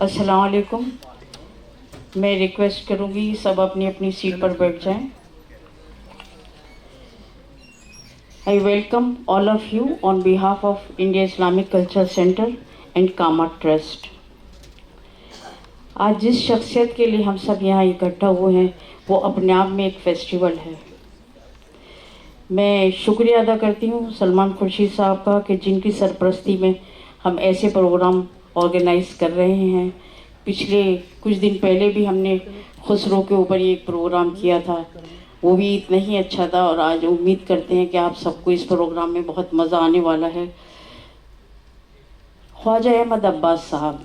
अस्सलाम वालेकुम। मैं रिक्वेस्ट करूंगी सब अपनी अपनी सीट पर बैठ जाएं। I welcome all of you on behalf of India Islamic culture centre and Kama trust. आज जिस शख्सियत के लिए हम सब यहाँ इकट्ठा हुए हैं वो अपने आप में एक फेस्टिवल है। मैं शुक्रिया अदा करती हूँ सलमान खुर्शीद साहब का कि जिनकी सरपरस्ती में हम ऐसे प्रोग्राम ऑर्गेनाइज कर रहे हैं। पिछले कुछ दिन पहले भी हमने खुसरो के ऊपर एक प्रोग्राम किया था, वो भी इतना ही अच्छा था और आज उम्मीद करते हैं कि आप सबको इस प्रोग्राम में बहुत मज़ा आने वाला है। ख्वाजा अहमद अब्बास साहब,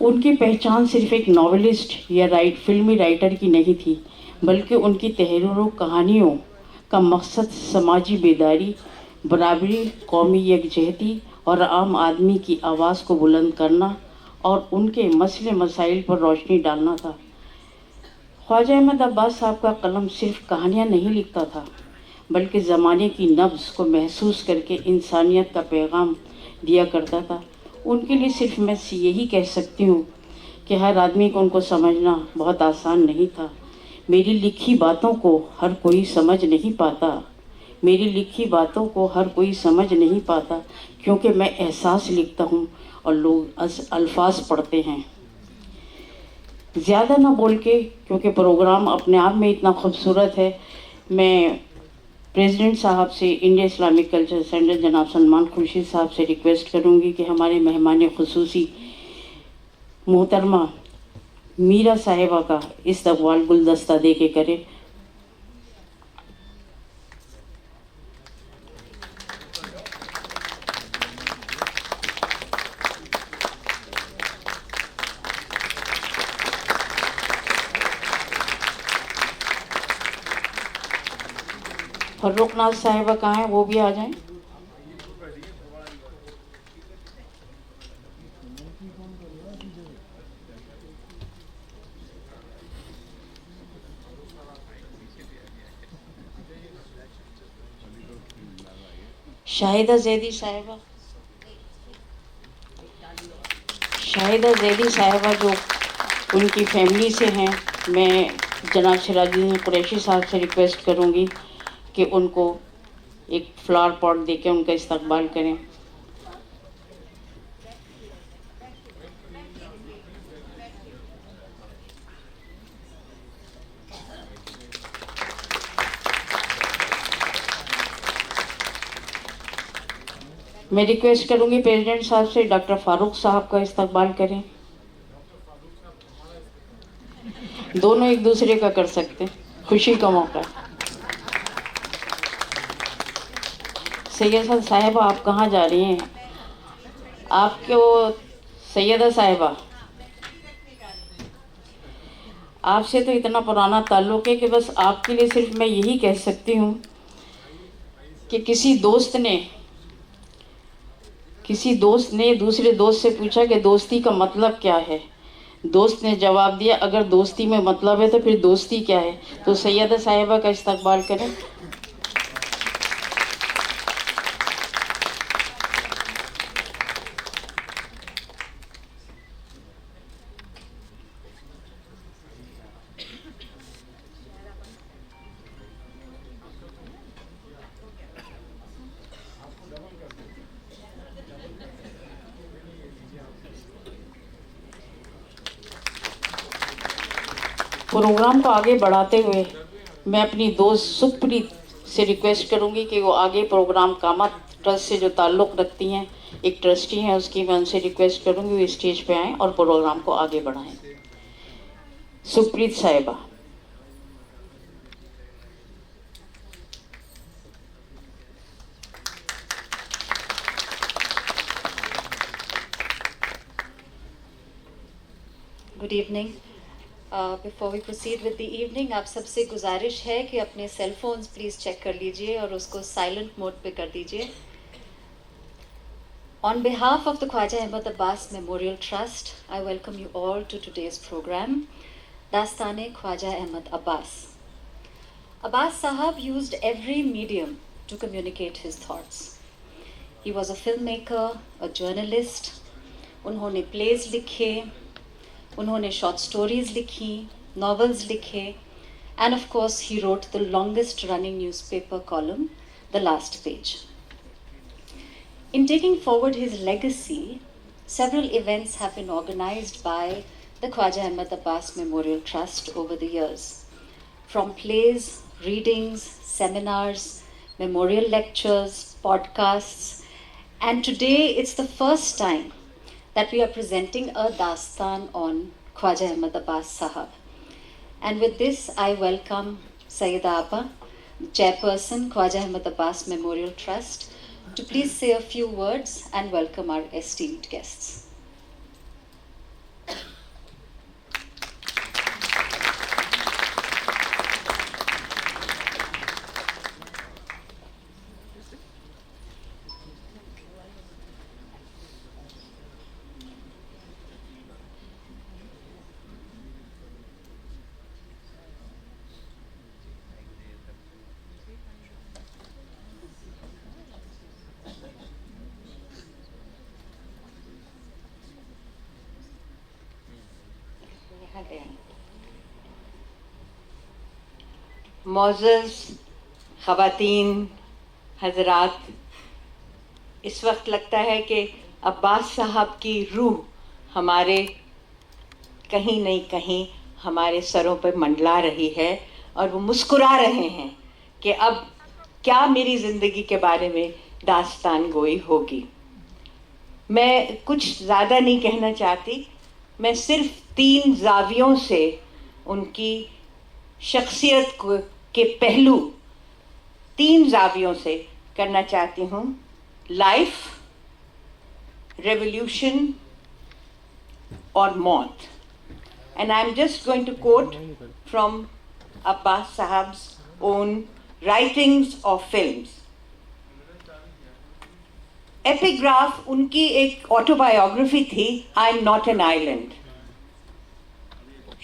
उनकी पहचान सिर्फ एक नॉवेलिस्ट या फिल्मी राइटर की नहीं थी, बल्कि उनकी तहरीरों कहानियों का मकसद समाजी बेदारी, बराबरी, कौमी यकजहती और आम आदमी की आवाज़ को बुलंद करना और उनके मसले मसाइल पर रोशनी डालना था। ख्वाजा अहमद अब्बास साहब का कलम सिर्फ कहानियाँ नहीं लिखता था, बल्कि ज़माने की नब्ज़ को महसूस करके इंसानियत का पैगाम दिया करता था। उनके लिए सिर्फ मैं यही कह सकती हूँ कि हर आदमी को उनको समझना बहुत आसान नहीं था। मेरी लिखी बातों को हर कोई समझ नहीं पाता, मेरी लिखी बातों को हर कोई समझ नहीं पाता, क्योंकि मैं एहसास लिखता हूँ और लोग अल्फाज पढ़ते हैं। ज़्यादा ना बोल के, क्योंकि प्रोग्राम अपने आप में इतना खूबसूरत है, मैं प्रेसिडेंट साहब से, इंडिया इस्लामिक कल्चर सेंटर जनाब सलमान खुर्शीद साहब से रिक्वेस्ट करूँगी कि हमारे मेहमान खुसूसी मोहतरमा मीरा साहिबा का इस्तकबाल गुलदस्ता दे के करें। फर्रुखनाथ साहिबा कहाँ हैं, वो भी आ जाएं। शाहिदा जैदी साहिबा, शाहिदा जैदी साहिबा जो उनकी फैमिली से हैं, मैं जनाब सिराजुद्दीन कुरैशी साहब से रिक्वेस्ट करूंगी कि उनको एक फ्लावर पॉट देके उनका इस्तकबाल करें। मैं रिक्वेस्ट करूंगी प्रेसिडेंट साहब से डॉक्टर फारूक साहब का इस्तकबाल करें। दोनों एक दूसरे का कर सकते हैं, खुशी का मौका। सैयदा साहिबा, आप कहाँ जा रही हैं? आपके वो सैयदा साहिबा, आपसे तो इतना पुराना ताल्लुक़ है कि बस आपके लिए सिर्फ मैं यही कह सकती हूँ कि किसी दोस्त ने दूसरे दोस्त से पूछा कि दोस्ती का मतलब क्या है। दोस्त ने जवाब दिया, अगर दोस्ती में मतलब है तो फिर दोस्ती क्या है। तो सैयदा साहिबा का इस्तकबाल करें। प्रोग्राम को आगे बढ़ाते हुए मैं अपनी दोस्त सुखप्रीत से रिक्वेस्ट करूंगी कि वो आगे प्रोग्राम कामा ट्रस्ट से जो ताल्लुक़ रखती हैं, एक ट्रस्टी हैं उसकी, मैं उनसे रिक्वेस्ट करूंगी वो स्टेज पे आएँ और प्रोग्राम को आगे बढ़ाएं। सुखप्रीत साहिबा। Good evening. Before we proceed with the evening, आप सबसे गुजारिश है कि अपने सेल फोन्स प्लीज़ चेक कर लीजिए और उसको साइलेंट मोड पे कर दीजिए। On behalf of the Khwaja Ahmad Abbas memorial trust, I welcome you all to today's program Dastaan Khwaja Ahmad Abbas. Abbas Sahab used every medium to communicate his thoughts. He was a filmmaker, a journalist, उन्होंने pledge लिखे, उन्होंने short stories लिखी, novels लिखे, and of course he wrote the longest running newspaper column, The Last Page. In taking forward his legacy, several events have been organized by the Khwaja Ahmad Abbas Memorial Trust over the years. From plays, readings, seminars, memorial lectures, podcasts, and today it's the first time that we are presenting a dastan on Khwaja Ahmad Abbas Sahab. And with this, I welcome Sayyida Appa, Chairperson, Khwaja Ahmad Abbas Memorial Trust, to please say a few words and welcome our esteemed guests. मोअज़्ज़ज़ ख़वातीन हज़रात, इस वक्त लगता है कि अब्बास साहब की रूह हमारे कहीं नहीं कहीं हमारे सरों पर मंडला रही है और वो मुस्कुरा रहे हैं कि अब क्या मेरी ज़िंदगी के बारे में दास्तान गोई होगी। मैं कुछ ज़्यादा नहीं कहना चाहती, मैं सिर्फ 3 ज़ावियों से उनकी शख्सियत के पहलू 3 ज़ावियों से करना चाहती हूँ। लाइफ, रेवोल्यूशन और मौत। And I am just going to quote from Abbas Sahab's own writings of films. Epigraph उनकी एक ऑटोबायोग्राफी थी, I am not an island.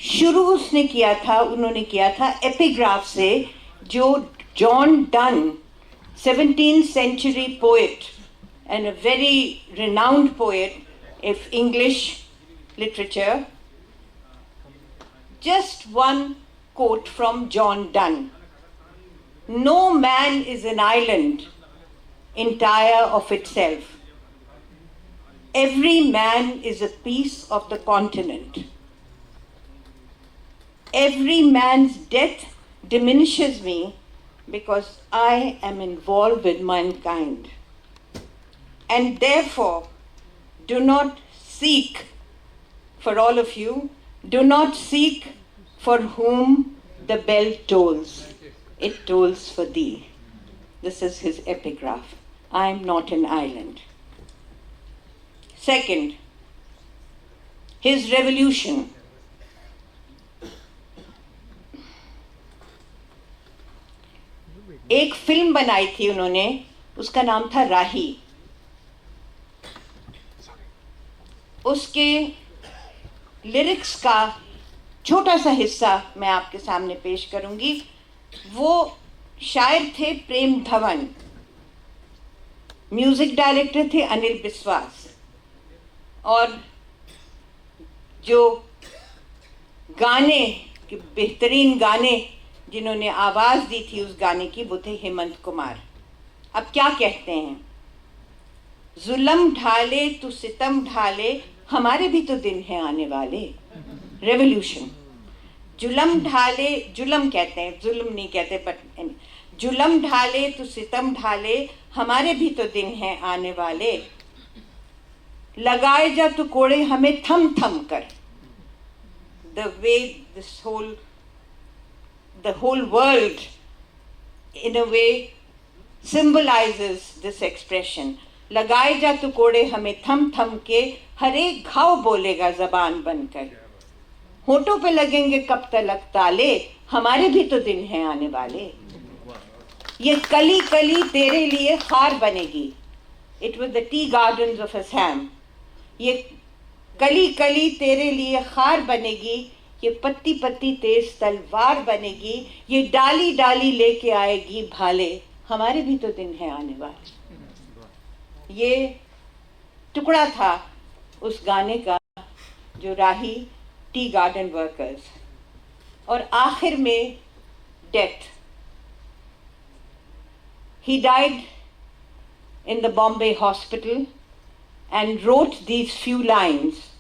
शुरू उन्होंने किया था एपिग्राफ से, जो John Donne 17th century poet and a very renowned poet of English literature. Just one quote from John Donne: "No man is an island entire of itself. Every man is a piece of the continent. Every man's death diminishes me because I am involved with mankind. And therefore, do not seek, for all of you, do not seek for whom the bell tolls. It tolls for thee." This is his epigraph. I am not an island. Second, his revolution. एक film बनाई थी उन्होंने, उसका नाम था राही। उसके lyrics का छोटा सा हिस्सा मैं आपके सामने पेश करूंगी। वो शायर थे प्रेम धवन, म्यूजिक डायरेक्टर थे अनिल बिस्वास, और जो गाने के बेहतरीन गाने जिन्होंने आवाज़ दी थी उस गाने की, वो थे हेमंत कुमार। अब क्या कहते हैं? जुल्म ढाले तू सितम ढाले, हमारे भी तो दिन हैं आने वाले। रेवोल्यूशन। जुल्म ढाले, जुल्म कहते हैं, जुल्म नहीं कहते, बट जुल्म ढाले तू सितम ढाले, हमारे भी तो दिन हैं आने वाले। लगाए जा तू कोड़े हमें थम थम कर। The way the whole world in a way symbolizes this expression. लगाए जा तू कोड़े हमें थम थम के, हर एक घाव बोलेगा जबान बनकर। होठों पे लगेंगे कब तलक ताले, हमारे भी तो दिन हैं आने वाले। ये कली कली तेरे लिए खार बनेगी। It was the tea gardens of Assam. ये कली कली तेरे लिए खार बनेगी, ये पत्ती पत्ती तेज तलवार बनेगी, ये डाली डाली लेके आएगी भाले, हमारे भी तो दिन है आने वाले। ये टुकड़ा था उस गाने का जो राही टी गार्डन वर्कर्स, और आखिर में death. He died in the Bombay hospital and wrote these few lines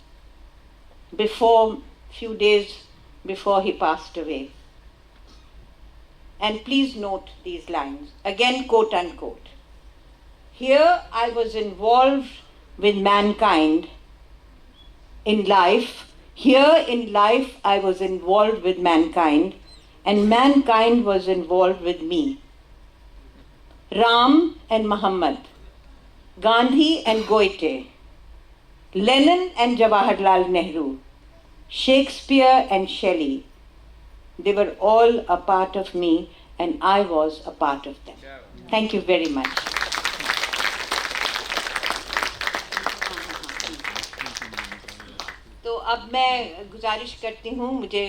few days before he passed away. And please note these lines, again quote unquote. Here I was involved with mankind in life. Here in life I was involved with mankind, and mankind was involved with me. Ram and Muhammad, Gandhi and Goethe, Lenin and Jawaharlal Nehru, Shakespeare and Shelley, they were all a part of me and I was a part of them. Thank you very much. तो अब मैं गुजारिश करती हूँ, मुझे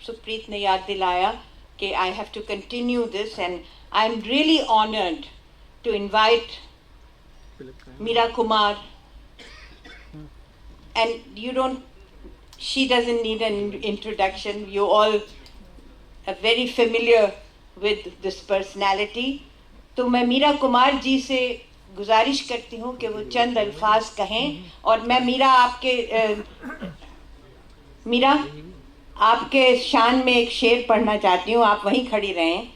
सुप्रीत ने याद दिलाया कि I have to continue this, and I'm really honored to invite Meera Kumar, and she doesn't need an introduction. You all are very familiar with this personality. तो मैं मीरा कुमार जी से गुजारिश करती हूँ कि वो चंद अल्फाज कहें, और मैं मीरा आपके शान में एक शेर पढ़ना चाहती हूँ, आप वहीं खड़ी रहें.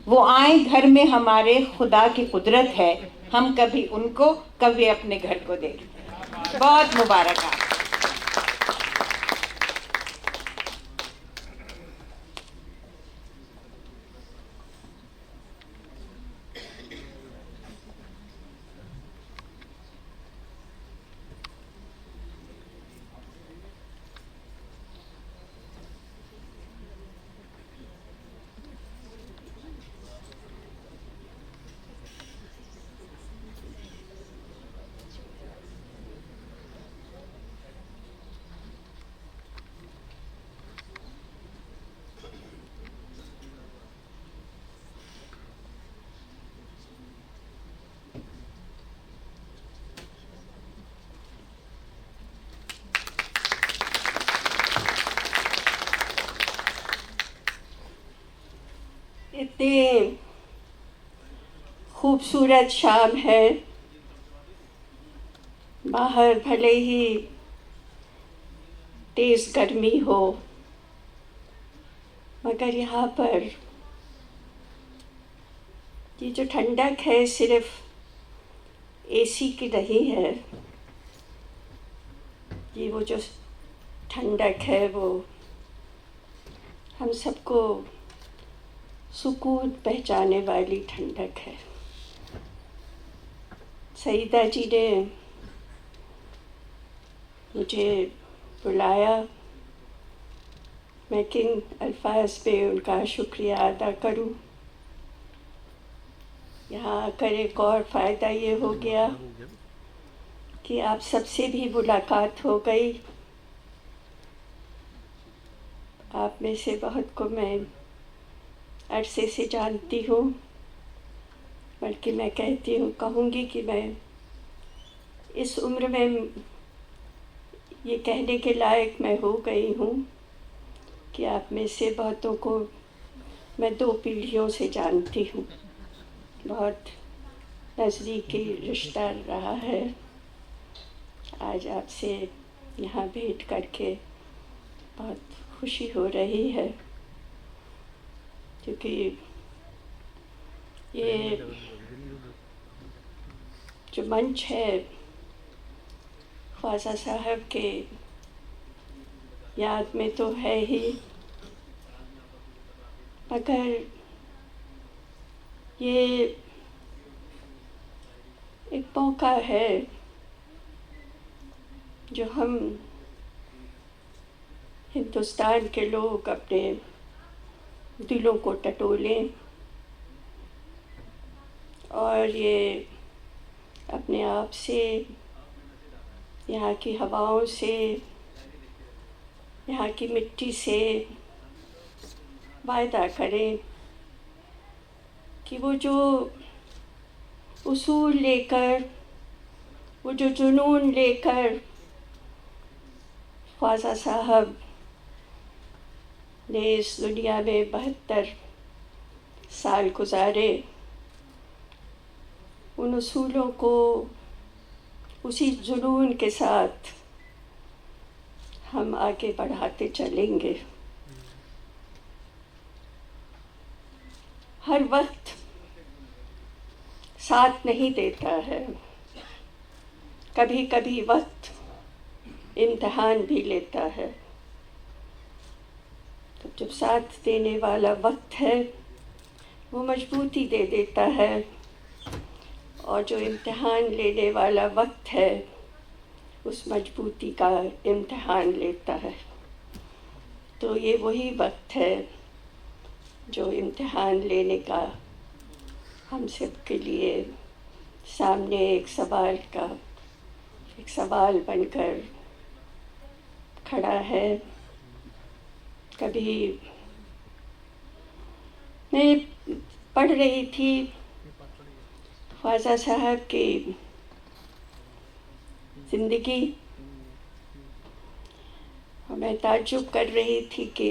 वो आए घर में हमारे, खुदा की कुदरत है, हम कभी उनको कभी अपने घर को देखें. बहुत मुबारक आप. इतनी खूबसूरत शाम है, बाहर भले ही तेज़ गर्मी हो, मगर यहाँ पर ये जो ठंडक है सिर्फ एसी की नहीं है. ये वो जो ठंडक है वो हम सबको सुकून पहुँचाने वाली ठंडक है. सईदा जी ने मुझे बुलाया, मैं किन अल्फाज पे उनका शुक्रिया अदा करूं. यहाँ आकर एक और फ़ायदा ये हो गया कि आप सबसे भी मुलाकात हो गई. आप में से बहुत को मैं अरसे से जानती हूँ, बल्कि मैं कहूँगी कि मैं इस उम्र में ये कहने के लायक मैं हो गई हूँ कि आप में से बहुतों को मैं 2 पीढ़ियों से जानती हूँ. बहुत नज़दीकी रिश्ता रहा है. आज आपसे यहाँ भेंट करके बहुत खुशी हो रही है, क्योंकि ये जो मंच है ख्वाजा साहब के याद में तो है ही, मगर ये एक मौका है जो हम हिंदुस्तान के लोग अपने दिलों को टटोलें और ये अपने आप से, यहाँ की हवाओं से, यहाँ की मिट्टी से वायदा करें कि वो जो उसूल लेकर वो जो जुनून लेकर ख्वाजा साहब ने इस दुनिया में 72 साल गुजारे, उन उसूलों को उसी जुनून के साथ हम आगे बढ़ाते चलेंगे। हर वक्त साथ नहीं देता है, कभी कभी वक्त इम्तिहान भी लेता है। तो जब साथ देने वाला वक्त है वो मजबूती दे देता है, और जो इम्तिहान लेने वाला वक्त है उस मजबूती का इम्तिहान लेता है। तो ये वही वक्त है जो इम्तिहान लेने का हम सब के लिए सामने एक सवाल बनकर खड़ा है। कभी मैं पढ़ रही थी ख्वाजा साहब की ज़िंदगी, और मैं ताज्जुब कर रही थी कि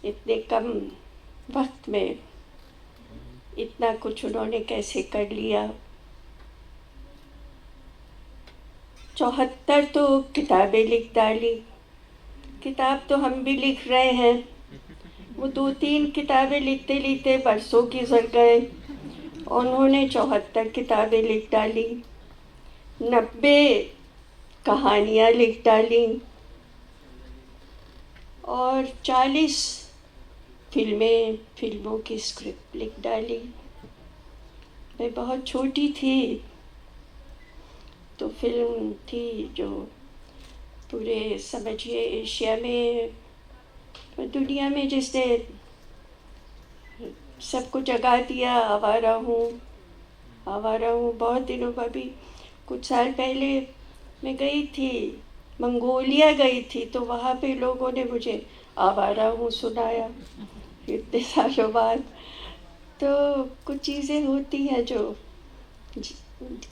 इतने कम वक्त में इतना कुछ उन्होंने कैसे कर लिया। 74 तो किताबें लिख डाली, किताब तो हम भी लिख रहे हैं। वो 2-3 किताबें लिखते लिखते बरसों गुजर गए, और उन्होंने 74 किताबें लिख डाली, 90 कहानियाँ लिख डाली, और 40 फिल्मों की स्क्रिप्ट लिख डाली। मैं बहुत छोटी थी तो फिल्म थी जो पूरे समझिए एशिया में, दुनिया में जिसने सबको जगा दिया। आवारा हूँ बहुत दिनों में, भी कुछ साल पहले मैं गई थी, मंगोलिया गई थी, तो वहाँ पे लोगों ने मुझे आवारा हूँ सुनाया इतने सालों बाद। तो कुछ चीज़ें होती हैं जो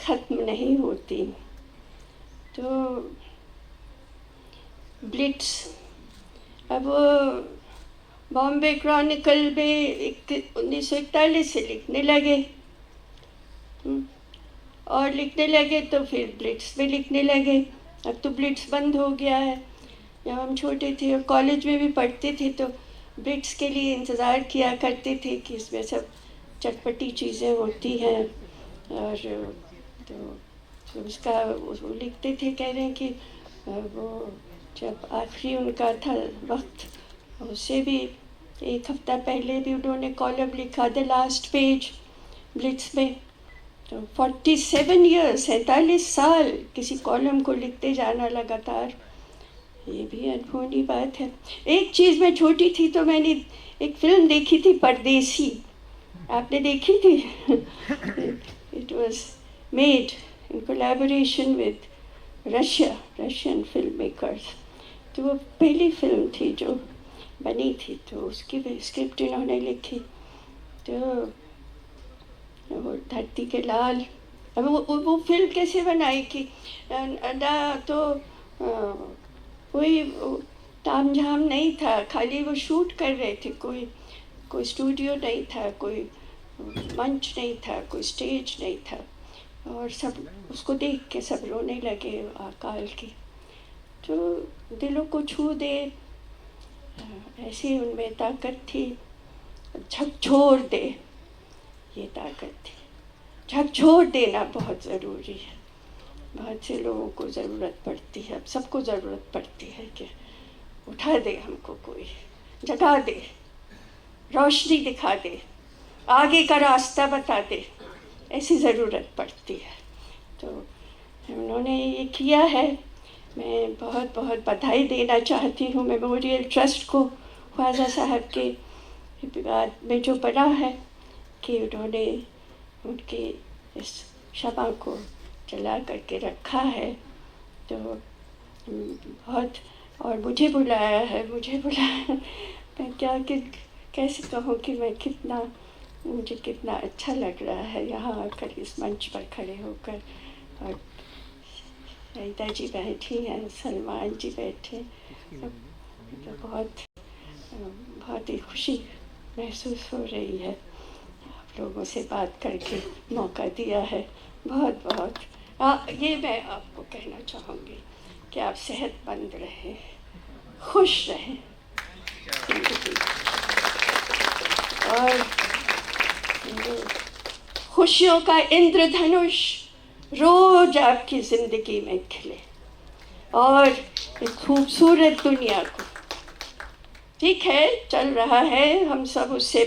ख़त्म नहीं होती। तो ब्लिट्स, अब बॉम्बे क्रॉनिकल में 1941 से लिखने लगे, और लिखने लगे तो फिर ब्लिट्स में लिखने लगे। अब तो ब्लिट्स बंद हो गया है। जब हम छोटे थे और कॉलेज में भी पढ़ते थे तो ब्लिट्स के लिए इंतज़ार किया करते थे कि इसमें सब चटपटी चीज़ें होती हैं। और तो उसका वो लिखते थे, कह रहे हैं कि वो जब आखिरी उनका था वक्त, उससे भी 1 हफ्ता पहले भी उन्होंने कॉलम लिखा, द लास्ट पेज, ब्लिट्स में। तो 47 ईयर्स, 47 साल किसी कॉलम को लिखते जाना लगातार, ये भी अनहोनी बात है। एक चीज़, मैं छोटी थी तो मैंने एक फिल्म देखी थी, परदेसी, आपने देखी थी? It was made in collaboration with Russian film makers. तो वो पहली फिल्म थी जो बनी थी, तो उसकी भी स्क्रिप्ट इन्होंने लिखी। तो वो धरती के लाल, अब वो फिल्म कैसे बनाई कि ना तो कोई तामझाम नहीं था, खाली वो शूट कर रहे थे, कोई स्टूडियो नहीं था, कोई मंच नहीं था, कोई स्टेज नहीं था, और सब उसको देख के सब रोने लगे अकाल की। तो दिलों को छू दे, ऐसी उनमें ताकत थी। झकझोर दे, ये ताकत थी। झकझोर देना बहुत ज़रूरी है। बहुत से लोगों को ज़रूरत पड़ती है, अब सबको ज़रूरत पड़ती है कि उठा दे हमको, कोई जगा दे, रोशनी दिखा दे, आगे का रास्ता बता दे, ऐसी ज़रूरत पड़ती है। तो उन्होंने ये किया है। मैं बहुत बहुत बधाई देना चाहती हूँ मेमोरियल ट्रस्ट को, ख्वाजा साहब के बाद में जो बना है, कि उन्होंने उनके इस शमा को जला करके रखा है। तो बहुत, और मुझे बुलाया है, मैं क्या कि कैसे कहूँ कि मैं कितना मुझे कितना अच्छा लग रहा है यहाँ आकर इस मंच पर खड़े होकर। और ईदा जी बैठी हैं, सलमान जी बैठे, तो बहुत ही खुशी महसूस हो रही है। आप लोगों से बात करके मौका दिया है, बहुत बहुत ये मैं आपको कहना चाहूँगी कि आप सेहतमंद रहें, खुश रहें जिंदगी, और खुशियों का इंद्रधनुष रोज आपकी ज़िंदगी में खिले, और एक खूबसूरत दुनिया को, ठीक है चल रहा है, हम सब उससे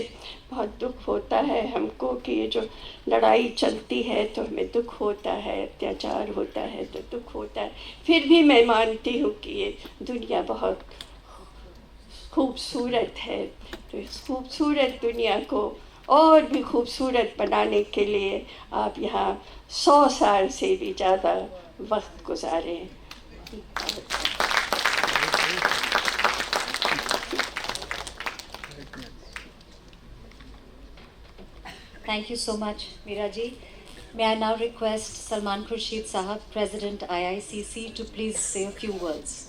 बहुत दुख होता है हमको कि ये जो लड़ाई चलती है तो हमें दुख होता है, अत्याचार होता है तो दुख होता है, फिर भी मैं मानती हूँ कि ये दुनिया बहुत खूबसूरत है। तो इस खूबसूरत दुनिया को और भी खूबसूरत बनाने के लिए आप यहाँ 100 साल से भी ज़्यादा वक्त गुजारें। Thank you so much, Meera ji. May I now request Salman Khurshid Sahab, President IICC, to please say a few words.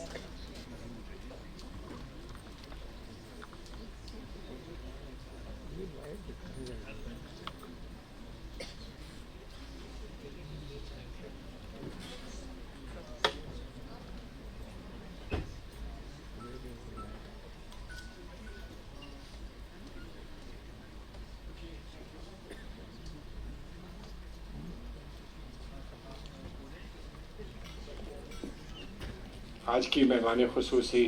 आज की मेहमान खुसूसी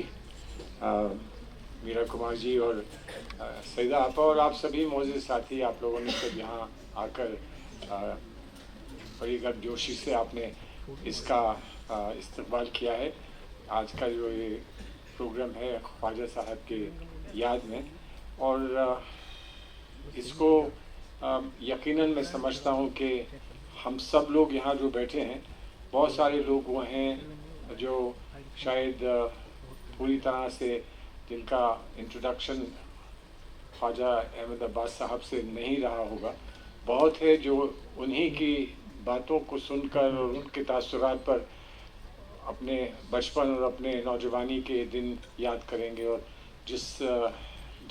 मीरा कुमार जी और सईदा आपा और आप सभी मौजूद साथी, आप लोगों ने सब यहाँ आकर बड़ी गर्मजोशी से आपने इसका इस्तकबाल किया है। आज का जो ये प्रोग्राम है ख्वाजा साहब के याद में, और इसको यकीनन मैं समझता हूँ कि हम सब लोग यहाँ जो बैठे हैं, बहुत सारे लोग वो हैं जो शायद पूरी तरह से जिनका इंट्रोडक्शन ख्वाजा अहमद अब्बास साहब से नहीं रहा होगा, बहुत है जो उन्हीं की बातों को सुनकर और उनके तासुरात पर अपने बचपन और अपने नौजवानी के दिन याद करेंगे। और जिस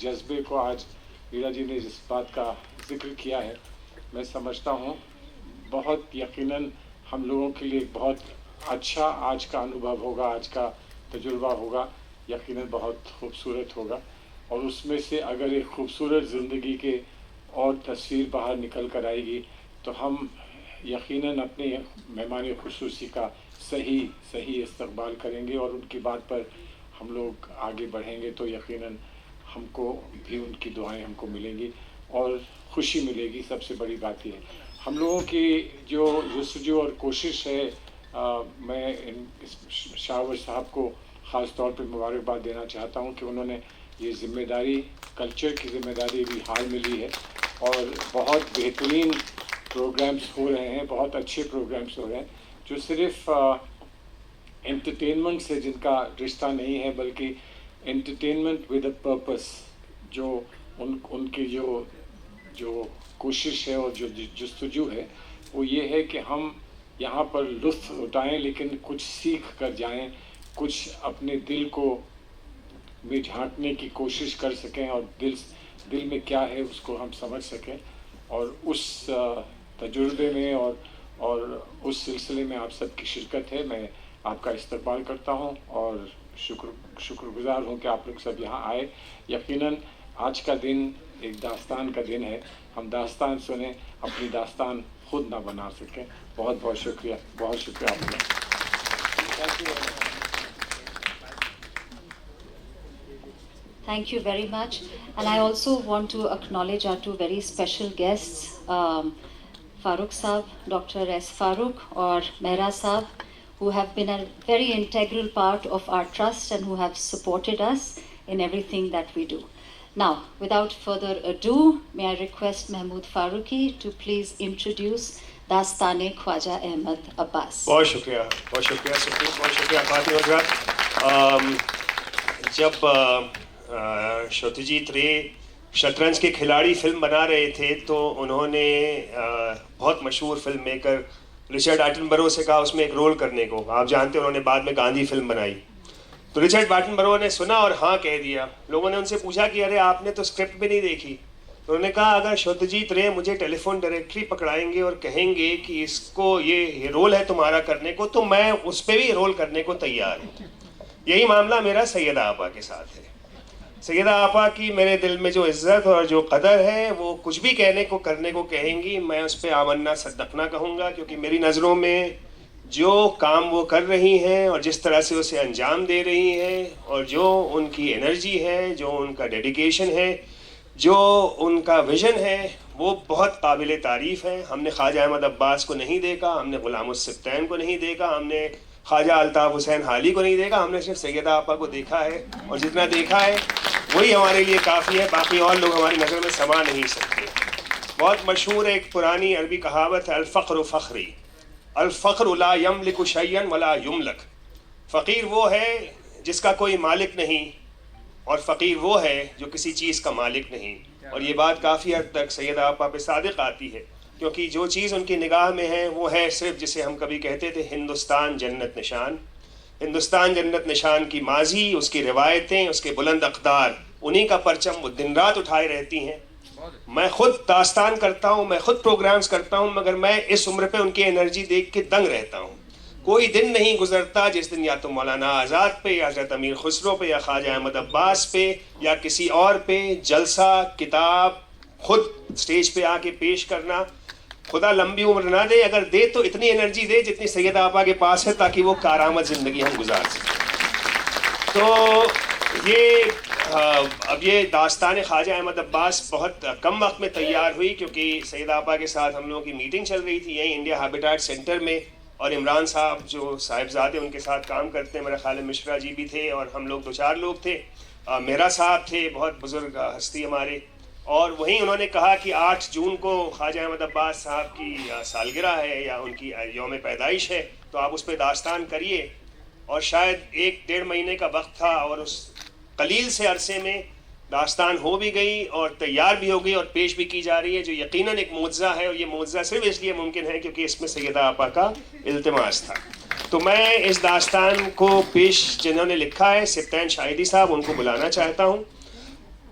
जज्बे को आज मीरा जी ने जिस बात का जिक्र किया है, मैं समझता हूँ बहुत यकीनन हम लोगों के लिए बहुत अच्छा आज का अनुभव होगा, आज का तजुर्बा होगा, यकीनन बहुत खूबसूरत होगा। और उसमें से अगर एक खूबसूरत ज़िंदगी के और तस्वीर बाहर निकल कर आएगी तो हम यकीनन अपने मेहमान खुसूसी का सही इस्तकबाल करेंगे और उनकी बात पर हम लोग आगे बढ़ेंगे, तो यकीनन हमको भी उनकी दुआएं हमको मिलेंगी और खुशी मिलेगी। सबसे बड़ी बात ये है हम लोगों की जो जस्तजू और कोशिश है, मैं शाहवर साहब को ख़ास तौर पे मुबारकबाद देना चाहता हूँ कि उन्होंने ये ज़िम्मेदारी, कल्चर की ज़िम्मेदारी भी हाल में ली है और बहुत बेहतरीन प्रोग्राम्स हो रहे हैं, बहुत अच्छे प्रोग्राम्स हो रहे हैं जो सिर्फ एंटरटेनमेंट से जिनका रिश्ता नहीं है, बल्कि एंटरटेनमेंट विद अ पर्पस, जो उनकी जो कोशिश है और जो जस्तजू है वो ये है कि हम यहाँ पर लुत्फ़ उठाएं लेकिन कुछ सीख कर जाएं, कुछ अपने दिल को में झांकने की कोशिश कर सकें और दिल में क्या है उसको हम समझ सकें। और उस तजुर्बे में और उस सिलसिले में आप सबकी शिरकत है। मैं आपका इस्तकबाल करता हूँ और शुक्रगुजार हूँ कि आप लोग सब यहाँ आए। यकीनन आज का दिन एक दास्तान का दिन है, हम दास्तान सुने, अपनी दास्तान खुद ना बना सकें। बहुत बहुत शुक्रिया आपका। Thank you very much. And I also want to acknowledge our two very special guests, Farooq Saab, Dr. S. Farooq, or Mehra Saab, who have been a very integral part of our trust and who have supported us in everything that we do. Now, without further ado, may I request Mahmood Farooqi to please introduce Dastane Khwaja Ahmad Abbas. बहुत शुक्रिया बहुत शुक्रिया फातिमा वज़रात। जब शोतिजीत रे शतरंज के खिलाड़ी film बना रहे थे तो उन्होंने बहुत मशहूर फिल्म मेकर रिचर्ड एटनबरो से कहा उसमें एक रोल करने को। आप जानते हैं उन्होंने बाद में गांधी फिल्म बनाई। तो रिचर्ड एटनबरो ने सुना और हाँ कह दिया। लोगों ने उनसे पूछा कि अरे आपने तो स्क्रिप्ट भी नहीं देखी। तो उन्होंने कहा अगर सत्यजीत रे मुझे टेलीफोन डायरेक्टरी पकड़ाएंगे और कहेंगे कि इसको ये रोल है तुम्हारा करने को, तो मैं उस पर भी रोल करने को तैयार हूँ। यही मामला मेरा सैयदा आपा के साथ है। सैयदा आपा की मेरे दिल में जो इज़्ज़त और जो कदर है, वो कुछ भी कहने को करने को कहेंगी, मैं उस पर आमन्ना सद्दकना कहूँगा, क्योंकि मेरी नज़रों में जो काम वो कर रही हैं और जिस तरह से उसे अंजाम दे रही हैं और जो उनकी एनर्जी है, जो उनका डेडिकेशन है, जो उनका विज़न है, वो बहुत काबिल तारीफ़ है। हमने ख्वाजा अहमद अब्बास को नहीं देखा, हमने ग़ुलामुस सिब्तैन को नहीं देखा, हमने ख्वाजा अल्ताफ़ हुसैन हाली को नहीं देखा, हमने सिर्फ सैयदा आपा को देखा है और जितना देखा है वही हमारे लिए काफ़ी है। बाकी और लोग हमारी नज़र में समा नहीं सकते। बहुत मशहूर एक पुरानी अरबी कहावत है, अल-फ़क़्रु फ़ख़्री, अल-फ़क़्रु ला यमलिकु शैयन वला युमलक। फ़कीर वो है जिसका कोई मालिक नहीं और फ़कीर वो है जो किसी चीज़ का मालिक नहीं। और ये बात काफ़ी हद तक सैयदा आपा पे सादिक़ आती है, क्योंकि जो चीज़ उनकी निगाह में है वो है सिर्फ, जिसे हम कभी कहते थे, हिंदुस्तान जन्नत निशान। हिंदुस्तान जन्नत निशान की माजी, उसकी रिवायतें, उसके बुलंद अक़दार, उन्हीं का परचम वो दिन रात उठाए रहती हैं। मैं खुद दास्तान करता हूँ, मैं खुद प्रोग्राम्स करता हूँ, मगर मैं इस उम्र पे उनकी एनर्जी देख के दंग रहता हूँ। कोई दिन नहीं गुजरता जिस दिन या तो मौलाना आज़ाद पे या हज़रत अमीर खुसरो पे या ख्वाजा अहमद अब्बास पे या किसी और पे जलसा, किताब, खुद स्टेज पे आके पेश करना, खुदा लंबी उम्र ना दे, अगर दे तो इतनी एनर्जी दे जितनी सैयदा आपा के पास है, ताकि वो कारामद ज़िंदगी हम गुजार सकें। तो ये अब ये दास्तान ख्वाजा अहमद अब्बास बहुत कम वक्त में तैयार हुई, क्योंकि सैयदा आपा के साथ हम लोगों की मीटिंग चल रही थी यहीं इंडिया हैबिटेट सेंटर में, और इमरान साहब जो साहिबजादे उनके साथ काम करते हैं, मेरा ख्याल है मिश्रा जी भी थे और हम लोग 2-4 लोग थे, मेरा साहब थे, बहुत बुज़ुर्ग हस्ती हमारे। और वहीं उन्होंने कहा कि 8 जून को ख्वाजा अहमद अब्बास साहब की सालगिरह है या उनकी यौम पैदाइश है, तो आप उस पर दास्तान करिए। और शायद 1-1.5 महीने का वक्त था और उस कलील से अरसे में दास्तान हो भी गई और तैयार भी हो गई और पेश भी की जा रही है, जो यकीनन एक मुआज़ा है। और ये मुआज़ा सिर्फ इसलिए मुमकिन है क्योंकि इसमें सैयदा आपा का इल्तिमास था। तो मैं इस दास्तान को पेश जिन्होंने लिखा है, सिब्तैन शाहिदी साहब, उनको बुलाना चाहता हूँ।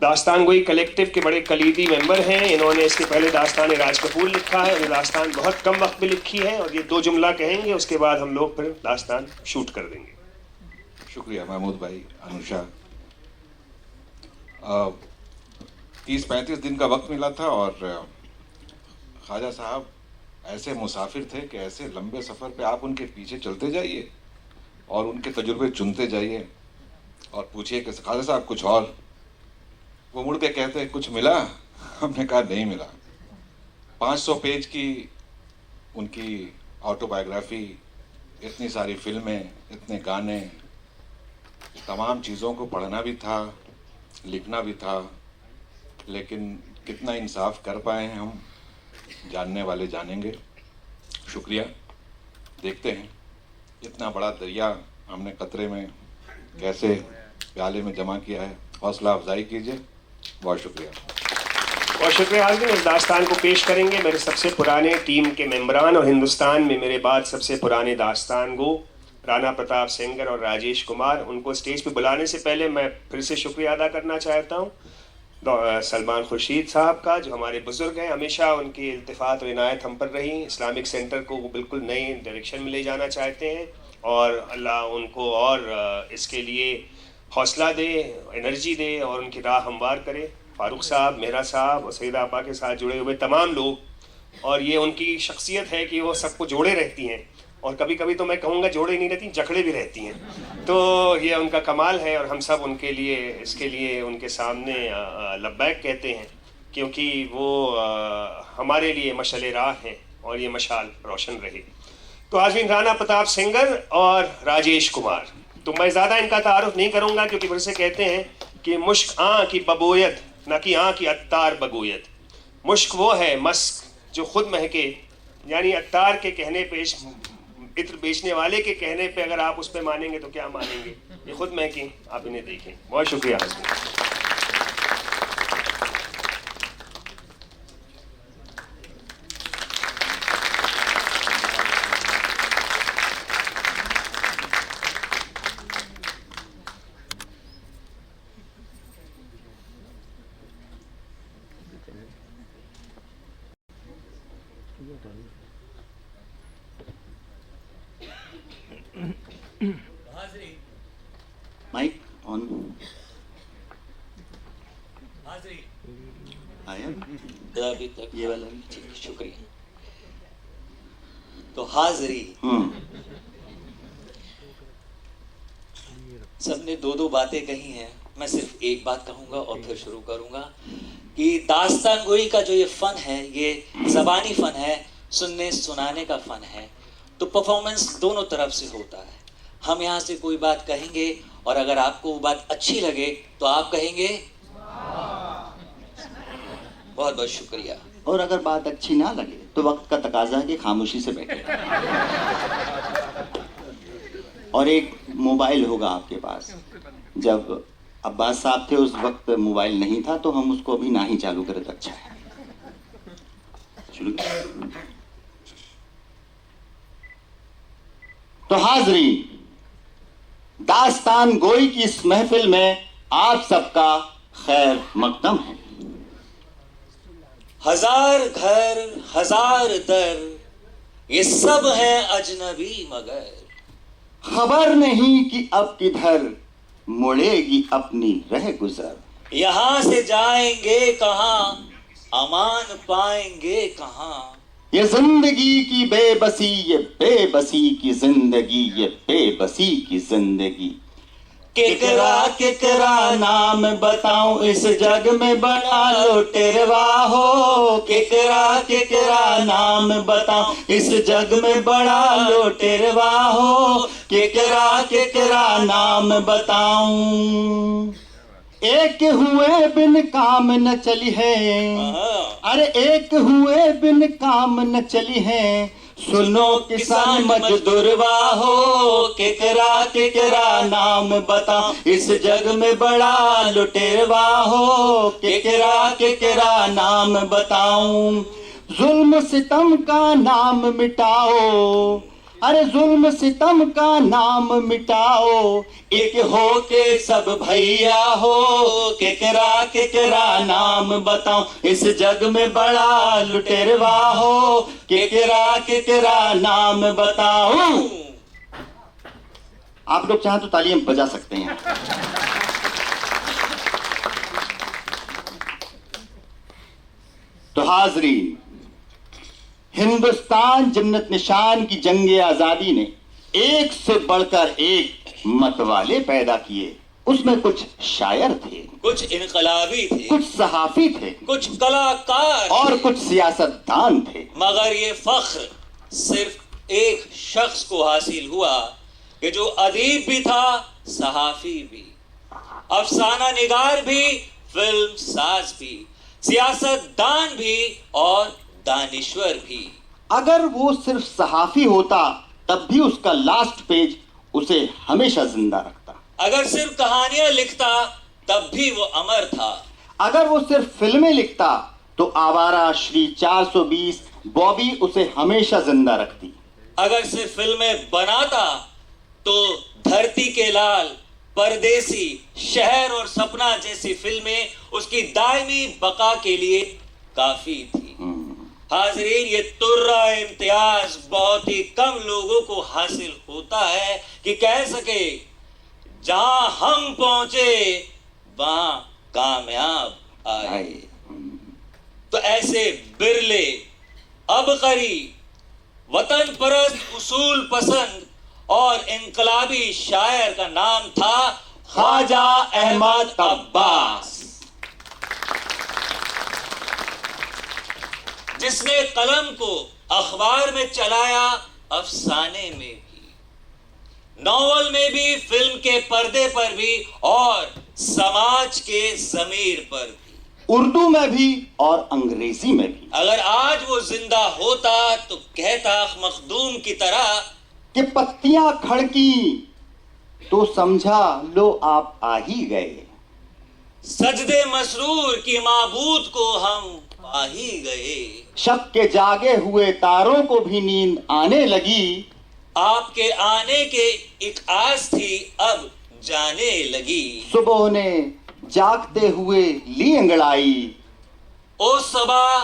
दास्तान गोई कलेक्टिव के बड़े कलीदी मेंबर हैं। इन्होंने इसके पहले दास्तान राज कपूर लिखा है और ये दास्तान बहुत कम वक्त में लिखी है, और ये 2 जुमला कहेंगे, उसके बाद हम लोग फिर दास्तान शूट कर देंगे। शुक्रिया महमूद भाई, अनुषा। 30-35 दिन का वक्त मिला था और ख्वाजा साहब ऐसे मुसाफिर थे कि ऐसे लंबे सफ़र पे आप उनके पीछे चलते जाइए और उनके तजुर्बे चुनते जाइए और पूछिए कि ख्वाजा साहब कुछ और। वो मुड़ के कहते हैं कुछ मिला? हमने कहा नहीं मिला। 500 पेज की उनकी ऑटोबायोग्राफी, इतनी सारी फिल्में, इतने गाने, तमाम चीज़ों को पढ़ना भी था, लिखना भी था, लेकिन कितना इंसाफ कर पाए हैं हम, जानने वाले जानेंगे। शुक्रिया। देखते हैं इतना बड़ा दरिया हमने कतरे में कैसे प्याले में जमा किया है। हौसला अफजाई कीजिए। बहुत शुक्रिया। बहुत शुक्रिया। आज इस दास्तान को पेश करेंगे मेरे सबसे पुराने टीम के मेंबरान और हिंदुस्तान में मेरे बाद सबसे पुराने दास्तान गो राणा प्रताप सेंगर और राजेश कुमार। उनको स्टेज पे बुलाने से पहले मैं फिर से शुक्रिया अदा करना चाहता हूँ सलमान खुर्शीद साहब का, जो हमारे बुज़ुर्ग हैं। हमेशा उनकी इल्तिफ़ात और इनायत हम पर रही। इस्लामिक सेंटर को वो बिल्कुल नई डायरेक्शन में ले जाना चाहते हैं और अल्लाह उनको और इसके लिए हौसला दे, एनर्जी दे और उनकी राह हमवार करे। फ़ारूक साहब, मेहरा साहब और सैयदा आपा के साथ जुड़े हुए तमाम लोग, और ये उनकी शख्सियत है कि वो सबको जोड़े रहती हैं और कभी कभी तो मैं कहूँगा जोड़े नहीं रहती, जकड़े भी रहती हैं। तो ये उनका कमाल है और हम सब उनके लिए, इसके लिए उनके सामने लब्बैक कहते हैं, क्योंकि वो हमारे लिए मशाल राह हैं और ये मशाल रोशन रहे। तो आज भी राणा प्रताप सेंगर और राजेश कुमार। तो मैं ज़्यादा इनका तारुफ नहीं करूँगा, क्योंकि फिर से कहते हैं कि मुश्क की बबोयत, न कि की अत्तार बगोयत। मुश्क वो है मस्क जो खुद महके, यानी अत्तार के कहने पे, इत्र बेचने वाले के कहने पे अगर आप उस पर मानेंगे तो क्या मानेंगे, ये खुद महके, आप इन्हें देखें। बहुत शुक्रिया। माइक ऑन आया अभी तक ये वाला ठीक, शुक्रिया। तो हाजिरी, सबने दो दो बातें कही हैं, मैं सिर्फ एक बात कहूंगा और फिर शुरू करूंगा कि दास्तान गोई का जो ये फन है, ये जबानी फन है, सुनने सुनाने का फन है। तो परफॉर्मेंस दोनों तरफ से होता है। हम यहाँ से कोई बात कहेंगे और अगर आपको वो बात अच्छी लगे तो आप कहेंगे बहुत बहुत शुक्रिया, और अगर बात अच्छी ना लगे तो वक्त का तकाजा है कि खामोशी से बैठे। और एक मोबाइल होगा आपके पास। जब अब्बास साहब थे उस वक्त मोबाइल नहीं था, तो हम उसको अभी ना ही चालू करें तो अच्छा है। शुरू। तो हाज़रीन, दास्तान गोई की इस महफिल में आप सबका खैर मकदम है। हजार घर हजार दर, ये सब हैं अजनबी मगर खबर नहीं कि अब किधर मुड़ेगी अपनी रह गुजर। यहाँ से जाएंगे कहाँ, अमान पाएंगे कहाँ। ये जिंदगी की बेबसी, ये बेबसी की जिंदगी, ये बेबसी की जिंदगी। केकरा केकरा नाम बताऊं इस जग में बड़ा लुटेरवा हो। केकरा केकरा नाम बताऊं इस जग में बड़ा लुटेरवा हो। केकरा केकरा नाम बताऊं। एक हुए बिन काम न चली है, अरे एक हुए बिन काम न चली है। सुनो किसान मजदूरवा हो। केकरा केकरा नाम बताओ इस जग में बड़ा लुटेरवा हो। केकरा केकरा नाम बताऊं। जुल्म सितम का नाम मिटाओ, अरे जुल्म सितम का नाम मिटाओ। एक हो के सब भैया हो। केकरा केकरा नाम बताओ इस जग में बड़ा लुटेरवा हो। केकरा केकरा नाम बताओ। आप लोग चाहें तो तालियां बजा सकते हैं। तो हाजरीन, हिंदुस्तान जन्नत निशान की जंगे आजादी ने एक से बढ़कर एक मतवाले पैदा किए। उसमें कुछ शायर थे, कुछ इनकलाबी थे, कुछ सहाफी थे, कुछ कलाकार और कुछ सियासतदान थे। मगर ये फख्र सिर्फ एक शख्स को हासिल हुआ कि जो अदीब भी था, सहाफी भी, अफसाना निगार भी, फिल्म साज भी, सियासतदान भी और दानिश्वर भी। अगर वो सिर्फ सहाफी होता तब भी उसका लास्ट पेज उसे हमेशा जिंदा रखता। अगर सिर्फ कहानियां लिखता तब भी वो अमर था। अगर वो सिर्फ फिल्में लिखता तो आवारा श्री 420 बॉबी उसे हमेशा जिंदा रखती। अगर सिर्फ फिल्में बनाता तो धरती के लाल, परदेसी, शहर और सपना जैसी फिल्में उसकी दायमी बका के लिए काफी थी। हाज़रीन, ये तुर्रा इम्तियाज बहुत ही कम लोगों को हासिल होता है कि कह सके जहां हम पहुंचे वहां कामयाब आए। तो ऐसे बिरले, अबकरी, वतन परस्त, उसूल पसंद और इनकलाबी शायर का नाम था ख्वाजा अहमद अब्बास, जिसने कलम को अखबार में चलाया, अफसाने में भी, नॉवल में भी, फिल्म के पर्दे पर भी और समाज के ज़मीर पर भी, उर्दू में भी और अंग्रेजी में भी। अगर आज वो जिंदा होता तो कहता मखदूम की तरह कि पत्तियां खड़की तो समझा लो आप आ ही गए। सजदे मसरूर की माबूद को हम पा ही गए। शब के जागे हुए तारों को भी नींद आने लगी। आपके आने के एक आस थी, अब जाने लगी। सुबह ने जागते हुए ली अंगड़ाई। ओ सबा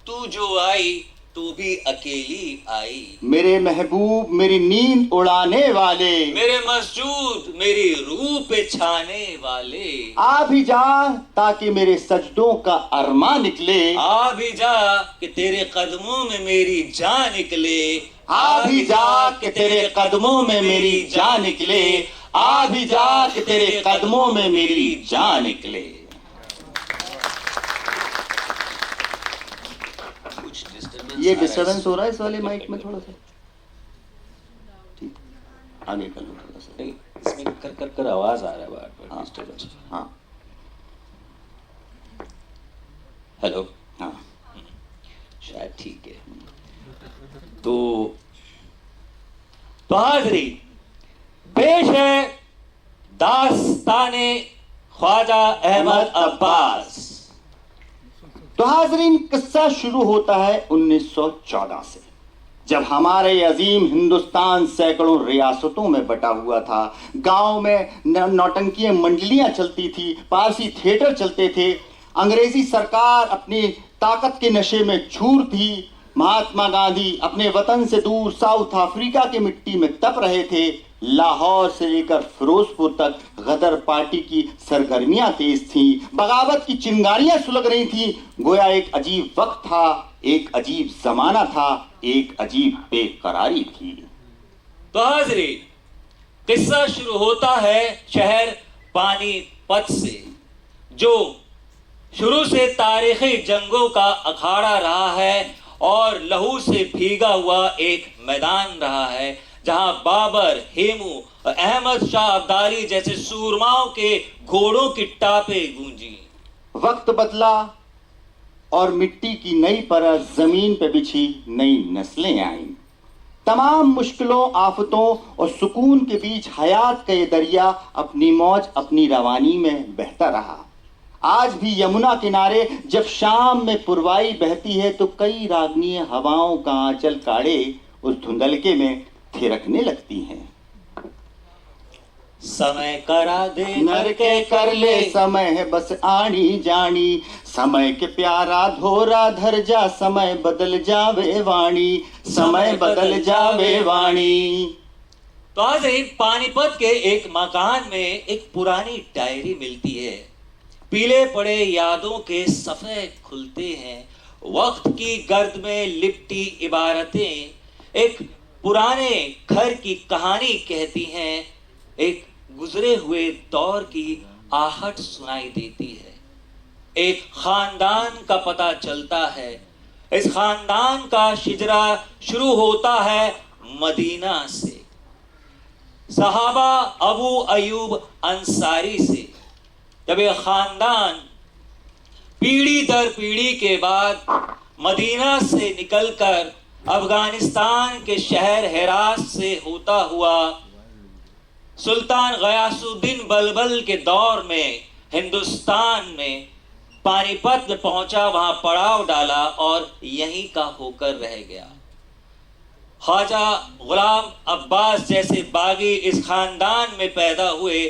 तू जो आई तू भी अकेली आई। मेरे महबूब मेरी नींद उड़ाने वाले, मेरे मस्जूद मेरी रूह पे छाने वाले, आ भी जा ताकि मेरे सजदों का अरमा निकले, आ भी जा कि तेरे कदमों में मेरी जान निकले, आ भी जा कि तेरे कदमों में मेरी जान निकले, आ भी जा कि तेरे कदमों में मेरी जान निकले। ये डिस्टर्बेंस हो रहा है इस वाले माइक में थोड़ा सा, ठीक, आगे कर लो थोड़ा सा। नहीं, इसमें कर कर कर आवाज आ रहा है बार बार, हाँ, डिस्टर्बेंस। हाँ हेलो, हाँ शायद ठीक है। तो हाज़रीन, पेश है दास्ताने ख्वाजा अहमद अब्बास। तो हाज़रीन, किस्सा शुरू होता है 1914 से, जब हमारे अजीम हिंदुस्तान सैकड़ों रियासतों में बटा हुआ था। गांव में नौटंकी मंडलियां चलती थी, पारसी थिएटर चलते थे, अंग्रेजी सरकार अपनी ताकत के नशे में चूर थी। महात्मा गांधी अपने वतन से दूर साउथ अफ्रीका की मिट्टी में तप रहे थे। लाहौर से लेकर फिरोजपुर तक गदर पार्टी की सरगर्मियां तेज थीं, बगावत की चिंगारियां सुलग रही थीं। गोया एक अजीब वक्त था, एक अजीब जमाना था, एक अजीब बेकरारी थी। तो हाज़रीन, किस्सा शुरू होता है शहर पानीपत से, जो शुरू से तारीखी जंगों का अखाड़ा रहा है और लहू से भीगा हुआ एक मैदान रहा है, जहां बाबर, हेमू और अहमद शाह अब्दाली जैसे सूरमाओं के घोड़ों की टापे गूंजी। वक्त बदला और मिट्टी की नई परत जमीन पे बिछी, नई नस्लें आईं। तमाम मुश्किलों, आफतों और सुकून के बीच हयात का ये दरिया अपनी मौज, अपनी रवानी में बहता रहा। आज भी यमुना किनारे जब शाम में पुरवाई बहती है तो कई रागनी हवाओं का आंचल काढ़े उस धुंधलके में थिरकने लगती हैं। समय करा दे नर के कर ले, समय है बस आनी जानी, समय के प्यारा धोरा धर जा, समय बदल जावे वाणी, समय बदल जावे वाणी। तो आज पानीपत के एक मकान में एक पुरानी डायरी मिलती है। पीले पड़े यादों के सफ़े खुलते हैं, वक्त की गर्द में लिपटी इबारतें एक पुराने घर की कहानी कहती हैं, एक गुजरे हुए दौर की आहट सुनाई देती है। एक खानदान का पता चलता है। इस खानदान का शिजरा शुरू होता है मदीना से, सहाबा अबू अयूब अंसारी से। जब ये खानदान पीढ़ी दर पीढ़ी के बाद मदीना से निकलकर अफगानिस्तान के शहर हेरात से होता हुआ सुल्तान गयासुद्दीन बलबल के दौर में हिंदुस्तान में पानीपत में पहुंचा, वहां पड़ाव डाला और यहीं का होकर रह गया। ख्वाजा गुलाम अब्बास जैसे बागी इस खानदान में पैदा हुए,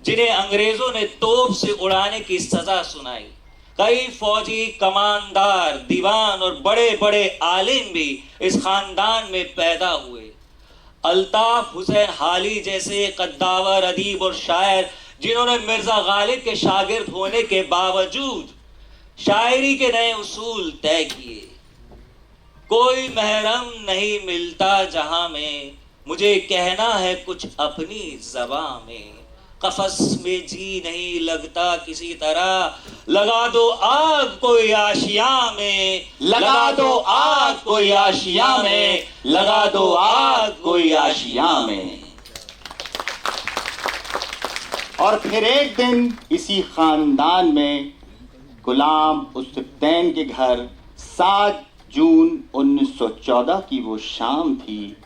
जिन्हें अंग्रेजों ने तोप से उड़ाने की सजा सुनाई। कई फौजी कमांडर, दीवान और बड़े बड़े आलिम भी इस खानदान में पैदा हुए। अल्ताफ हुसैन हाली जैसे कद्दावर अदीब और शायर, जिन्होंने मिर्जा गालिब के शागिर्द होने के बावजूद शायरी के नए उसूल तय किए। कोई महरम नहीं मिलता जहां में, मुझे कहना है कुछ अपनी ज़बां में। कफस में जी नहीं लगता किसी तरह, लगा दो आग कोई आशिया में, लगा दो आग कोई आशिया में, लगा दो आग कोई आशिया में। और फिर एक दिन इसी खानदान में गुलाम उस्तैन के घर 7 जून 1914 की वो शाम थी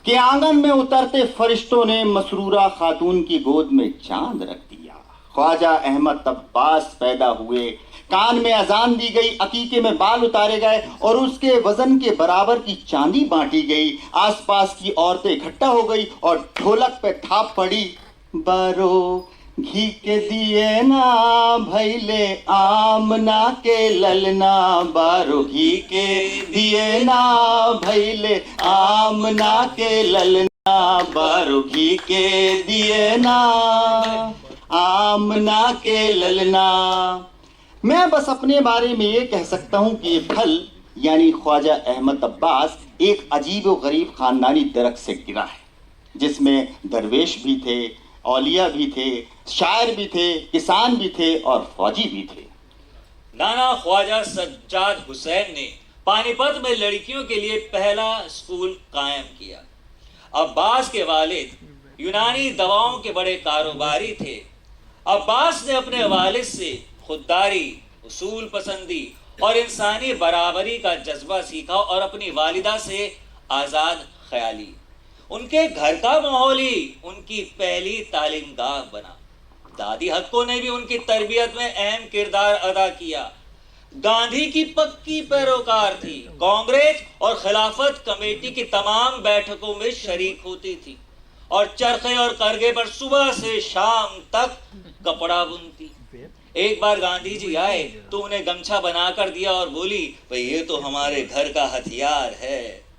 कि आंगन में उतरते फरिश्तों ने मसरूरा खातून की गोद में चांद रख दिया। ख्वाजा अहमद अब्बास पैदा हुए, कान में अजान दी गई, अकीके में बाल उतारे गए और उसके वजन के बराबर की चांदी बांटी गई। आसपास की औरतें इकट्ठा हो गई और ढोलक पे थाप पड़ी, बारो घी के दिए ना भैले आमना के ललना बारो, घी के दिए ना भैले आमना के ललना बारो, घी के दिए ना आमना के ललना। मैं बस अपने बारे में ये कह सकता हूँ कि ये फल यानी ख्वाजा अहमद अब्बास एक अजीब व गरीब ख़ानदानी दरख्त से गिरा है, जिसमें दरवेश भी थे, औलिया भी थे, शायर भी थे, किसान भी थे और फौजी भी थे। नाना ख्वाजा सज्जाद हुसैन ने पानीपत में लड़कियों के लिए पहला स्कूल कायम किया। अब्बास के वालिद यूनानी दवाओं के बड़े कारोबारी थे। अब्बास ने अपने वालिद से खुददारी, उसूल पसंदी और इंसानी बराबरी का जज्बा सीखा और अपनी वालिदा से आज़ाद ख्याली। उनके घर का माहौल ही उनकी पहली तालीम गाह बना। दादी हक्को ने भी उनकी तरबियत में अहम किरदार अदा किया। गांधी की पक्की पैरोकार थी। कांग्रेस और खिलाफत कमेटी की तमाम बैठकों में शरीक होती थी और चरखे और करगे पर सुबह से शाम तक कपड़ा बुनती। एक बार गांधी जी आए तो उन्हें गमछा बनाकर दिया और बोली, भाई ये तो हमारे घर का हथियार है।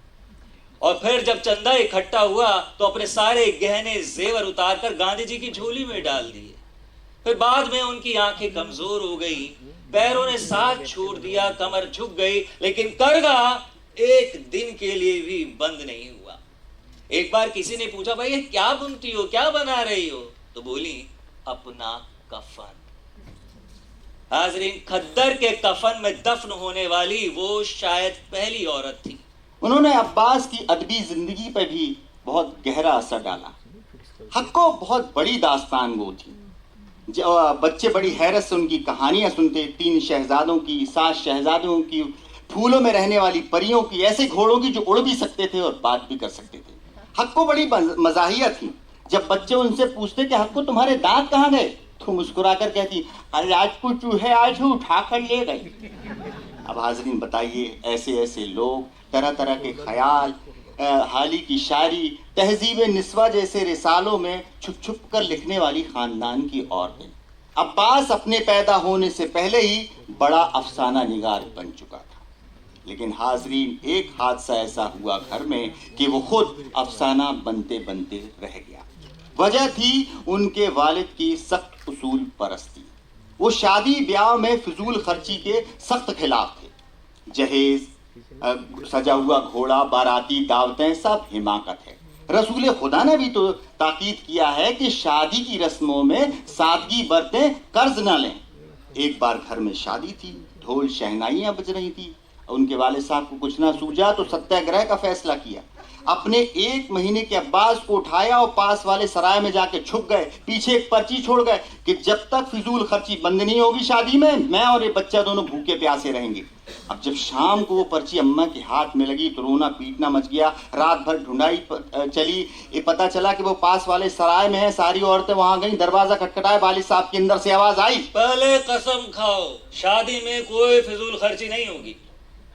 और फिर जब चंदा इकट्ठा हुआ तो अपने सारे गहने जेवर उतारकर गांधी जी की झोली में डाल दिए। फिर बाद में उनकी आंखें कमजोर हो गई, पैरों ने साथ छोड़ दिया, कमर झुक गई, लेकिन करगा एक दिन के लिए भी बंद नहीं हुआ। एक बार किसी ने पूछा, भाई ये क्या बुनती हो, क्या बना रही हो? तो बोली, अपना कफन। हाजरीन, खद्दर के कफन में दफन होने वाली वो शायद पहली औरत थी। उन्होंने अब्बास की अदबी जिंदगी पर भी बहुत गहरा असर डाला। हक्को बहुत बड़ी दास्तान गो थी। बच्चे बड़ी हैरत से उनकी कहानियां सुनते। 3 शहजादों की, 7 शहजादों की, फूलों में रहने वाली परियों की, ऐसे घोड़ों की जो उड़ भी सकते थे और बात भी कर सकते थे। हक्को बड़ी मजाहिया थी। जब बच्चे उनसे पूछते कि हक्को तुम्हारे दांत कहाँ गए, तो मुस्कुराकर कहती, अरे आज को चूहे आज ही उठा कर ले गए। अब हाजरीन बताइए, ऐसे ऐसे लोग, तरह तरह के ख्याल, हाली की शायरी, तहजीब निस्वा जैसे रिसालों में छुप छुप कर लिखने वाली खानदान की औरतें। अब्बास अपने पैदा होने से पहले ही बड़ा अफसाना निगार बन चुका था। लेकिन हाजरीन, एक हादसा ऐसा हुआ घर में कि वो खुद अफसाना बनते बनते रह गया। वजह थी उनके वालिद की सख्त उसूल परस्ती। वो शादी ब्याह में फिजूल खर्ची के सख्त खिलाफ थे। जहेज, सजा हुआ घोड़ा, बाराती, दावतें, सब हिमाकत है। रसूल खुदा ने भी तो ताकीद किया है कि शादी की रस्मों में सादगी बरतें, कर्ज ना लें। एक बार घर में शादी थी, ढोल शहनाइयाँ बज रही थी। उनके वाले साहब को कुछ ना सूझा तो सत्याग्रह का फैसला किया। अपने 1 महीने के अब्बास को उठाया और पास वाले सराय में जाके छुप गए। पीछे एक पर्ची छोड़ गए कि जब तक फिजूल खर्ची बंद नहीं होगी शादी में, मैं और ये बच्चा दोनों भूखे प्यासे रहेंगे। अब जब शाम को वो पर्ची अम्मा के हाथ में लगी तो रोना पीटना मच गया। रात भर ढूंढाई चली। ये पता चला कि वो पास वाले सराय में है। सारी औरतें वहां गई, दरवाजा खटखटाया, वालिद साहब के अंदर से आवाज आई, पहले कसम खाओ शादी में कोई फिजूल खर्ची नहीं होगी।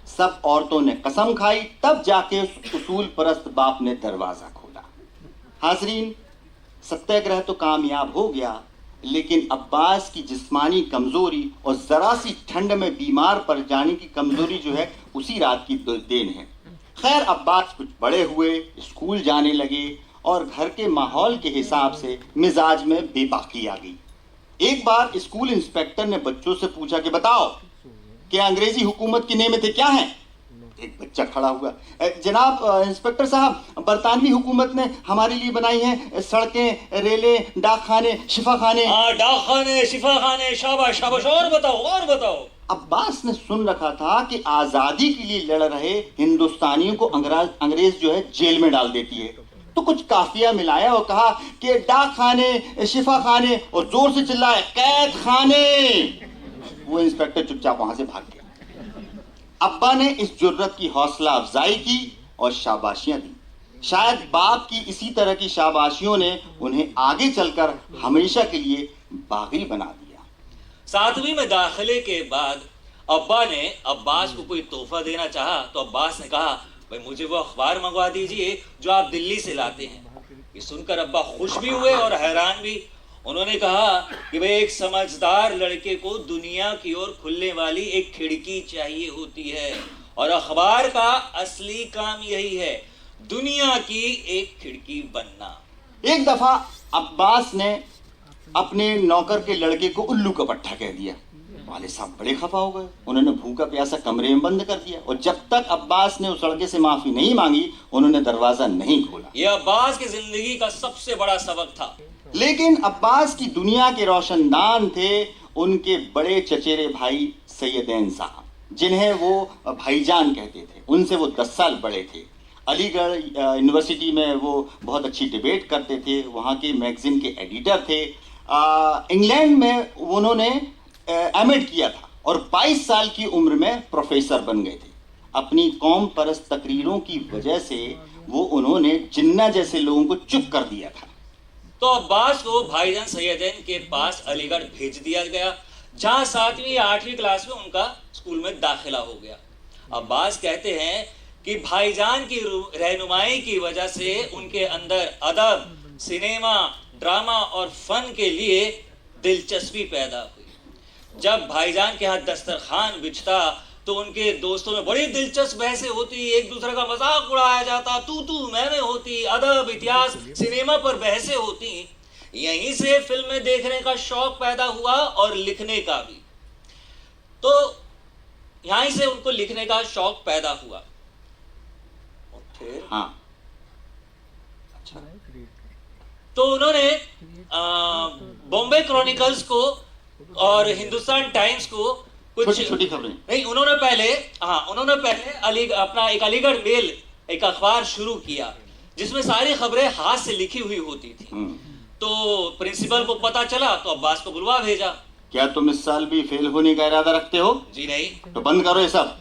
सब औरतों ने कसम खाई, तब जाके उस उसूल परस्त बाप ने दरवाजा खोला। हाजरीन, सत्याग्रह तो कामयाब हो गया, लेकिन अब्बास की जिस्मानी कमजोरी और जरा सी ठंड में बीमार पड़ जाने की कमजोरी जो है उसी रात की देन है। खैर, अब्बास कुछ बड़े हुए, स्कूल जाने लगे और घर के माहौल के हिसाब से मिजाज में बेबाकी आ गई। एक बार स्कूल इंस्पेक्टर ने बच्चों से पूछा कि बताओ कि अंग्रेजी हुकूमत की नेमतें क्या हैं? एक बच्चा खड़ा हुआ, जनाब इंस्पेक्टर साहब, बरतानवी हुकूमत ने हमारे लिए बनाई हैं सड़कें, रेलें, डाकखाने, शिफाखाने। डाकखाने, शिफाखाने, शाबाश शाबाश, और बताओ और बताओ। अब्बास ने सुन रखा था कि आजादी के लिए लड़ रहे हिंदुस्तानियों को अंग्रेज जो है जेल में डाल देती है। तो कुछ काफिया मिलाया और कहा कि डाकखाने, शिफाखाने, और जोर से चिल्लाए, कैद खाने। वो इंस्पेक्टर चुपचाप वहां से भाग गया। अब्बा ने इस जुर्रत की हौसला अफजाई की और शाबाशियां दी। शायद बाप की इसी तरह की शाबाशियों ने उन्हें आगे चलकर हमेशा के लिए बागी बना दिया। 7वीं में दाखिले के बाद अब्बा ने अब्बास को कोई तोहफा देना चाहा तो अब्बास ने कहा, भाई मुझे वो अखबार मंगवा दीजिए जो आप दिल्ली से लाते हैं। ये सुनकर अब्बा खुश भी हुए और हैरान भी। उन्होंने कहा कि भाई एक समझदार लड़के को दुनिया की ओर खुलने वाली एक खिड़की चाहिए होती है, और अखबार का असली काम यही है, दुनिया की एक खिड़की बनना। एक दफा अब्बास ने अपने नौकर के लड़के को उल्लू का पट्टा कह दिया। वाले साहब बड़े खफा हो गए। उन्होंने भूखा प्यासा कमरे में बंद कर दिया, और जब तक अब्बास ने उस लड़के से माफी नहीं मांगी उन्होंने दरवाजा नहीं खोला। यह अब्बास की जिंदगी का सबसे बड़ा सबक था। लेकिन अब्बास की दुनिया के रोशनदान थे उनके बड़े चचेरे भाई सैयदैन साहब, जिन्हें वो भाईजान कहते थे। उनसे वो 10 साल बड़े थे। अलीगढ़ यूनिवर्सिटी में वो बहुत अच्छी डिबेट करते थे, वहाँ के मैगजीन के एडिटर थे। इंग्लैंड में उन्होंने एमएड किया था और 22 साल की उम्र में प्रोफेसर बन गए थे। अपनी कौम परस्त तकरीरों की वजह से वो उन्होंने जिन्ना जैसे लोगों को चुप कर दिया था। तो अब्बास को भाईजान सैयदैन के पास अलीगढ़ भेज दिया गया, जहां 7वीं या 8वीं क्लास में उनका स्कूल में दाखिला हो गया। अब्बास कहते हैं कि भाईजान की रहनुमाई की वजह से उनके अंदर अदब, सिनेमा, ड्रामा और फन के लिए दिलचस्पी पैदा हुई। जब भाईजान के यहाँ दस्तरखान बिछता तो उनके दोस्तों में बड़ी दिलचस्प बहसें होती, एक दूसरे का मजाक उड़ाया जाता, तू मैं होती, अदब, इतिहास, सिनेमा पर बहसें होती। यहीं से फिल्में देखने का शौक पैदा हुआ और लिखने का भी। तो यहीं से उनको लिखने का शौक पैदा हुआ। और फिर अच्छा, तो उन्होंने बॉम्बे क्रॉनिकल्स को और हिंदुस्तान टाइम्स को कुछ छोटी खबरें नहीं, उन्होंने पहले अपना एक अलीगढ़ मेल एक अखबार शुरू किया, जिसमें सारी खबरें हाथ से लिखी हुई होती थी। तो प्रिंसिपल को पता चला तो अब्बास को बुलवा भेजा। क्या तुम इस साल भी फेल होने का इरादा रखते हो? जी नहीं। तो बंद करो ये सब।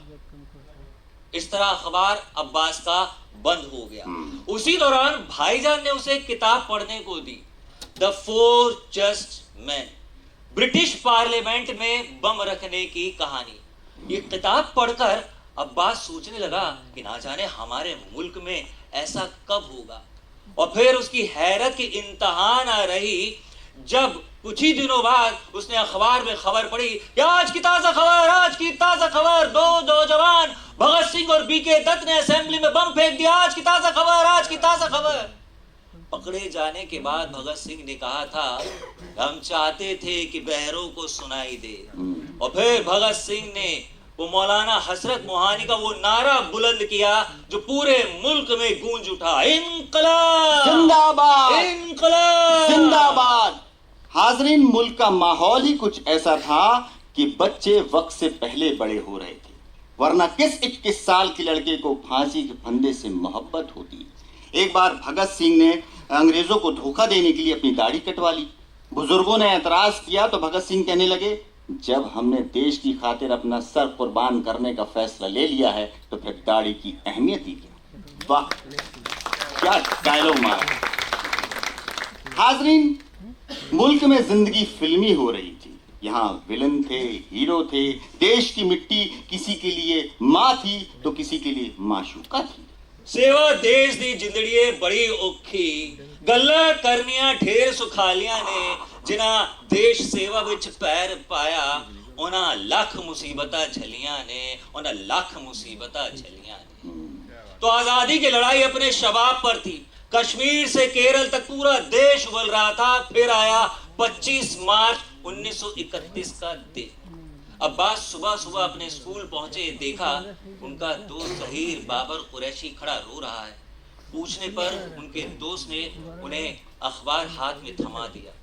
इस तरह अखबार अब्बास का बंद हो गया। उसी दौरान भाईजान ने उसे एक किताब पढ़ने को दी, the 4 just man, British parliament में बम रखने की कहानी। ये किताब पढ़कर अब्बास सोचने लगा कि ना जाने हमारे मुल्क में ऐसा कब होगा। और फिर उसकी हैरत की इंतहा ना रही जब कुछ ही दिनों बाद उसने अखबार में खबर पढ़ी कि आज की ताजा खबर, दो जवान भगत सिंह और बीके दत्त ने असेंबली में बम फेंक दिया, आज की ताजा खबर। पकड़े जाने के बाद भगत सिंह ने कहा था, हम चाहते थे कि बहरों को सुनाई दे। और फिर भगत सिंह ने वो मौलाना हसरत मोहानी का वो नारा बुलंद किया जो पूरे मुल्क में गूंज उठा, इनकलाब जिंदाबाद, इनकलाब जिंदाबाद। हाजरीन, मुल्क का माहौल ही कुछ ऐसा था कि बच्चे वक्त से पहले बड़े हो रहे थे, वरना किस 21 साल के लड़के को फांसी के फंदे से मोहब्बत होती। एक बार भगत सिंह ने अंग्रेजों को धोखा देने के लिए अपनी दाढ़ी कटवा ली। बुजुर्गों ने एतराज किया तो भगत सिंह कहने लगे, जब हमने देश की खातिर अपना सर कुर्बान करने का फैसला ले लिया है तो फिर दाढ़ी की अहमियत ही क्या। वाह, क्या डायलॉग मारा। हाजरीन, मुल्क में जिंदगी फिल्मी हो रही थी। यहाँ विलन थे, हीरो थे, देश की मिट्टी किसी के लिए माँ थी तो किसी के लिए माशूका थी। सेवा देश दी जिंदड़िए बड़ी औखी, गल्ला करनिया ढेर सुखालियां ने, जिना देश सेवा विच पैर पाया उन्हां लख मुसीबतां झलियां ने, उन्हां लख मुसीबतां झलियां ने। तो आजादी की लड़ाई अपने शबाब पर थी। कश्मीर से केरल तक पूरा देश उबल रहा था। फिर आया 25 मार्च 1931 का दिन। अब्बास सुबह अपने स्कूल पहुंचे, देखा उनका दोस्त ज़हीर बाबर कुरैशी खड़ा रो रहा है। पूछने पर उनके दोस्त ने उन्हें अखबार हाथ में थमा दिया।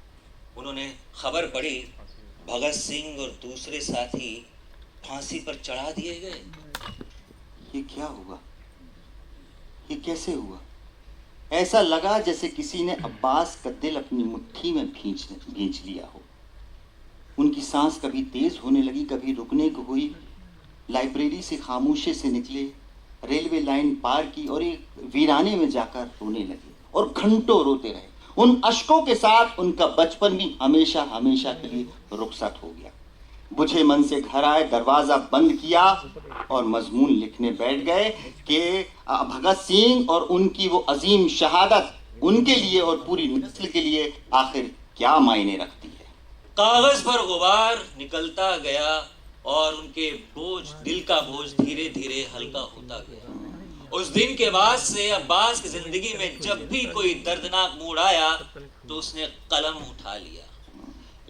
उन्होंने खबर पढ़ी, भगत सिंह और दूसरे साथी फांसी पर चढ़ा दिए गए। ये क्या हुआ? ये कैसे हुआ? ऐसा लगा जैसे किसी ने अब्बास का दिल अपनी मुट्ठी में भींच लिया हो। उनकी सांस कभी तेज होने लगी, कभी रुकने को हुई। लाइब्रेरी से खामोशी से निकले, रेलवे लाइन पार की और एक वीराने में जाकर रोने लगे और घंटों रोते रहे। उन अश्कों के साथ उनका बचपन भी हमेशा हमेशा के लिए रुखसत हो गया। बुझे मन से घर आए, दरवाजा बंद किया और मजमून लिखने बैठ गए कि भगत सिंह और उनकी वो अजीम शहादत उनके लिए और पूरी नस्ल के लिए आखिर क्या मायने रखती है। कागज पर गुबार निकलता गया और उनके बोझ, दिल का बोझ धीरे धीरे हल्का होता गया। उस दिन के बाद से अब्बास की जिंदगी में जब भी कोई दर्दनाक मूड आया तो उसने कलम उठा लिया।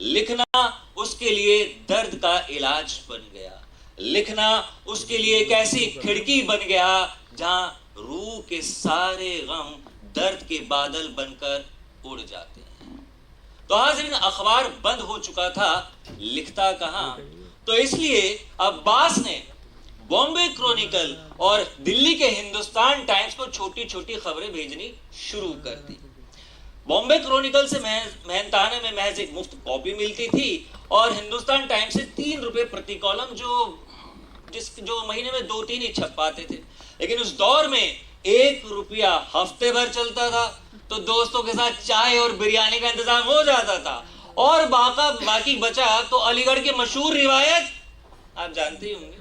लिखना उसके लिए दर्द का इलाज बन गया। लिखना उसके लिए एक ऐसी खिड़की बन गया जहां रूह के सारे गम दर्द के बादल बनकर उड़ जाते हैं। तो हाज़रीन, अखबार बंद हो चुका था, लिखता कहां? तो इसलिए अब्बास ने बॉम्बे क्रॉनिकल और दिल्ली के हिंदुस्तान टाइम्स को छोटी छोटी खबरें भेजनी शुरू कर दी। बॉम्बे क्रॉनिकल से मेहनताने में महज एक मुफ्त कॉपी मिलती थी और हिंदुस्तान टाइम्स से 3 रुपए प्रति कॉलम, जो महीने में 2-3 ही छप पाते थे। लेकिन उस दौर में 1 रुपया हफ्ते भर चलता था, तो दोस्तों के साथ चाय और बिरयानी का इंतजाम हो जाता था। और बाकी बचा तो अलीगढ़ की मशहूर रिवायत आप जानते ही होंगे।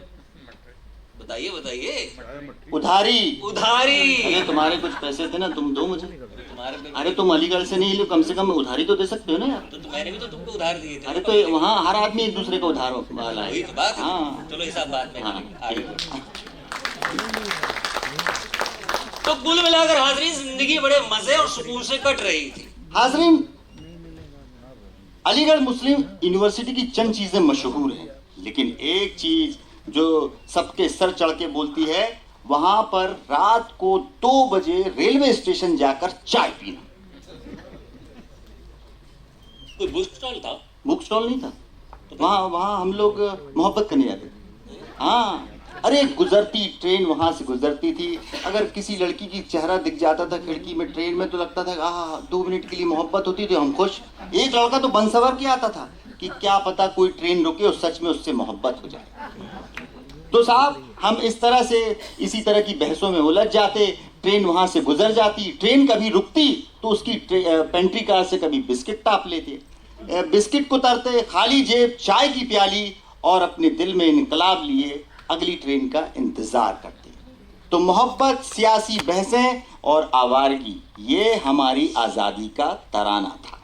बताइए बताइए। उधारी। अरे तुम्हारे कुछ पैसे थे ना, तुम दो मुझे। अरे तुम अलीगढ़ से नहीं लो, कम से कम उधारी तो दे सकते हो ना यार। तो मैंने भी तो तुमको उधार दिए थे। अरे तो वहाँ हर आदमी एक दूसरे को उधार वाला है। तो बात है। हाँ। चलो हिसाब बात में आगे। तो कुल मिलाकर हाज़रीन, जिंदगी बड़े मजे और सुकून से कट रही थी। हाज़रीन, अलीगढ़ मुस्लिम यूनिवर्सिटी की चंद चीजें मशहूर हैं, लेकिन एक चीज जो सबके सर चढ़ के बोलती है, वहां पर रात को 2 बजे रेलवे स्टेशन जाकर चाय पीना। कोई बुक स्टॉल था? बुक स्टॉल नहीं था, वहां हम लोग मोहब्बत करने जाते थे। हाँ, अरे गुजरती ट्रेन वहां से गुजरती थी, अगर किसी लड़की की चेहरा दिख जाता था खिड़की में ट्रेन में तो लगता था 2 मिनट के लिए मोहब्बत होती थी, हम खुश। एक लड़का तो बंसवर के आता था कि क्या पता कोई ट्रेन रुके और सच में उससे मोहब्बत हो जाए। तो साहब, हम इस तरह से इसी तरह की बहसों में उलझ जाते। ट्रेन वहां से गुजर जाती, ट्रेन कभी रुकती तो उसकी पेंट्री कार से कभी बिस्किट टाप लेते, बिस्किट को तरते, खाली जेब चाय की प्याली और अपने दिल में इनकलाब लिए अगली ट्रेन का इंतजार करते। तो मोहब्बत, सियासी बहसें और आवारगी, ये हमारी आज़ादी का तराना था।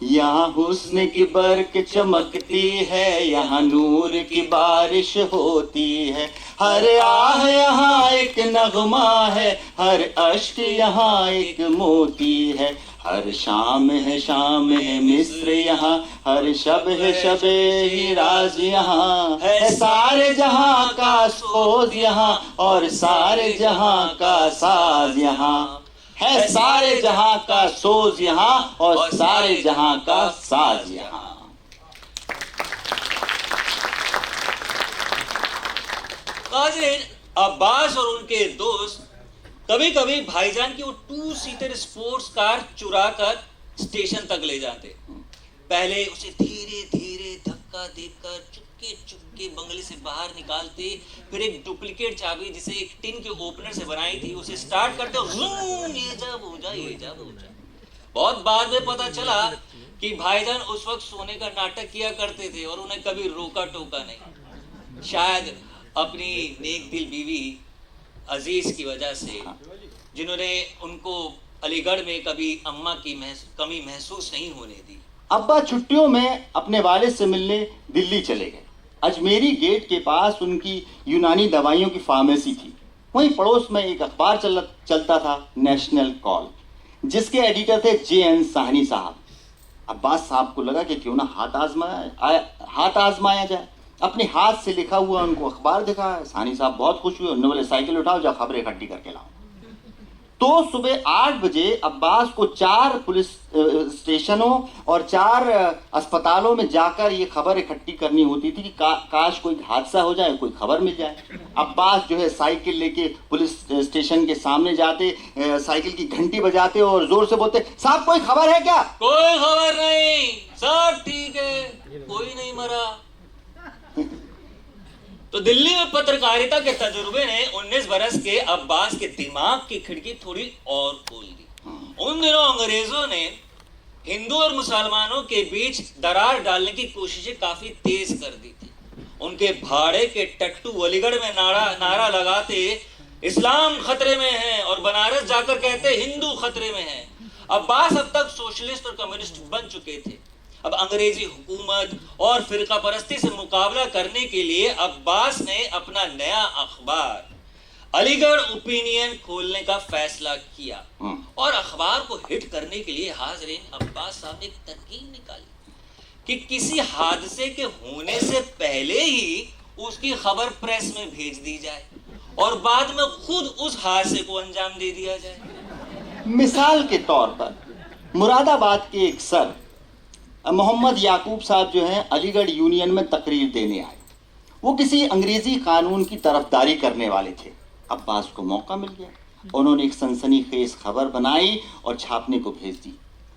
यहाँ हुस्न की बरक चमकती है, यहाँ नूर की बारिश होती है, हर आह यहाँ एक नगमा है, हर अश्क यहाँ एक मोती है, हर शाम है मिस्र यहाँ, हर शब है शबे हिराज यहाँ, है सारे जहाँ का सोज यहाँ और सारे जहाँ का साज यहाँ, है सारे जहां का सोज यहाँ और सारे जहां का साज यहाँ। नाज़रीन, अब्बास और उनके दोस्त कभी कभी भाईजान की वो 2 सीटर स्पोर्ट्स कार चुरा कर स्टेशन तक ले जाते। पहले उसे धीरे धीरे धक्का देकर चुपके चुपके बंगले से बाहर निकालते, फिर एक डुप्लीकेट चाबी जिसे एक टिन के ओपनर से बनाई थी उसे स्टार्ट करते और ज़ूम, ये जा वो जा। बहुत बाद में पता चला कि भाईजान उस वक्त सोने का नाटक किया करते थे और उन्हें कभी रोका टोका नहीं, शायद अपनी नेक दिल बीवी अजीज की वजह से, जिन्होंने उनको अलीगढ़ में कभी अम्मा की कमी महसूस नहीं होने दी। अब्बा छुट्टियों में अपने वालिद से मिलने दिल्ली चले गए। अजमेरी गेट के पास उनकी यूनानी दवाइयों की फार्मेसी थी। वहीं पड़ोस में एक अखबार चलता था, नेशनल कॉल, जिसके एडिटर थे JN साहनी साहब। अब्बास साहब को लगा कि क्यों ना हाथ आजमाया जाए। अपने हाथ से लिखा हुआ उनको अखबार दिखा। साहनी साहब बहुत खुश हुए, उन्होंने बोले साइकिल उठाओ, जा खबरें इकट्ठी करके लाओ। तो सुबह 8 बजे अब्बास को 4 पुलिस स्टेशनों और 4 अस्पतालों में जाकर ये खबर इकट्ठी करनी होती थी कि काश कोई हादसा हो जाए, कोई खबर मिल जाए। अब्बास जो है साइकिल लेके पुलिस स्टेशन के सामने जाते, साइकिल की घंटी बजाते और जोर से बोलते, साहब कोई खबर है क्या? कोई खबर नहीं, सब ठीक है, कोई नहीं मरा। तो दिल्ली में पत्रकारिता के तजुर्बे ने 19 बरस के अब्बास के दिमाग की खिड़की थोड़ी और खोल दी। उन दिनों अंग्रेजों ने हिंदू और मुसलमानों के बीच दरार डालने की कोशिशें काफी तेज कर दी थी। उनके भाड़े के टट्टू अलीगढ़ में नारा लगाते, इस्लाम खतरे में है, और बनारस जाकर कहते हिंदू खतरे में है। अब्बास अब तक सोशलिस्ट और कम्युनिस्ट बन चुके थे। अब अंग्रेजी हुकूमत और फिरका परस्ती से मुकाबला करने के लिए अब्बास ने अपना नया अखबार अलीगढ़ ओपिनियन खोलने का फैसला किया और अखबार को हिट करने के लिए हाजरीन अब्बास साहब ने एक तरकीब निकाली कि किसी हादसे के होने से पहले ही उसकी खबर प्रेस में भेज दी जाए और बाद में खुद उस हादसे को अंजाम दे दिया जाए। मिसाल के तौर पर मुरादाबाद के एक सर मोहम्मद याकूब साहब जो हैं अलीगढ़ यूनियन में तकरीर देने आए। वो किसी अंग्रेजी कानून की तरफदारी करने वाले थे। अब्बास को मौका मिल गया, उन्होंने एक सनसनीखेज खबर बनाई और छापने को भेज दी।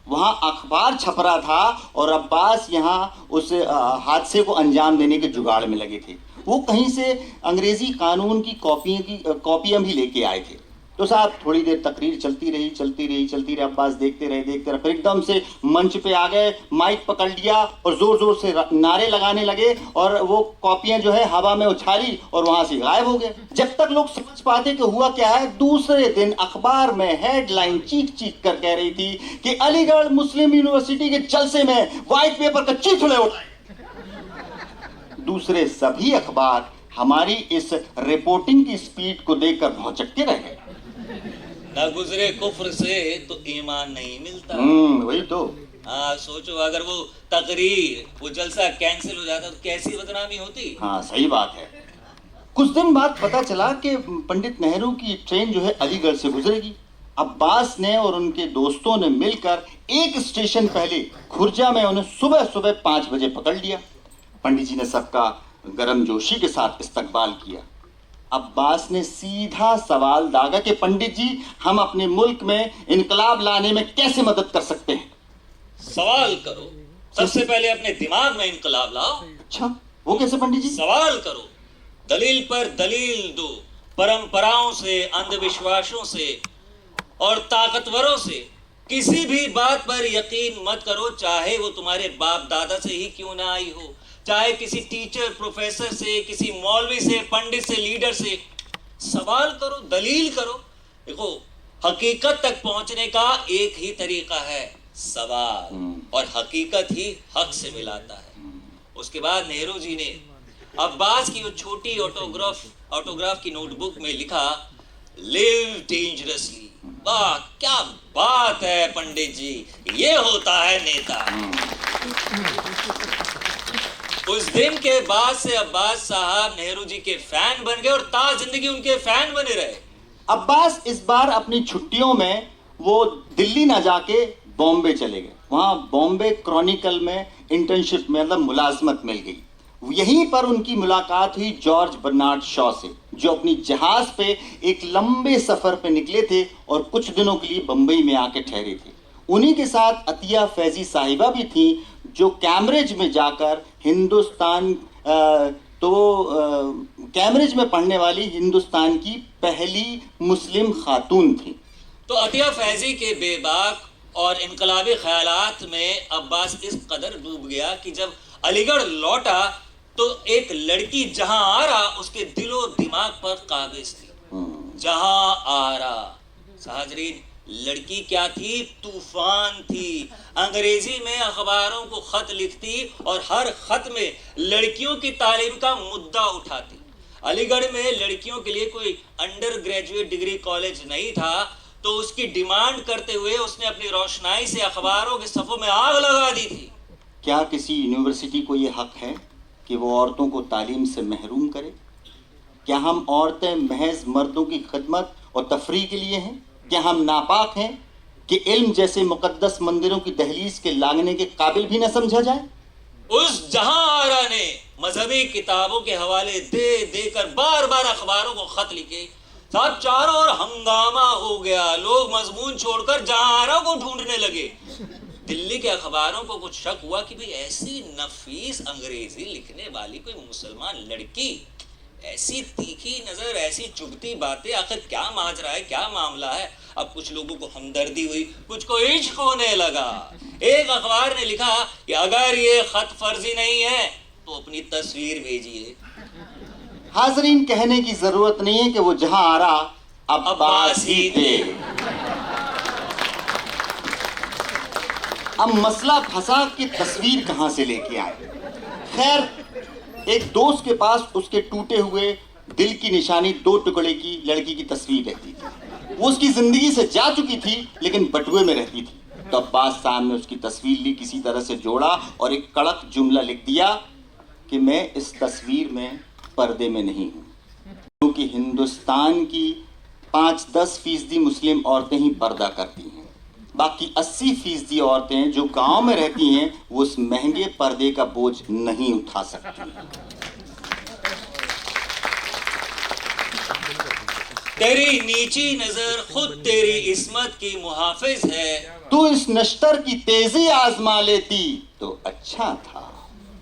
वहाँ अखबार छप रहा था और अब्बास यहाँ उस हादसे को अंजाम देने के जुगाड़ में लगे थे। वो कहीं से अंग्रेजी कानून की कॉपियाँ भी लेके आए थे। तो साहब थोड़ी देर तकरीर चलती रही। अब्बास देखते रहे। फिर एकदम से मंच पे आ गए, माइक पकड़ लिया और जोर जोर से नारे लगाने लगे और वो कॉपियां जो है हवा में उछाली और वहां से गायब हो गए। जब तक लोग समझ पाते कि हुआ क्या है, दूसरे दिन अखबार में हेडलाइन चीख कर कह रही थी कि अलीगढ़ मुस्लिम यूनिवर्सिटी के जलसे में व्हाइट पेपर का चीथड़े उड़ाए। दूसरे सभी अखबार हमारी इस रिपोर्टिंग की स्पीड को देखकर भौचक्के रह गए। ना गुजरे कुफ्र से तो ईमान नहीं मिलता। वही तो। हाँ सोचो, अगर वो तकरीर, वो जलसा कैंसिल हो जाता तो कैसी बदनामी होती। हाँ सही बात है। कुछ दिन बाद पता चला कि पंडित नेहरू की ट्रेन जो है अलीगढ़ से गुजरेगी। अब्बास ने और उनके दोस्तों ने मिलकर एक स्टेशन पहले खुर्जा में उन्हें सुबह 5 बजे पकड़ लिया। पंडित जी ने सबका गर्मजोशी के साथ इस्तकबाल किया। अब्बास ने सीधा सवाल दागा कि पंडित जी, हम अपने मुल्क में इनकलाब लाने में कैसे मदद कर सकते हैं? सवाल करो, सबसे पहले अपने दिमाग में इनकलाब लाओ। अच्छा, वो कैसे पंडित जी? सवाल करो, दलील पर दलील दो, परंपराओं से, अंधविश्वासों से और ताकतवरों से किसी भी बात पर यकीन मत करो, चाहे वो तुम्हारे बाप दादा से ही क्यों ना आई हो, चाहे किसी टीचर, प्रोफेसर से, किसी मौलवी से, पंडित से, लीडर से। सवाल करो, दलील करो। देखो, हकीकत तक पहुंचने का एक ही तरीका है, सवाल, और हकीकत ही हक से मिलाता है। उसके बाद नेहरू जी ने अब्बास की वो छोटी ऑटोग्राफ की नोटबुक में लिखा, लिव डेंजरसली। वाह क्या बात है पंडित जी, ये होता है नेता। उस दिन के बाद से अब्बास साहब नेहरू जी के फैन बन गए और ता जिंदगी उनके फैन बने रहे। अब्बास इस बार अपनी छुट्टियों में वो दिल्ली ना जाके बॉम्बे चले गए। वहां बॉम्बे क्रॉनिकल में इंटर्नशिप में मतलब मुलाजमत मिल गई। यहीं पर उनकी मुलाकात हुई जॉर्ज बर्नार्ड शॉ से, जो अपनी जहाज पे एक लंबे सफर पे निकले थे और कुछ दिनों के लिए बंबई में आके ठहरे थे। उन्हीं के साथ अतिया फैजी साहिबा भी थी, जो कैम्ब्रिज में जाकर कैम्ब्रिज में पढ़ने वाली हिंदुस्तान की पहली मुस्लिम खातून थी। तो अतिया फैजी के बेबाक और इनकलाबी ख्यालात में अब्बास इस कदर डूब गया कि जब अलीगढ़ लौटा तो एक लड़की जहां आ रहा उसके दिलो दिमाग पर काबिज थी। जहां आ रहा, हाजरीन, लड़की क्या थी? तूफान थी। अंग्रेजी में अखबारों को खत लिखती और हर खत में लड़कियों की तालीम का मुद्दा उठाती। अलीगढ़ में लड़कियों के लिए कोई अंडर ग्रेजुएट डिग्री कॉलेज नहीं था, तो उसकी डिमांड करते हुए उसने अपनी रोशनाई से अखबारों के सफ़ों में आग लगा दी थी। क्या किसी यूनिवर्सिटी को ये हक है कि वो औरतों को तालीम से महरूम करे? क्या हम औरतें महज मर्दों की खिदमत और तफरीह के लिए हैं? क्या हम नापाक हैं कि इल्म जैसे मुकद्दस मंदिरों की दहलीज के लांघने के काबिल भी न समझा जाए? उस जहां आरा ने मजहबी किताबों के हवाले दे देकर बार बार अखबारों को खत लिखे। साहब, चारों ओर हंगामा हो गया। लोग मजमून छोड़कर जहां आरा को ढूंढने लगे। दिल्ली के अखबारों को कुछ शक हुआ कि भाई ऐसी नफीस अंग्रेजी लिखने वाली कोई मुसलमान लड़की, ऐसी तीखी नजर, ऐसी चुभती बातें, आखिर क्या माजरा है, क्या मामला है? अब कुछ लोगों को हमदर्दी हुई, कुछ को इश्क होने लगा। एक अखबार ने लिखा कि अगर ये खत फर्जी नहीं है तो अपनी तस्वीर भेजिए। हाजरीन, कहने की जरूरत नहीं है कि वो जहां आ रहा अब्बास ही थे। अब मसला फंसा कि तस्वीर कहाँ से लेके आए। खैर, एक दोस्त के पास उसके टूटे हुए दिल की निशानी 2 टुकड़े की लड़की की तस्वीर रहती थी। वो उसकी जिंदगी से जा चुकी थी लेकिन बटुए में रहती थी। तो अब्बास साहब ने उसकी तस्वीर ली, किसी तरह से जोड़ा और एक कड़क जुमला लिख दिया कि मैं इस तस्वीर में पर्दे में नहीं हूँ, क्योंकि हिंदुस्तान की 5-10% मुस्लिम औरतें ही पर्दा करती हैं। बाकी 80% औरतें जो गांव में रहती हैं वो उस महंगे पर्दे का बोझ नहीं उठा सकती। तेरी नीची नजर खुद तेरी इस्मत की मुहाफिज है। तू इस नश्तर की तेजी आजमा लेती तो अच्छा था।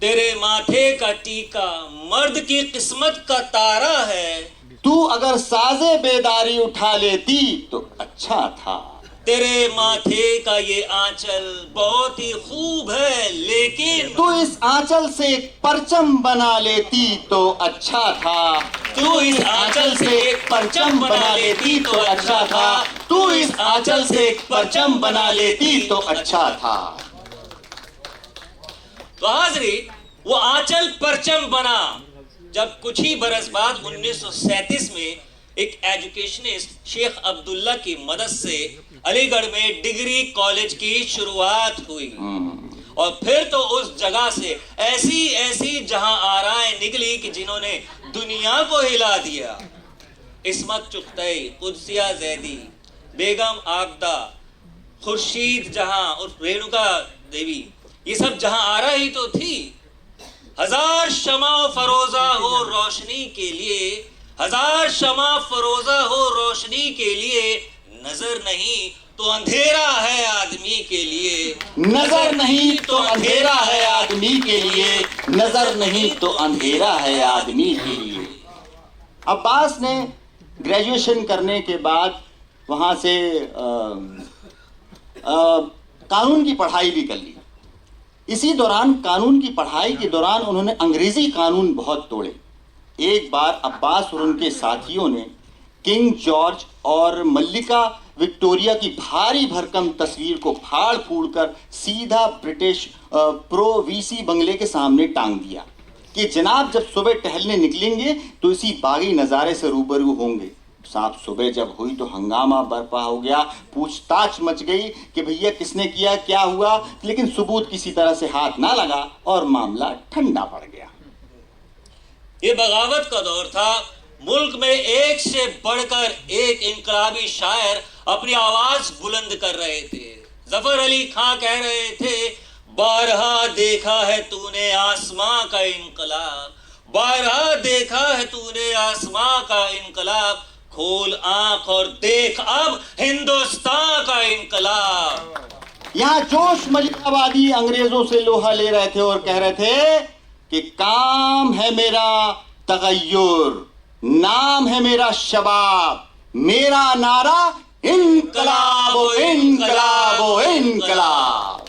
तेरे माथे का टीका मर्द की किस्मत का तारा है। तू अगर साजे बेदारी उठा लेती तो अच्छा था। तेरे माथे का ये आंचल बहुत ही खूब है, लेकिन तू इस आंचल से एक परचम बना लेती तो अच्छा था। तू इस आंचल से एक परचम बना लेती तो अच्छा था। तू इस आंचल से एक परचम बना लेती तो अच्छा था। तो हाजरी, वो आंचल परचम बना जब कुछ ही बरस बाद 1937 में एक एजुकेशनिस्ट शेख अब्दुल्ला की मदद से अलीगढ़ में डिग्री कॉलेज की शुरुआत हुई। और फिर तो उस जगह से ऐसी ऐसी जहां आराएं निकली कि जिन्होंने दुनिया को हिला दिया। इस्मत चुगतई, कुदसिया जैदी, बेगम आगदा, खुर्शीद जहां और रेणुका देवी, ये सब जहां आरा ही तो थी। हजार शमा फरोजा हो रोशनी के लिए, हजार शमा फरोजा हो रोशनी के लिए, नजर नहीं तो अंधेरा है आदमी के लिए। नजर नहीं तो अंधेरा है आदमी के लिए। नजर नहीं तो अंधेरा है आदमी के लिए। अब्बास ने ग्रेजुएशन करने के बाद वहाँ से कानून की पढ़ाई भी कर ली। इसी दौरान कानून की पढ़ाई के दौरान उन्होंने अंग्रेजी कानून बहुत तोड़े। एक बार अब्बास और उनके साथियों ने किंग जॉर्ज और मल्लिका विक्टोरिया की भारी भरकम तस्वीर को फाड़ फूड़ कर सीधा ब्रिटिश प्रो-वीसी बंगले के सामने टांग दिया कि जनाब जब सुबह टहलने निकलेंगे तो इसी बागी नज़ारे से रूबरू होंगे। साहब सुबह जब हुई तो हंगामा बर्पा हो गया, पूछताछ मच गई कि भैया किसने किया, क्या हुआ, लेकिन सबूत किसी तरह से हाथ ना लगा और मामला ठंडा पड़ गया। ये बगावत का दौर था। मुल्क में एक से बढ़कर एक इनकलाबी शायर अपनी आवाज बुलंद कर रहे थे। जफर अली खां कह रहे थे, बारहा देखा है तूने आसमां का इनकलाब, बारहा देखा है तूने आसमां का इनकलाब, खोल आंख और देख अब हिंदुस्तान का इनकलाब। यहाँ जोश मलिकाबादी अंग्रेजों से लोहा ले रहे थे और कह रहे थे कि काम है मेरा तगय्युर, नाम है मेरा शबाब, मेरा नारा इनकलाब इनकलाब इनकलाब।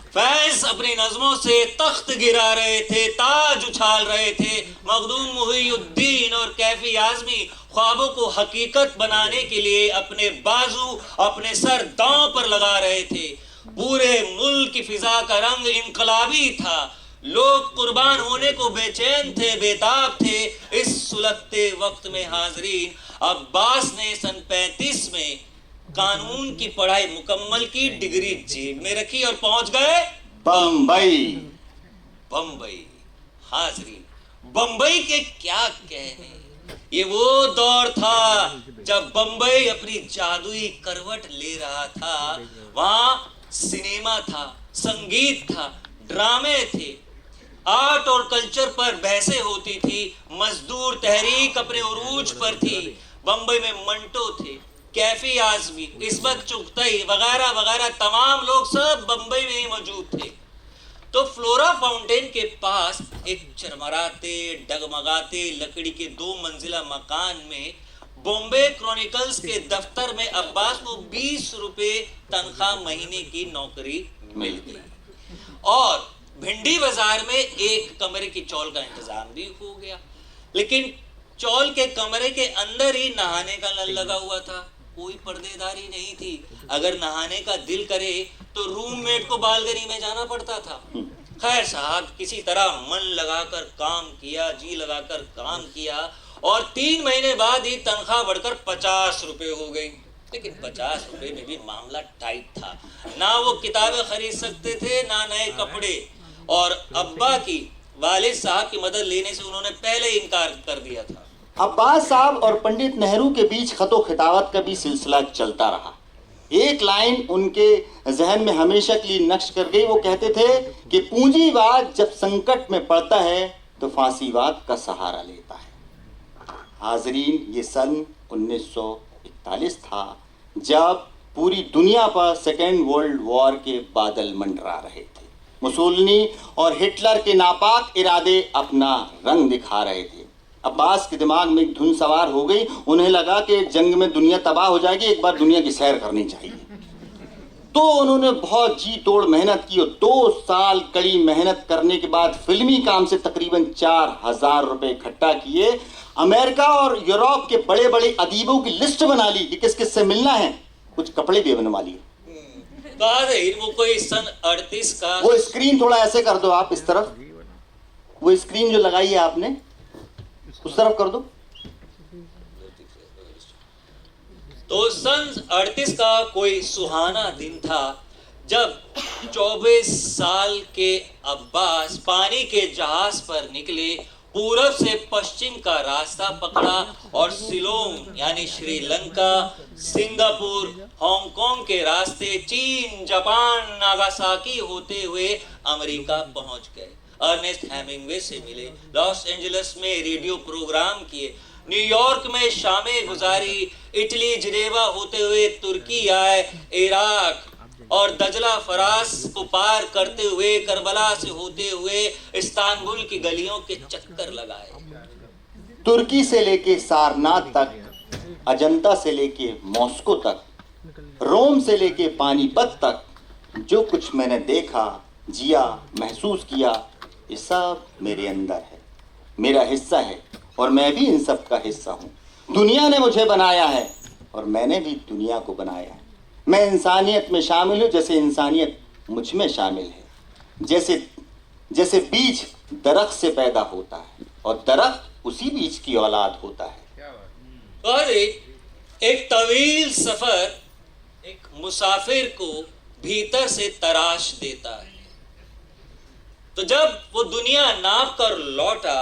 फैज अपनी नज़मों से तख्त गिरा रहे थे, ताज उछाल रहे थे। मखदूम मुहीउद्दीन और कैफी आज़मी ख्वाबों को हकीकत बनाने के लिए अपने बाजू, अपने सर दांव पर लगा रहे थे। पूरे मुल्क की फिजा का रंग इनकलाबी था। लोग कुर्बान होने को बेचैन थे, बेताब थे। इस सुलगते वक्त में हाजरीन, अब्बास ने सन 35 में कानून की पढ़ाई मुकम्मल की, डिग्री जेब में रखी और पहुंच गए बम्बई। बम्बई हाजरीन, बम्बई के क्या कहने। ये वो दौर था जब बम्बई अपनी जादुई करवट ले रहा था। वहां सिनेमा था, संगीत था, ड्रामे थे, आर्ट और कल्चर पर बहसें होती थी। मजदूर तहरीक अपने उरूज पर थी। बम्बई में मंटो थे, कैफी आज़मी, इस्मत चुगतई वगैरह वगैरह तमाम लोग सब बम्बई में ही मौजूद थे। तो फ्लोरा फाउंटेन के पास एक चरमराते डगमगाते लकड़ी के 2 मंजिला मकान में बॉम्बे क्रॉनिकल्स के दफ्तर में अब्बास को 20 रुपए तनख्वाह महीने की नौकरी मिल गई और भिंडी बाजार में एक कमरे की चौल का इंतजाम भी हो गया। लेकिन चौल के कमरे के अंदर ही नहाने का नल लगा हुआ था। कोई पर्देदारी नहीं थी। अगर नहाने का दिल करे तो रूममेट को बालकनी में जाना पड़ता था। खैर साहब, किसी तरह मन लगाकर काम किया, जी लगाकर काम किया, और 3 महीने बाद ही तनख्वाह बढ़कर 50 रुपए हो गई। लेकिन 50 रुपए में भी मामला टाइट था। ना वो किताबें खरीद सकते थे, ना नए कपड़े, और अब्बा की, वालिद साहब की मदद लेने से उन्होंने पहले इनकार कर दिया था। अब्बास साहब और पंडित नेहरू के बीच खतो खिताबत का भी सिलसिला चलता रहा। एक लाइन उनके जहन में हमेशा के लिए नक्श कर गई। वो कहते थे कि पूंजीवाद जब संकट में पड़ता है तो फांसीवाद का सहारा लेता है। हाजरीन, ये सन 1941 था जब पूरी दुनिया पर सेकेंड वर्ल्ड वॉर के बादल मंडरा रहे थे। मुसोलिनी और हिटलर के नापाक इरादे अपना रंग दिखा रहे थे। अब्बास के दिमाग में एक धुन सवार हो गई। उन्हें लगा कि जंग में दुनिया तबाह हो जाएगी, एक बार दुनिया की सैर करनी चाहिए। तो उन्होंने बहुत जी तोड़ मेहनत की, और 2 साल कड़ी मेहनत करने के बाद फिल्मी काम से तकरीबन 4000 रुपए इकट्ठा किए। अमेरिका और यूरोप के बड़े बड़े अदीबों की लिस्ट बना ली कि किस किस से मिलना है। कुछ कपड़े भी बनवा लिए। वो कोई सन 38 का। वो स्क्रीन थोड़ा ऐसे कर दो आप, इस तरफ। वो स्क्रीन जो लगाई है आपने उस तरफ कर दो। तो सन 38 का कोई सुहाना दिन था जब 24 साल के अब्बास पानी के जहाज पर निकले, पूरब से पश्चिम का रास्ता पकड़ा और सिलोंग यानी श्रीलंका, सिंगापुर, हांगकांग के रास्ते चीन, जापान, नागासाकी होते हुए अमेरिका पहुंच गए। अर्नेस्ट हेमिंगवे से मिले, लॉस एंजलिस में रेडियो प्रोग्राम किए, न्यूयॉर्क में शामें गुजारी, इटली जिनेवा होते हुए तुर्की आए, इराक और दजला फरास को पार करते हुए करबला से होते हुए इस्तांबुल की गलियों के चक्कर लगाए। तुर्की से लेके सारनाथ तक, अजंता से लेके मॉस्को तक, रोम से लेके पानीपत तक, जो कुछ मैंने देखा, जिया, महसूस किया, ये सब मेरे अंदर है, मेरा हिस्सा है, और मैं भी इन सब का हिस्सा हूँ। दुनिया ने मुझे बनाया है और मैंने भी दुनिया को बनाया है। मैं इंसानियत में शामिल हूँ जैसे इंसानियत मुझ में शामिल है। जैसे बीज दरख्त से पैदा होता है और दरख्त उसी बीज की औलाद होता है। और एक तवील सफर एक मुसाफिर को भीतर से तराश देता है। तो जब वो दुनिया नाप कर लौटा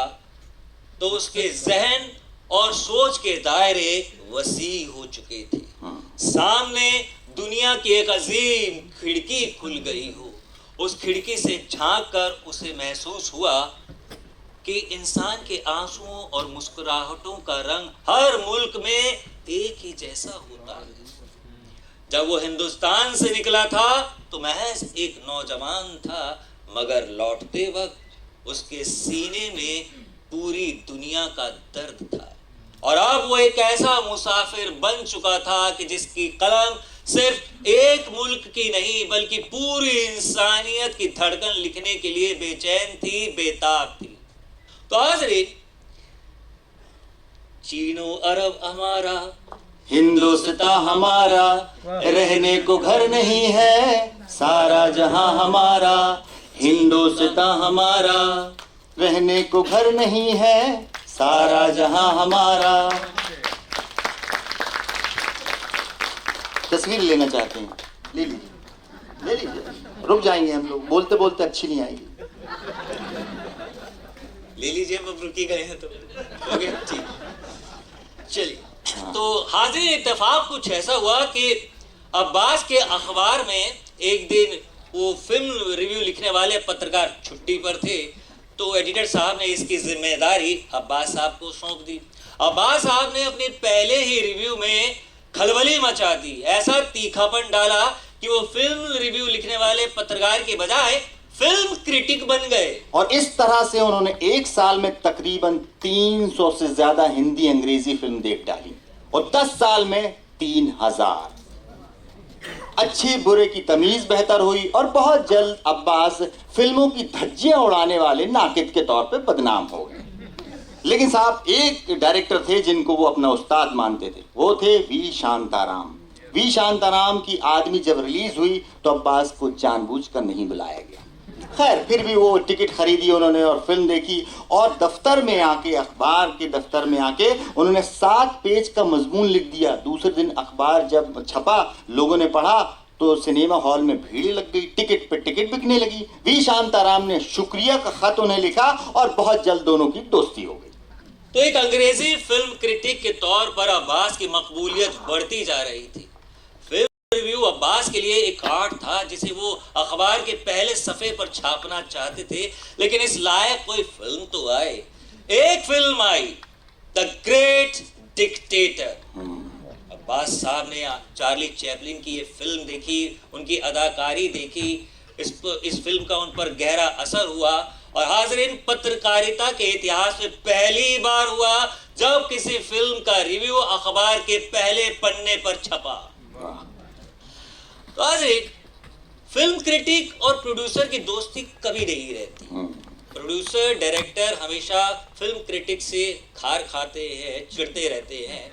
तो उसके जहन और सोच के दायरे वसी हो चुके थे। सामने दुनिया की एक अजीम खिड़की खुल गई हो। उस खिड़की से झांककर उसे महसूस हुआ कि इंसान के आंसुओं और मुस्कुराहटों का रंग हर मुल्क में एक ही जैसा होता है। जब वो हिंदुस्तान से निकला था तो महज एक नौजवान था, मगर लौटते वक्त उसके सीने में पूरी दुनिया का दर्द था। और अब वो एक ऐसा मुसाफिर बन चुका था कि जिसकी कलम सिर्फ एक मुल्क की नहीं बल्कि पूरी इंसानियत की धड़कन लिखने के लिए बेचैन थी, बेताब थी। तो हाज़रीन, चीनो अरब हमारा, हिंदुस्तान हमारा, रहने को घर नहीं है, सारा जहां हमारा। हिंदुस्तान हमारा, रहने को घर नहीं है, सारा जहां हमारा। तस्वीर लेना चाहते हैं? ले लीजिए, ले लीजिए। रुक जाएंगे हम लोग, बोलते बोलते अच्छी नहीं आएगी। ले लीजिए, अब रुकी गए हैं तो हो गया, ठीक। चलिए, तो हाजिर इत्तेफाक कुछ ऐसा हुआ कि अब्बास के अखबार में एक दिन वो फिल्म रिव्यू लिखने वाले पत्रकार छुट्टी पर थे, तो एडिटर साहब ने इसकी जिम्मेदारी अब्बास साहब को सौंप दी। अब्बास साहब ने अपने पहले ही रिव्यू में खलबली मचा दी, ऐसा तीखापन डाला कि वो फिल्म रिव्यू लिखने वाले पत्रकार के बजाय फिल्म क्रिटिक बन गए। और इस तरह से उन्होंने एक साल में तकरीबन 300 से ज्यादा हिंदी अंग्रेजी फिल्म देख डाली और 10 साल में 3000। अच्छे बुरे की तमीज बेहतर हुई और बहुत जल्द अब्बास फिल्मों की धज्जियां उड़ाने वाले नाकिद के तौर पे बदनाम हो गए। लेकिन साहब एक डायरेक्टर थे जिनको वो अपना उस्ताद मानते थे, वो थे वी शांताराम। वी शांताराम की आदमी जब रिलीज हुई तो अब्बास को जानबूझकर नहीं बुलाया गया। खैर फिर भी वो टिकट खरीदी उन्होंने और फिल्म देखी, और दफ्तर में आके, अखबार के दफ्तर में आके उन्होंने 7 पेज का मजमून लिख दिया। दूसरे दिन अखबार जब छपा, लोगों ने पढ़ा तो सिनेमा हॉल में भीड़ लग गई, टिकट पे टिकट बिकने लगी। वी शांताराम ने शुक्रिया का खत उन्हें लिखा और बहुत जल्द दोनों की दोस्ती हो गई। तो एक अंग्रेजी फिल्म क्रिटिक के तौर पर अब्बास की मकबूलियत बढ़ती जा रही थी। फिल्म रिव्यू अब्बास के लिए एक आर्ट था जिसे वो अखबार के पहले सफे पर छापना चाहते थे, लेकिन इस लायक कोई फिल्म तो आए। एक film I, the great dictator. Abbas साहब ने चार्ली चैपलिन की ये फिल्म देखी, उनकी अदाकारी देखी, इस फिल्म का उन पर गहरा असर हुआ, और हाज़रीन, पत्रकारिता के इतिहास में पहली बार हुआ जब किसी फिल्म का रिव्यू अखबार के पहले पन्ने पर छपा। तो हाज़रीन, फिल्म क्रिटिक और प्रोड्यूसर की दोस्ती कभी नहीं रहती। प्रोड्यूसर डायरेक्टर हमेशा फिल्म क्रिटिक से खार खाते हैं, चिढ़ते रहते हैं।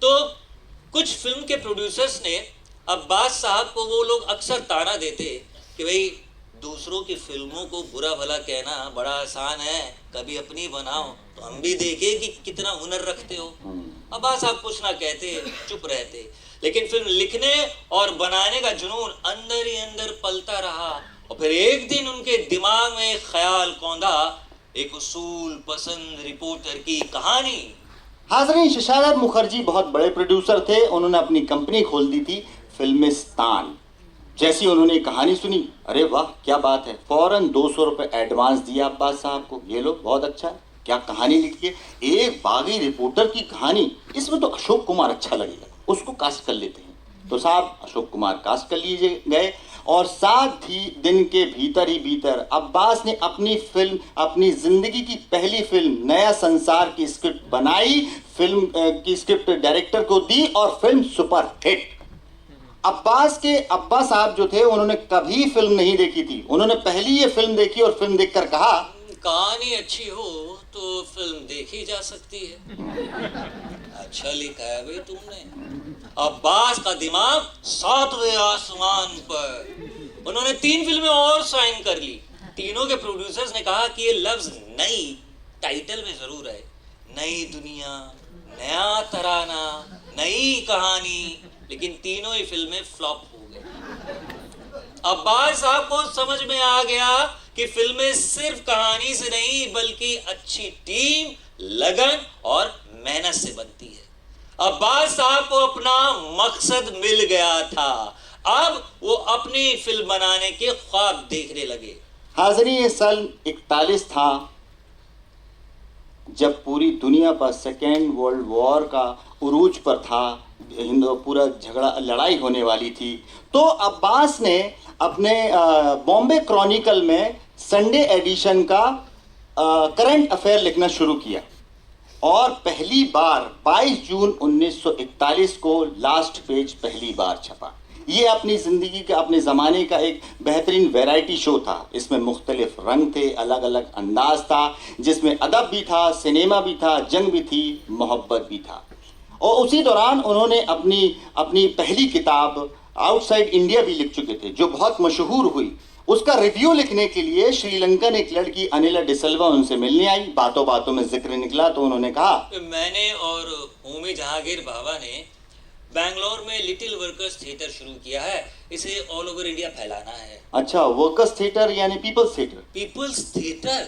तो कुछ फिल्म के प्रोड्यूसर्स ने अब्बास साहब को, वो लोग अक्सर ताना देते कि भाई दूसरों की फिल्मों को बुरा भला कहना बड़ा आसान है, कभी अपनी बनाओ तो हम भी देखें कि कितना हुनर रखते हो। अब्बास साहब कुछ ना कहते, चुप रहते, लेकिन फिल्म लिखने और बनाने का जुनून अंदर ही अंदर पलता रहा। और फिर एक दिन उनके दिमाग में ख्याल कौंधा, एक उसूल पसंद रिपोर्टर की कहानी। हाज़रीन, शशांक मुखर्जी बहुत बड़े प्रोड्यूसर थे, उन्होंने अपनी कंपनी खोल दी थी फिल्मिस्तान। जैसी उन्होंने कहानी सुनी, अरे वाह क्या बात है, फौरन 200 रुपये एडवांस दिया अब्बास साहब को, ये लो बहुत अच्छा है, क्या कहानी लिखी है, एक बागी रिपोर्टर की कहानी, इसमें तो अशोक कुमार अच्छा लगेगा, उसको कास्ट कर लेते हैं। तो साहब अशोक कुमार कास्ट कर लिए गए, और 7 ही दिन के भीतर ही भीतर अब्बास ने अपनी फिल्म, अपनी जिंदगी की पहली फिल्म नया संसार की स्क्रिप्ट बनाई, फिल्म की स्क्रिप्ट डायरेक्टर को दी और फिल्म सुपर हिट। अब्बा साहब जो थे उन्होंने कभी फिल्म नहीं देखी थी, उन्होंने पहली ये फिल्म देखी और फिल्म देखकर कहा, कहानी अच्छी हो तो फिल्म देखी जा सकती है। अच्छा लिखा है भाई तुमने। अब्बास का दिमाग 7वें आसमान पर। उन्होंने 3 फिल्में और साइन कर ली। तीनों के प्रोड्यूसर्स ने कहा कि ये लफ्ज नई टाइटल में जरूर है, नई दुनिया, नया तराना, नई कहानी, लेकिन तीनों ही फिल्में फ्लॉप हो गई। अब्बास साहब को समझ में आ गया कि फिल्में सिर्फ कहानी से नहीं बल्कि अच्छी टीम, लगन और मेहनत से बनती है। अब्बास साहब को अपना मकसद मिल गया था, अब वो अपनी फिल्म बनाने के ख्वाब देखने लगे। हाज़रीन, ये सन 41 था जब पूरी दुनिया पर सेकेंड वर्ल्ड वॉर का उरूज पर था, पूरा लड़ाई होने वाली थी। तो अब्बास ने अपने बॉम्बे क्रॉनिकल में संडे एडिशन का करंट अफेयर लिखना शुरू किया, और पहली बार 22 जून 1941 को लास्ट पेज पहली बार छपा। ये अपनी ज़िंदगी का, अपने ज़माने का एक बेहतरीन वैरायटी शो था। इसमें मुख्तलिफ रंग थे, अलग अलग अंदाज था, जिसमें अदब भी था, सिनेमा भी था, जंग भी थी, मोहब्बत भी था। और उसी दौरान उन्होंने अपनी पहली किताब आउटसाइड इंडिया भी लिख चुके थे, जो बहुत मशहूर हुई। उसका रिव्यू लिखने के लिए श्रीलंकन एक लड़की अनिला डिसल्वा उनसे मिलने आई। बातों बातों में जिक्र निकला तो उन्होंने कहा, मैंने और होमी जहांगीर बाबा ने बैंगलोर में लिटिल वर्कर्स थिएटर शुरू किया है, इसे ऑल ओवर इंडिया फैलाना है। अच्छा, वर्कर्स थिएटर यानी पीपल्स थिएटर? पीपल्स थिएटर,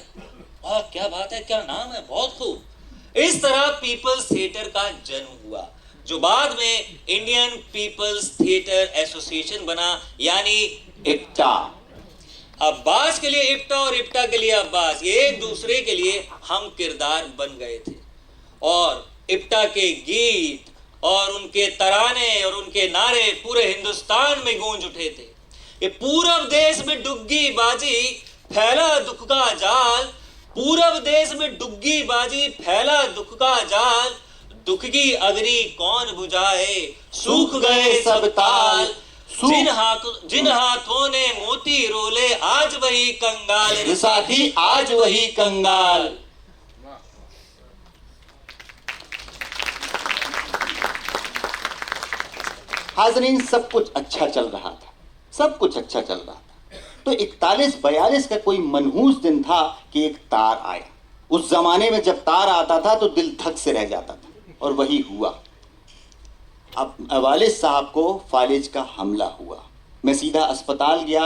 और क्या बात है, क्या नाम है, बहुत खूब। इस तरह पीपल्स थिएटर का जन्म हुआ, जो बाद में इंडियन पीपल्स थिएटर एसोसिएशन बना, यानी इप्टा। अब्बास के लिए इप्टा और इप्टा के लिए अब्बास, ये एक दूसरे के लिए हम किरदार बन गए थे। और इप्टा के गीत और उनके तराने और उनके नारे पूरे हिंदुस्तान में गूंज उठे थे। ये पूरब देश में डुग्गी बाजी फैला दुख का जाल, पूरब देश में डुग्गी बाजी फैला दुख का जाल, दुख की अग्नि कौन बुझाए, सूख गए सब ताल, जिन हाथों ने मोती रोले आज वही कंगाल, साथी आज वही कंगाल। हाज़रीन, सब कुछ अच्छा चल रहा था, सब कुछ अच्छा चल रहा था। तो 41-42 का कोई मनहूस दिन था कि एक तार आया। उस जमाने में जब तार आता था तो दिल धक से रह जाता था, और वही हुआ। अब वालिद साहब को फालिज का हमला हुआ। मैं सीधा अस्पताल गया।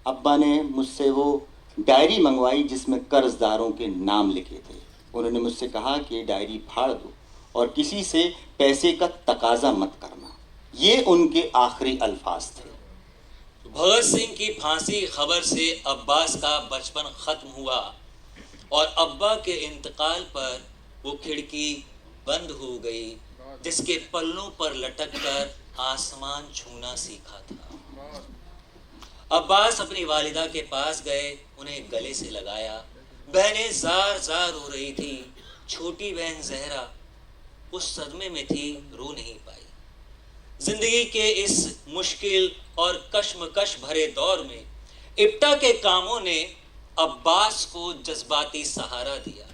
अब्बा ने मुझसे वो डायरी मंगवाई जिसमें कर्जदारों के नाम लिखे थे। उन्होंने मुझसे कहा कि ये डायरी फाड़ दो और किसी से पैसे का तकाजा मत करना। ये उनके आखिरी अल्फाज थे। भगत सिंह की फांसी खबर से अब्बास का बचपन खत्म हुआ और अब्बा के इंतकाल पर वो खिड़की बंद हो गई जिसके पल्लों पर लटककर आसमान छूना सीखा था। अब्बास अपनी वालिदा के पास गए, उन्हें गले से लगाया। बहनें जार जार रो रही थी। छोटी बहन जहरा उस सदमे में थी, रो नहीं पाई। जिंदगी के इस मुश्किल और कश्मकश भरे दौर में इब्टा के कामों ने अब्बास को जज्बाती सहारा दिया।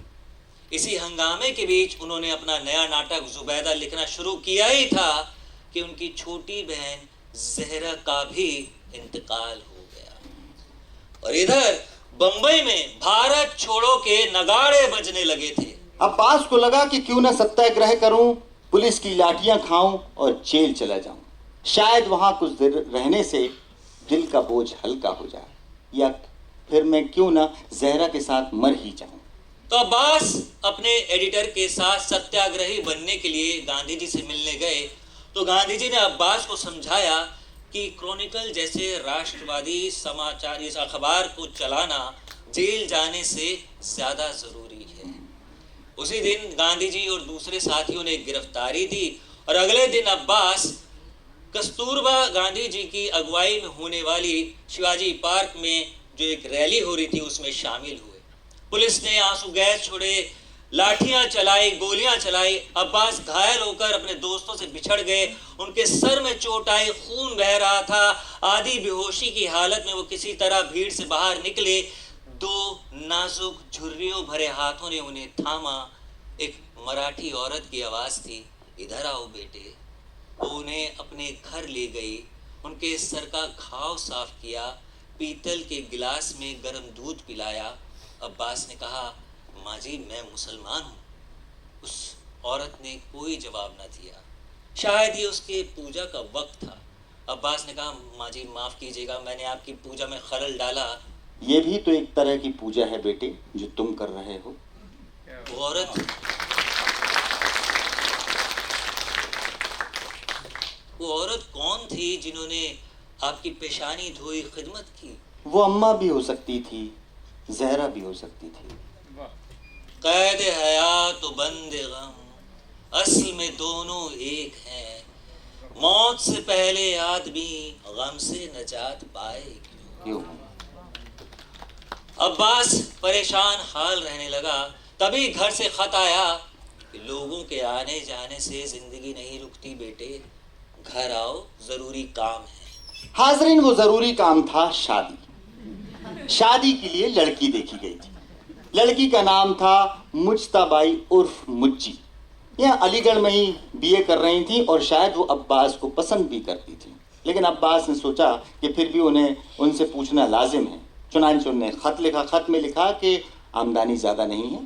इसी हंगामे के बीच उन्होंने अपना नया नाटक जुबैदा लिखना शुरू किया ही था कि उनकी छोटी बहन जहरा का भी इंतकाल हो गया। और इधर बंबई में भारत छोड़ो के नगाड़े बजने लगे थे। अब्बास को लगा कि क्यों ना सत्याग्रह करूं, पुलिस की लाठियां खाऊं और जेल चला जाऊं। शायद वहां कुछ देर रहने से दिल का बोझ हल्का हो जाए, या फिर मैं क्यों ना जहरा के साथ मर ही जाऊं। तो अब्बास अपने एडिटर के साथ सत्याग्रही बनने के लिए गांधी जी से मिलने गए। तो गांधी जी ने अब्बास को समझाया कि क्रॉनिकल जैसे राष्ट्रवादी समाचार इस अखबार को चलाना जेल जाने से ज्यादा जरूरी है। उसी दिन गांधी जी और दूसरे साथियों ने गिरफ्तारी दी और अगले दिन अब्बास कस्तूरबा गांधी जी की अगुवाई में होने वाली शिवाजी पार्क में जो एक रैली हो रही थी उसमें शामिल हुए। पुलिस ने आंसू गैस छोड़े, लाठियां चलाई, गोलियां चलाई। अब्बास घायल होकर अपने दोस्तों से बिछड़ गए। उनके सर में चोट आई, खून बह रहा था। आधी बेहोशी की हालत में वो किसी तरह भीड़ से बाहर निकले। दो नाजुक झुर्रियों भरे हाथों ने उन्हें थामा। एक मराठी औरत की आवाज थी, इधर आओ बेटे। वो उन्हें अपने घर ले गई, उनके सर का घाव साफ किया, पीतल के गिलास में गर्म दूध पिलाया। अब्बास ने कहा, माँ जी मैं मुसलमान हूँ। उस औरत ने कोई जवाब न दिया। शायद ये उसके पूजा का वक्त था। अब्बास ने कहा, माँ जी माफ कीजिएगा, मैंने आपकी पूजा में खलल डाला। ये भी तो एक तरह की पूजा है बेटे जो तुम कर रहे हो। वो औरत कौन थी जिन्होंने आपकी पेशानी धोई खिदमत की? वो अम्मा भी हो सकती थी, जहरा भी हो सकती थी। कैद हयात तो बंदे गम, असल में दोनों एक हैं। मौत से पहले आदमी गम से नजात पाए क्यों? अब्बास परेशान हाल रहने लगा। तभी घर से खत आया कि लोगों के आने जाने से जिंदगी नहीं रुकती बेटे, घर आओ, जरूरी काम है। हाजरीन, वो जरूरी काम था शादी। शादी के लिए लड़की देखी गई थी। लड़की का नाम था मुज्तबाई उर्फ मुज्जी। यह अलीगढ़ में ही बीए कर रही थी और शायद वो अब्बास को पसंद भी करती थी। लेकिन अब्बास ने सोचा कि फिर भी उन्हें उनसे पूछना लाजिम है। चुनांचे उन्होंने खत लिखा। खत में लिखा कि आमदनी ज़्यादा नहीं है,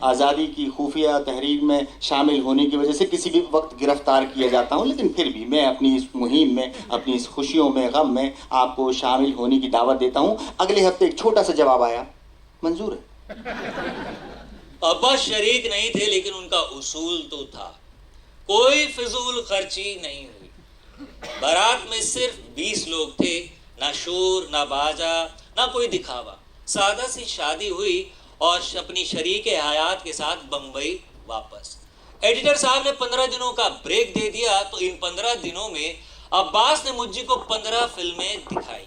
आज़ादी की खुफिया तहरीक में शामिल होने की वजह से किसी भी वक्त गिरफ्तार किया जाता हूँ, लेकिन फिर भी मैं अपनी इस मुहिम में, अपनी इस खुशियों में, गम में आपको शामिल होने की दावत देता हूँ। अगले हफ्ते एक छोटा सा जवाब आया, मंजूर है। अब्बास शरीक नहीं थे लेकिन उनका उसूल तो था। कोई फिजूल खर्ची नहीं हुई। बारात में सिर्फ 20 लोग थे, ना शोर, ना बाजा, ना कोई दिखावा। सादा सी शादी हुई और अपनी शरीक हयात के साथ बंबई वापस। एडिटर साहब ने 15 दिनों का ब्रेक दे दिया। तो इन 15 दिनों में अब्बास ने मुज्जी को 15 फिल्में दिखाई।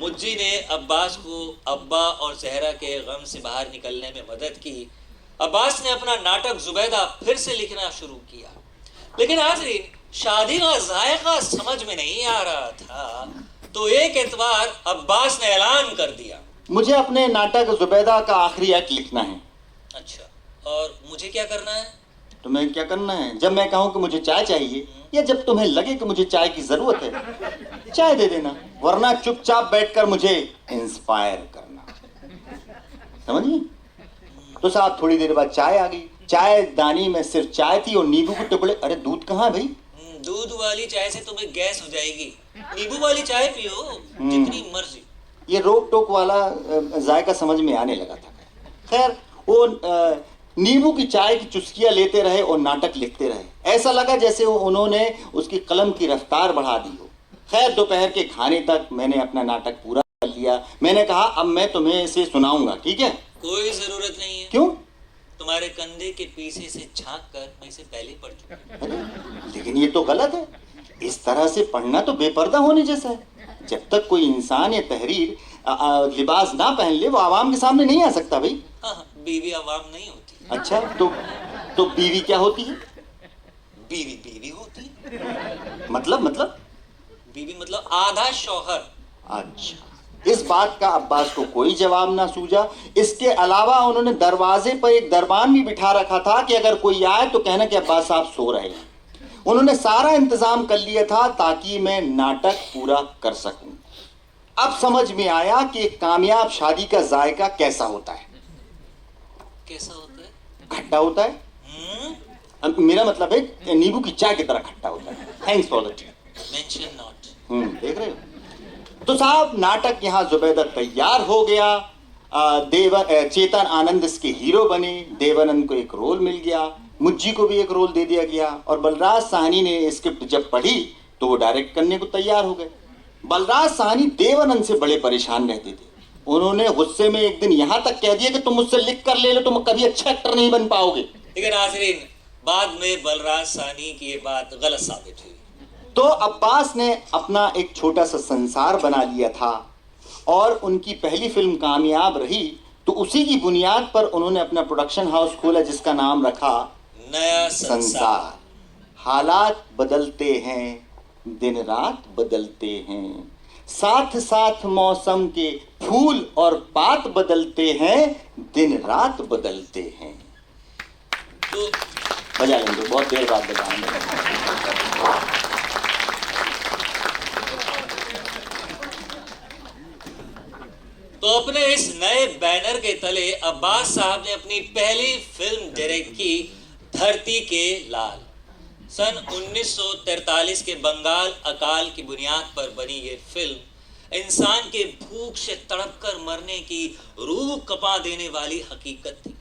मुज्जी ने अब्बास को अब्बा और जहरा के गम से बाहर निकलने में मदद की। अब्बास ने अपना नाटक जुबैदा फिर से लिखना शुरू किया। लेकिन हाज़रीन, शादी का जायका समझ में नहीं आ रहा था। तो एक एतवार अब्बास ने ऐलान कर दिया, मुझे अपने नाटक जुबैदा का आखिरी एक्ट लिखना है। अच्छा, और मुझे क्या करना है? तुम्हें क्या करना है? जब मैं कहूँ कि मुझे चाय चाहिए या जब तुम्हें लगे कि मुझे चाय की जरूरत है, चाय दे देना, वरना चुपचाप बैठकर मुझे इंस्पायर करना। समझिए? तो साहब थोड़ी देर बाद चाय आ गई। चाय दानी में सिर्फ चाय थी और नींबू के टुकड़े। अरे दूध कहाँ है भाई? दूध वाली चाय से तुम्हें गैस हो जाएगी, नींबू वाली चाय पियो जितनी मर्जी। ये रोक टोक वाला जायका समझ में आने लगा था। खैर वो नींबू की चाय की चुस्कियां लेते रहे और नाटक लिखते रहे। ऐसा लगा जैसे उन्होंने उसकी कलम की रफ्तार बढ़ा दी हो। खैर दोपहर के खाने तक मैंने अपना नाटक पूरा कर लिया। मैंने कहा अब मैं तुम्हें इसे सुनाऊंगा, ठीक है? कोई जरूरत नहीं है। क्यों? तुम्हारे कंधे के पीछे से झांक कर मैं इसे पहले पढ़ चुका हूं। लेकिन ये तो गलत है। इस तरह से पढ़ना तो बेपर्दा होने जैसा है। जब तक कोई इंसान या तहरीर लिबास ना पहन ले वो आवाम के सामने नहीं आ सकता भाई। हाँ, बीवी आवाम नहीं होती। अच्छा तो बीवी क्या होती है? बीवी बीवी होती है। मतलब बीवी मतलब आधा शौहर। अच्छा, इस बात का अब्बास को कोई जवाब ना सूझा। इसके अलावा उन्होंने दरवाजे पर एक दरबान भी बिठा रखा था कि अगर कोई आए तो कहना कि अब्बास साहब सो रहे हैं। उन्होंने सारा इंतजाम कर लिया था ताकि मैं नाटक पूरा कर सकूं। अब समझ में आया कि एक कामयाब शादी का जायका कैसा होता है। कैसा होता है? खट्टा होता है। मेरा मतलब है नींबू की चाय की तरह खट्टा होता है। Thanks for the T. Mention not. देख रहे हो? तो साहब नाटक यहाँ जुबैदा तैयार हो गया। चेतन आनंद इसके हीरो बने। देवानंद को एक रोल मिल गया, मुज्जी को भी एक रोल दे दिया गया और बलराज साहनी ने स्क्रिप्ट जब पढ़ी तो वो डायरेक्ट करने को तैयार हो गए। बलराज साहनी देवानंद से बड़े परेशान रहते थे। उन्होंने गुस्से में एक दिन यहाँ तक कह दिया कि तुम मुझसे लिख कर ले लो, तुम कभी अच्छा एक्टर नहीं बन पाओगे। लेकिन नाज़रीन, बाद में बलराज साहनी की ये बात गलत साबित हुई। तो अब्बास ने अपना एक छोटा सा संसार बना लिया था और उनकी पहली फिल्म कामयाब रही तो उसी की बुनियाद पर उन्होंने अपना प्रोडक्शन हाउस खोला जिसका नाम रखा नया संसार। हालात बदलते हैं, दिन रात बदलते हैं, साथ साथ मौसम के फूल और पात बदलते हैं, दिन रात बदलते हैं। तो बजा लेंगे, बहुत देर बाद बजाएंगे। तो अपने इस नए बैनर के तले अब्बास साहब ने अपनी पहली फिल्म डायरेक्ट की, धरती के लाल। सन 1943 के बंगाल अकाल की बुनियाद पर बनी ये फिल्म इंसान के भूख से तड़पकर मरने की रूह कपा देने वाली हकीकत थी।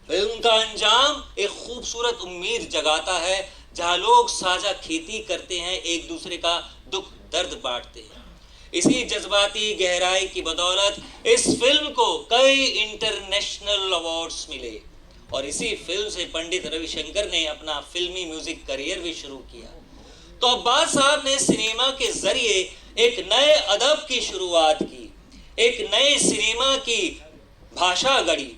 फिल्म का अंजाम एक खूबसूरत उम्मीद जगाता है जहां लोग साझा खेती करते हैं, एक दूसरे का दुख दर्द बांटते हैं। इसी जज्बाती गहराई की बदौलत इस फिल्म को कई इंटरनेशनल अवार्ड्स मिले और इसी फिल्म से पंडित रविशंकर ने अपना फिल्मी म्यूजिक करियर भी शुरू किया। तो अब्बास साहब ने सिनेमा के जरिए एक नए अदब की शुरुआत की, एक नए सिनेमा की भाषा गढ़ी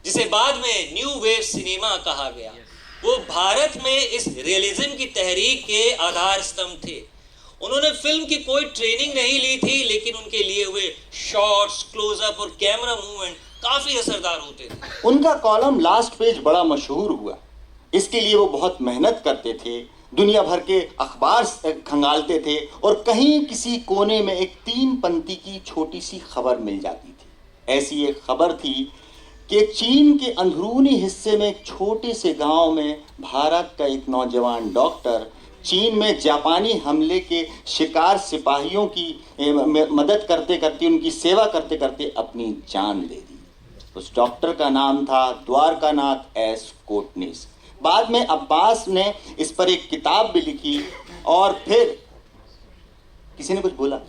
जिसे बाद में न्यू वेव सिनेमा कहा गया। वो भारत में इस रियलिज्म की तहरीक के आधार स्तंभ थे। उन्होंने फिल्म की कोई ट्रेनिंग नहीं ली थी, लेकिन उनके लिए हुए शॉट्स, क्लोजअप और कैमरा मूवमेंट काफी असरदार होते थे। उनका कॉलम लास्ट पेज बड़ा मशहूर हुआ। इसके लिए वो बहुत मेहनत करते थे, दुनिया भर के अखबार खंगालते थे और कहीं किसी कोने में एक 3 पंक्ति की छोटी सी खबर मिल जाती थी। ऐसी एक खबर थी कि चीन के अंदरूनी हिस्से में एक छोटे से गांव में भारत का एक नौजवान डॉक्टर चीन में जापानी हमले के शिकार सिपाहियों की मदद करते करते, उनकी सेवा करते करते अपनी जान दे दी। उस डॉक्टर का नाम था द्वारकानाथ एस कोटनिस। बाद में अब्बास ने इस पर एक किताब भी लिखी और फिर किसी ने कुछ बोला,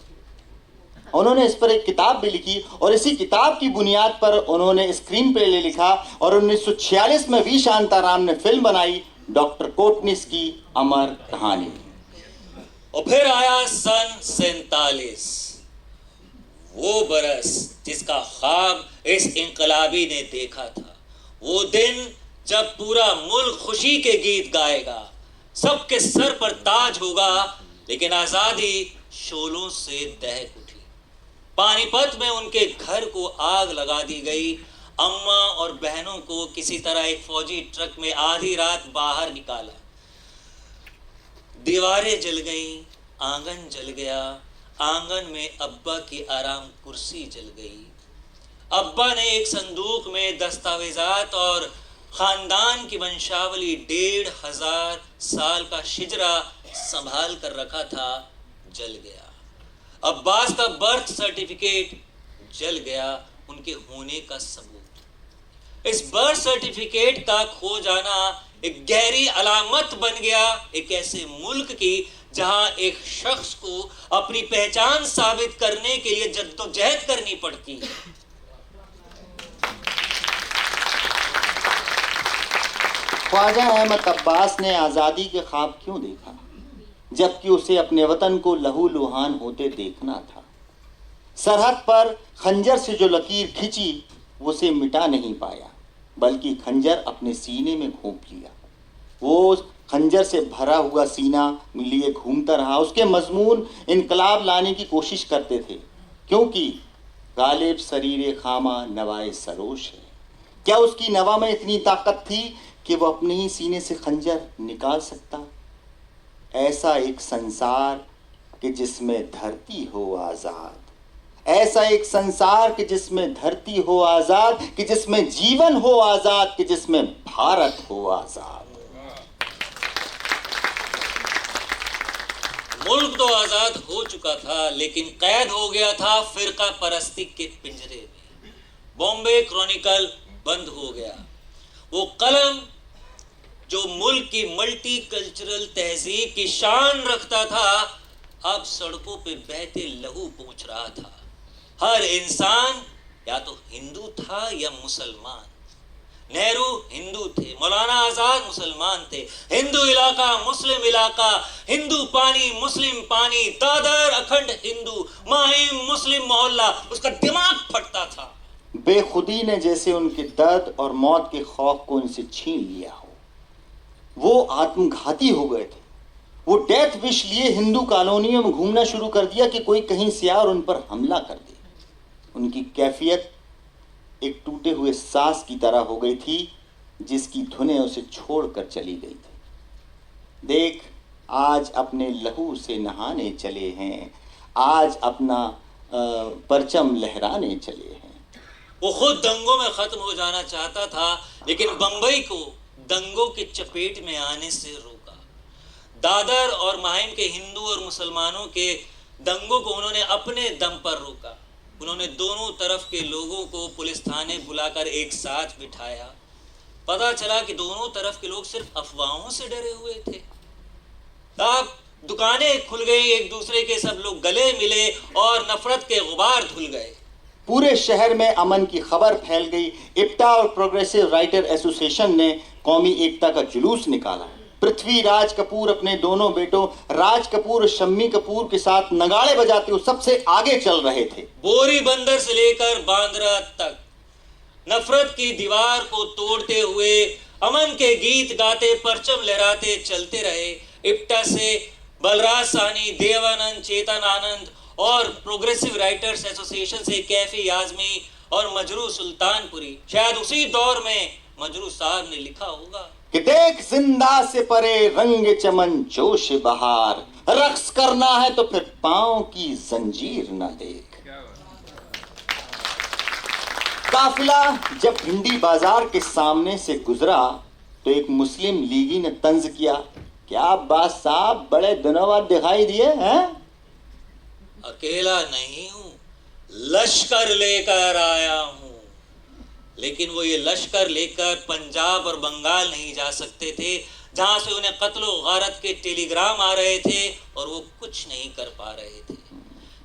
उन्होंने इस पर एक किताब भी लिखी और इसी किताब की बुनियाद पर उन्होंने स्क्रीन प्ले लिखा और 1946 में वी शांताराम ने फिल्म बनाई डॉक्टर कोटनिस की अमर कहानी। और फिर आया सन 47, वो बरस जिसका ख्वाब इस इंकलाबी ने देखा था। वो दिन जब पूरा मुल्क खुशी के गीत गाएगा, सबके सर पर ताज होगा, लेकिन आजादी शोलों से दहक उठी। पानीपत में उनके घर को आग लगा दी गई, अम्मा और बहनों को किसी तरह एक फौजी ट्रक में आधी रात बाहर निकाला। दीवारें जल गईं, आंगन जल गया। आंगन में अब्बा की आराम कुर्सी जल गई। अब्बा ने एक संदूक में दस्तावेजात और खानदान की वंशावली 1500 साल का शिजरा संभाल कर रखा था, जल गया। अब्बास का बर्थ सर्टिफिकेट जल गया, उनके होने का सबूत। इस बर्थ सर्टिफिकेट का खो जाना एक गहरी अलामत बन गया एक ऐसे मुल्क की जहां एक शख्स को अपनी पहचान साबित करने के लिए जद्दोजहद करनी पड़ती है। ख्वाजा अहमद अब्बास ने आज़ादी के ख्वाब क्यों देखा, जबकि उसे अपने वतन को लहूलुहान होते देखना था। सरहद पर खंजर से जो लकीर खिंची उसे मिटा नहीं पाया, बल्कि खंजर अपने सीने में घोंप लिया। वो खंजर से भरा हुआ सीना लिए घूमता रहा। उसके मजमून इनकलाब लाने की कोशिश करते थे, क्योंकि गालिब शरीर खामा नवाए सरोश है। क्या उसकी नवा में इतनी ताकत थी कि वो अपने ही सीने से खंजर निकाल सकता? ऐसा एक संसार कि जिसमें धरती हो आज़ाद, ऐसा एक संसार कि जिसमें धरती हो आज़ाद, कि जिसमें जीवन हो आज़ाद, कि जिसमें भारत हो आज़ाद। मुल्क तो आज़ाद हो चुका था, लेकिन कैद हो गया था फिरका परस्ती के पिंजरे में। बॉम्बे क्रॉनिकल बंद हो गया। वो कलम जो मुल्क की मल्टी कल्चरल तहजीब की शान रखता था, अब सड़कों पे बहते लहू पोंछ रहा था। हर इंसान या तो हिंदू था या मुसलमान। नेहरू हिंदू थे, मौलाना आजाद मुसलमान थे। हिंदू इलाका, मुस्लिम इलाका, हिंदू पानी, मुस्लिम पानी, दादर अखंड हिंदू, माहिम मुस्लिम मोहल्ला, उसका दिमाग फटता था। बेखुदी ने जैसे उनके दर्द और मौत के खौफ को उनसे छीन लिया हो। वो आत्मघाती हो गए थे। वो डेथ विश लिए हिंदू कॉलोनियों में घूमना शुरू कर दिया कि कोई कहीं से आ और उन पर हमला कर दे। उनकी कैफियत एक टूटे हुए सांस की तरह हो गई थी, जिसकी धुनें उसे छोड़कर चली गई थी। देख, आज अपने लहू से नहाने चले हैं, आज अपना परचम लहराने चले हैं। वो खुद दंगों में खत्म हो जाना चाहता था, लेकिन बंबई को दंगों की चपेट में आने से रोका। दादर और माहिम के हिंदू और मुसलमानों के दंगों को उन्होंने अपने दम पर रोका। उन्होंने दोनों तरफ के लोगों को पुलिस थाने बुलाकर एक साथ बिठाया। पता चला कि दोनों तरफ के लोग सिर्फ अफवाहों से डरे हुए थे। तब दुकानें खुल गई, एक दूसरे के सब लोग गले मिले और नफरत के गुबार धुल गए। पूरे शहर में अमन की खबर फैल गई। इप्टा और प्रोग्रेसिव राइटर एसोसिएशन ने कौमी एकता का जुलूस निकाला। पृथ्वीराज कपूर अपने दोनों बेटों राज कपूर और शम्मी कपूर के साथ नगाड़े बजाते हुए सबसे आगे चल रहे थे। बोरी बंदर से लेकर बांद्रा तक नफरत की दीवार को तोड़ते हुए अमन के गीत गाते, परचम लहराते चलते रहे। इप्टा से बलराज साहनी, देवानंद, चेतन आनंद और प्रोग्रेसिव राइटर्स एसोसिएशन से कैफी आजमी और मजरू सुल्तानपुरी। शायद उसी दौर में मजरू साहब ने लिखा होगा कि देख जिंदा से परे रंग चमन जोश बहार, रक्स करना है तो फिर पांव की जंजीर न देख। काफिला जब भिंडी बाजार के सामने से गुजरा तो एक मुस्लिम लीगी ने तंज किया, क्या अब्बास साहब बड़े दिनों बाद दिखाई दिए हैं? अकेला नहीं हूं, लश्कर लेकर आया हूं। लेकिन वो ये लश्कर लेकर पंजाब और बंगाल नहीं जा सकते थे, जहां से उन्हें कत्लो गारत के टेलीग्राम आ रहे थे और वो कुछ नहीं कर पा रहे थे।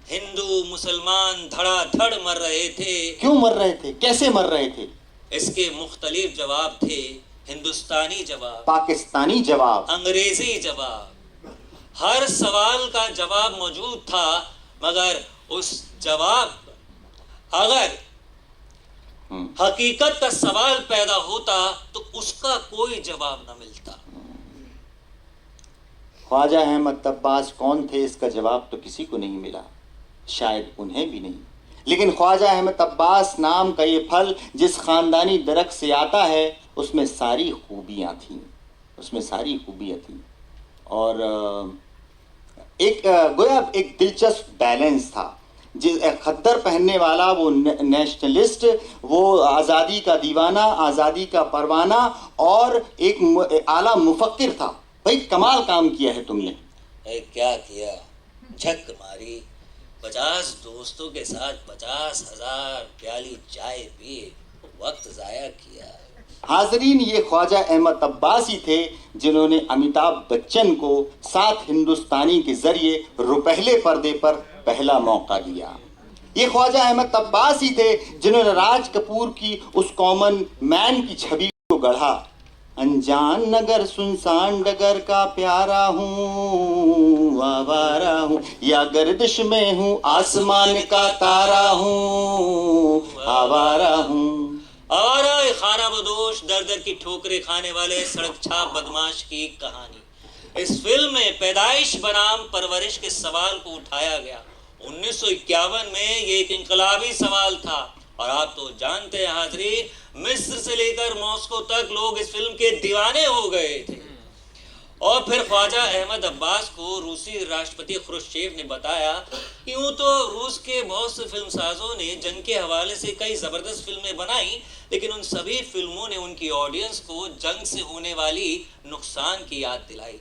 हिंदू मुसलमान धड़ाधड़ मर रहे थे। क्यों मर रहे थे, कैसे मर रहे थे? इसके मुख्तलिफ जवाब थे। हिंदुस्तानी जवाब, पाकिस्तानी जवाब, अंग्रेजी जवाब। हर सवाल का जवाब मौजूद था, मगर उस जवाब अगर हकीकत का सवाल पैदा होता तो उसका कोई जवाब न मिलता। ख्वाजा अहमद अब्बास कौन थे, इसका जवाब तो किसी को नहीं मिला, शायद उन्हें भी नहीं। लेकिन ख्वाजा अहमद अब्बास नाम का ये फल जिस ख़ानदानी दरख्त से आता है उसमें सारी खूबियाँ थीं, उसमें सारी खूबियाँ थीं। और एक गोया एक दिलचस्प बैलेंस था। जिस खद्दर पहनने वाला वो नेशनलिस्ट, वो आज़ादी का दीवाना, आज़ादी का परवाना और एक आला मुफक्किर था। भाई कमाल काम किया है तुमने। क्या किया? झक मारी, 50 दोस्तों के साथ 50,000 प्याली चाय पिए, वक्त जाया किया। हाजरीन, ये ख्वाजा अहमद अब्बासी थे जिन्होंने अमिताभ बच्चन को 7 हिंदुस्तानी के जरिए रुपहले पर्दे पर पहला मौका दिया। ये ख्वाजा अहमद अब्बासी थे जिन्होंने राज कपूर की उस कॉमन मैन की छवि को गढ़ा। अनजान नगर सुनसान डगर का प्यारा हूँ, आवारा हूँ, या गर्दिश में हूँ, आसमान का तारा हूँ, आवारा हूँ। आवारा खाना बदोश, दर दर की ठोकरें खाने वाले सड़क छाप बदमाश की कहानी। इस फिल्म में पैदाइश बनाम परवरिश के सवाल को उठाया गया। 1951 में ये एक इंकलाबी सवाल था और आप तो जानते हैं हाजरीन, मिस्र से लेकर मॉस्को तक लोग इस फिल्म के दीवाने हो गए थे। और फिर ख्वाजा अहमद अब्बास को रूसी राष्ट्रपति खुरुश्चेव ने बताया कि यूं तो रूस के बहुत से फिल्मसाजों ने जंग के हवाले से कई ज़बरदस्त फिल्में बनाई, लेकिन उन सभी फिल्मों ने उनकी ऑडियंस को जंग से होने वाली नुकसान की याद दिलाई,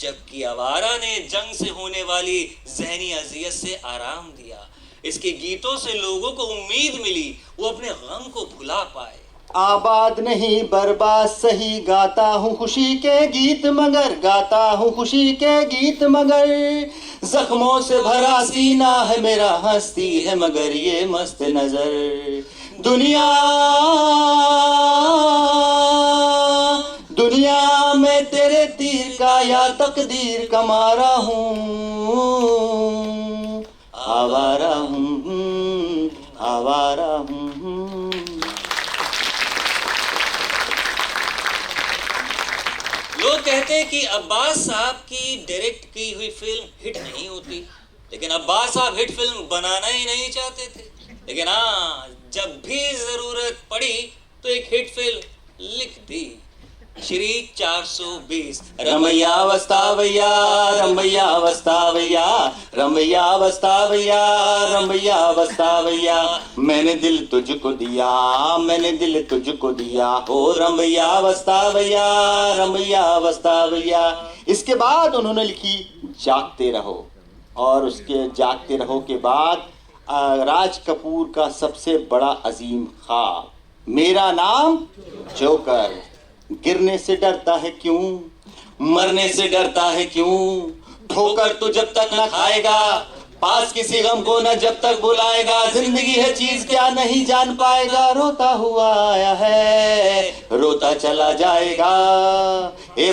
जबकि आवारा ने जंग से होने वाली जहनी अजियत से आराम दिया। इसके गीतों से लोगों को उम्मीद मिली, वो अपने गम को भुला पाए। आबाद नहीं बर्बाद सही, गाता हूँ खुशी के गीत मगर, गाता हूँ खुशी के गीत मगर, जख्मों से भरा सीना है मेरा, हंसती है मगर ये मस्त नजर। दुनिया में तेरे तीर का या तकदीर का मारा हूँ, आवारा हूँ, आवारा हूँ। लोग कहते हैं कि अब्बास साहब की डायरेक्ट की हुई फिल्म हिट नहीं होती, लेकिन अब्बास साहब हिट फिल्म बनाना ही नहीं चाहते थे। लेकिन हाँ, जब भी जरूरत पड़ी तो एक हिट फिल्म लिख दी, श्री 420। रमैया वस्तावैया, रमैया वस्तावैया, रमैया वस्तावैया, रमैया वस्तावैया, मैंने दिल तुझको दिया, मैंने दिल तुझको दिया, हो रमैया वस्तावैया, रमैया वस्तावैया। इसके बाद उन्होंने लिखी जागते रहो, और उसके जागते रहो के बाद राज कपूर का सबसे बड़ा अजीम ख्वाब, मेरा नाम जोकर। गिरने से डरता है क्यों, मरने से डरता है क्यों, ठोकर तो जब तक न खाएगा, पास किसी गम को न जब तक बुलाएगा, जिंदगी है चीज क्या नहीं जान पाएगा, रोता हुआ आया है रोता चला जाएगा। ए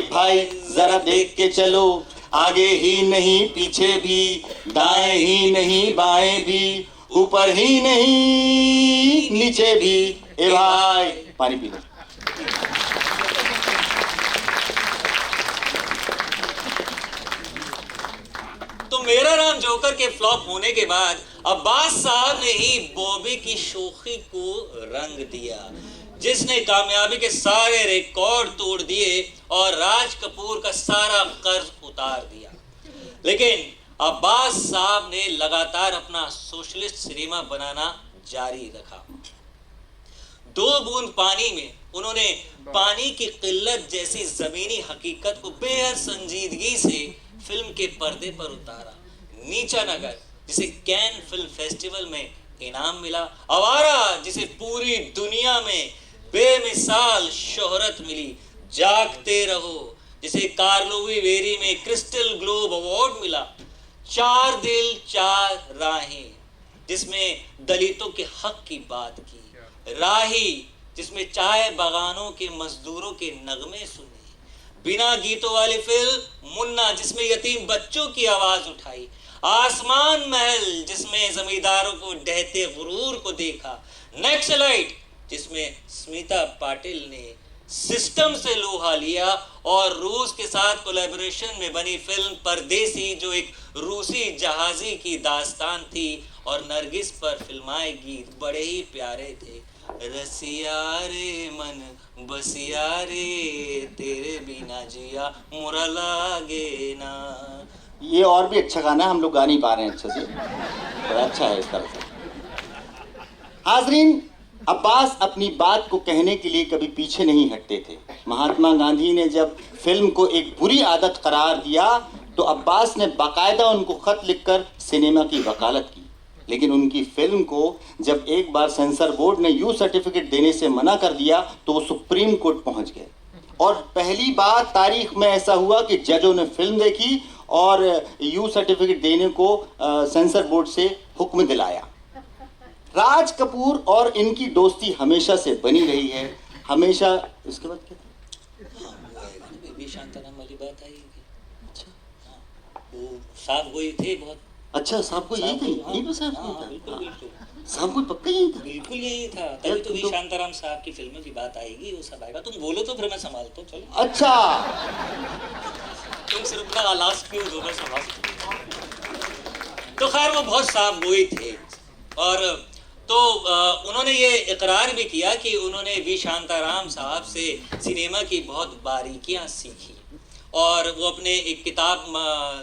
भाई जरा देख के चलो, आगे ही नहीं पीछे भी, दाएं ही नहीं बाएं भी, ऊपर ही नहीं नीचे भी। ए भाई पानी पी लो। तो मेरा नाम जोकर के फ्लॉप होने के बाद अब्बास साहब ने ही बॉबी की शोखी को रंग दिया, जिसने कामयाबी के सारे रिकॉर्ड तोड़ दिए और राज कपूर का सारा कर्ज उतार दिया। लेकिन अब्बास साहब ने लगातार अपना सोशलिस्ट सिनेमा बनाना जारी रखा। 2 बूंद पानी में उन्होंने पानी की किल्लत जैसी जमीनी हकीकत को बेहद संजीदगी से फिल्म के पर्दे पर उतारा। नीचा नगर, जिसे कैन फिल्म फेस्टिवल में इनाम मिला, आवारा, जिसे पूरी दुनिया में बेमिसाल शोहरत मिली, जागते रहो, जिसे कार्लोवी वेरी में क्रिस्टल ग्लोब अवार्ड मिला, 4 दिल 4 राहें, जिसमें दलितों के हक की बात की, राही, जिसमें चाय बागानों के मजदूरों के नगमे सुने, बिना गीतों वाली फिल्म मुन्ना, जिसमें यतीम बच्चों की आवाज उठाई, आसमान महल, जिसमें जमींदारों को डहते गुरूर को देखा, नक्सलाइट, जिसमें स्मिता पाटिल ने सिस्टम से लोहा लिया और रूस के साथ कोलैबोरेशन में बनी फिल्म परदेसी, जो एक रूसी जहाजी की दास्तान थी और नरगिस पर फिल्माए गीत बड़े ही प्यारे थे। रसिया रे मन बसिया रे, तेरे बिना जिया मुरा लागे ना। ये और भी अच्छा गाना है, हम लोग गा नहीं पा रहे हैं अच्छे से, बड़ा अच्छा है इस तरह से। हाजरीन, अब्बास अपनी बात को कहने के लिए कभी पीछे नहीं हटते थे। महात्मा गांधी ने जब फिल्म को एक बुरी आदत करार दिया तो अब्बास ने बाकायदा उनको खत लिखकर सिनेमा की वकालत की। लेकिन उनकी फिल्म को जब एक बार सेंसर बोर्ड ने यू सर्टिफिकेट देने से मना कर दिया तो वो सुप्रीम कोर्ट पहुंच गए। और पहली बार तारीख में ऐसा हुआ कि जजों ने फिल्म देखी और यू सर्टिफिकेट देने को सेंसर बोर्ड से हुक्म दिलाया। राज कपूर और इनकी दोस्ती हमेशा से बनी रही है, हमेशा। इसके बाद क्या भी शांताराम वाली बात आई। अच्छा, वो साहब वही थे बहुत। अच्छा, साहब को यही थी, यही तो साहब हाँ, बिल्कुल बिल्कुल साहब को पक्का यही था, बिल्कुल यही था। तभी तो भी शांताराम साहब की फिल्म में भी बात आएगी, वो सब आएगा। तुम बोलो तो फिर मैं संभालता हूँ। चलो। अच्छा, तुम सिर्फ अपना लास्ट क्यों दो, मैं संभाल। तो खैर वो बहुत साहब वही थे। और तो उन्होंने ये इकरार भी किया कि उन्होंने वी शांताराम साहब से सिनेमा की बहुत बारीकियां सीखी। और वो अपने एक किताब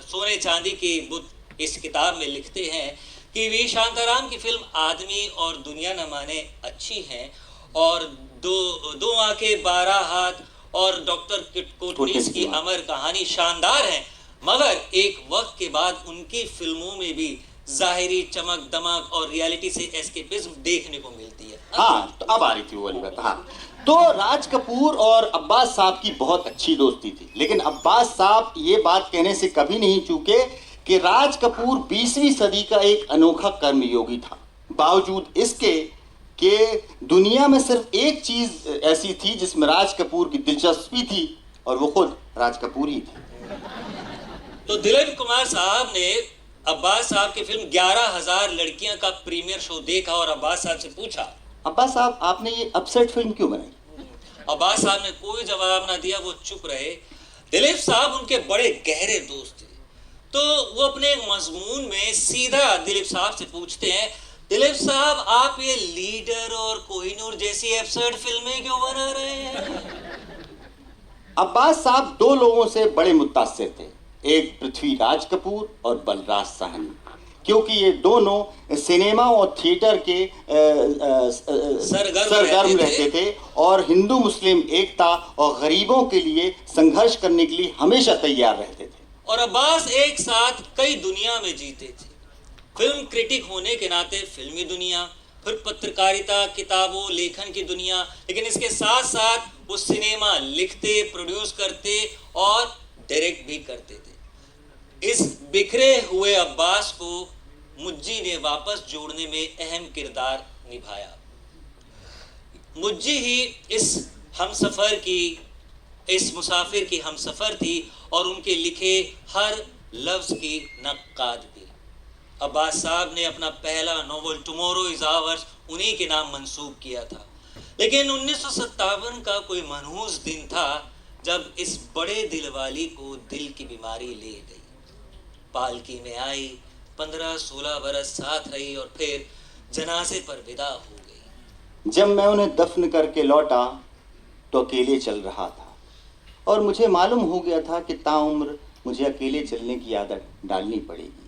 सोने चांदी की बुत इस किताब में लिखते हैं कि वी शांताराम की फिल्म आदमी और दुनिया न माने अच्छी हैं, और दो आंखें 12 हाथ और डॉक्टर कोटनीस की अमर कहानी शानदार है, मगर एक वक्त के बाद उनकी फिल्मों में भी जाहिरी चमक दमक और रियलिटी से एस्केपिज्म देखने को मिलती है। हाँ, तो अब आ रही थी वो वाली बात। हाँ, तो राज कपूर और अब्बास साहब की बहुत अच्छी दोस्ती थी, लेकिन अब्बास साहब ये बात कहने से कभी नहीं चूके कि राज कपूर 20वीं सदी का एक अनोखा कर्मयोगी था। बावजूद इसके कि दुनिया में सिर्फ एक चीज ऐसी थी जिसमें राज कपूर की दिलचस्पी थी, और वो खुद राज कपूर ही थे। तो दिलीप कुमार साहब ने अब्बास साहब की फिल्म 11,000 लड़कियां का प्रीमियर शो देखा और अब्बास साहब से पूछा, अब्बास साहब आपने ये अपसेट फिल्म क्यों बनाई? अब्बास साहब ने कोई जवाब ना दिया, वो चुप रहे। दिलीप साहब उनके बड़े गहरे दोस्त थे, तो वो अपने मजमून में सीधा दिलीप साहब से पूछते हैं, दिलीप साहब आप ये लीडर और कोहिनूर जैसी एब्सर्ड फिल्में क्यों बना रहे हैं? अब्बास साहब दो लोगों से बड़े मुतासिर थे, एक पृथ्वीराज कपूर और बलराज साहनी, क्योंकि ये दोनों सिनेमा और थिएटर के सरगर्म रहते थे और हिंदू मुस्लिम एकता और गरीबों के लिए संघर्ष करने के लिए हमेशा तैयार रहते थे। और अब्बास एक साथ कई दुनिया में जीते थे, फिल्म क्रिटिक होने के नाते फिल्मी दुनिया, फिर पत्रकारिता, किताबों, लेखन की दुनिया, लेकिन इसके साथ साथ वो सिनेमा लिखते, प्रोड्यूस करते और डायरेक्ट भी करते थे। इस बिखरे हुए अब्बास को मुज्जी ने वापस जोड़ने में अहम किरदार निभाया। मुज्जी ही इस मुसाफिर की हमसफर थी और उनके लिखे हर लफ्ज की नक्काद भी। अब्बास साहब ने अपना पहला नोवेल टुमारो इज आवर्स उन्हीं के नाम मंसूब किया था, लेकिन 1957 का कोई मनहूस दिन था जब इस बड़े दिलवाली को दिल की बीमारी ले गई। पालकी में आई, 15-16 बरस साथ रही और फिर जनाजे पर विदा हो गई। जब मैं उन्हें दफन करके लौटा तो अकेले चल रहा था और मुझे मालूम हो गया था कि ताउम्र मुझे अकेले चलने की आदत डालनी पड़ेगी।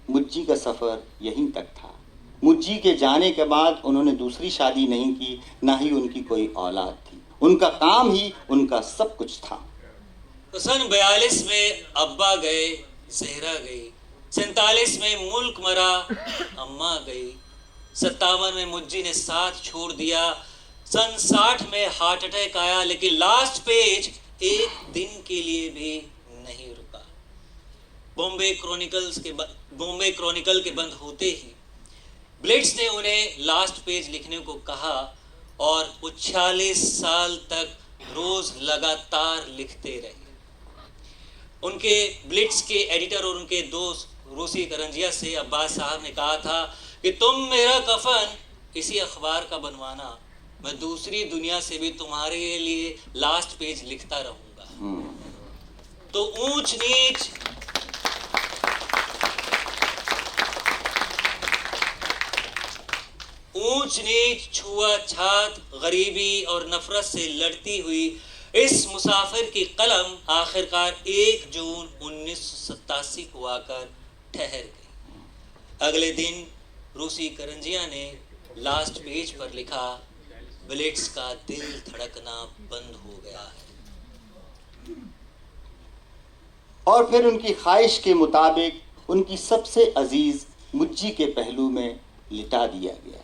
मुज्जी का सफ़र यहीं तक था। मुज्जी के जाने के बाद उन्होंने दूसरी शादी नहीं की, ना ही उनकी कोई औलाद थी। उनका काम ही उनका सब कुछ था। तो सन 42 में अब्बा गए, जहरा गई, 47 में मुल्क मरा, अम्मा गई, 57 में मुज्जी ने साथ छोड़ दिया, सन 60 में हार्ट अटैक आया, लेकिन लास्ट पेज एक दिन के लिए भी नहीं रुका। बॉम्बे क्रॉनिकल के बंद होते ही ब्लिट्स ने उन्हें लास्ट पेज लिखने को कहा और वो 46 साल तक रोज लगातार लिखते रहे। उनके ब्लिट्स के एडिटर और उनके दोस्त रूसी करंजिया से अब्बास साहब ने कहा था कि तुम मेरा कफन इसी अखबार का बनवाना मैं दूसरी दुनिया से भी तुम्हारे लिए लास्ट पेज लिखता रहूंगा। तो ऊंच नीच, छुआछात, गरीबी और नफरत से लड़ती हुई इस मुसाफिर की कलम आखिरकार 1 जून 1987 को आकर ठहर गई। अगले दिन रूसी करंजिया ने लास्ट पेज पर लिखा, विलेट्स का दिल धड़कना बंद हो गया है। और फिर उनकी ख्वाहिश के मुताबिक उनकी सबसे अजीज मुज्जी के पहलू में लिटा दिया गया।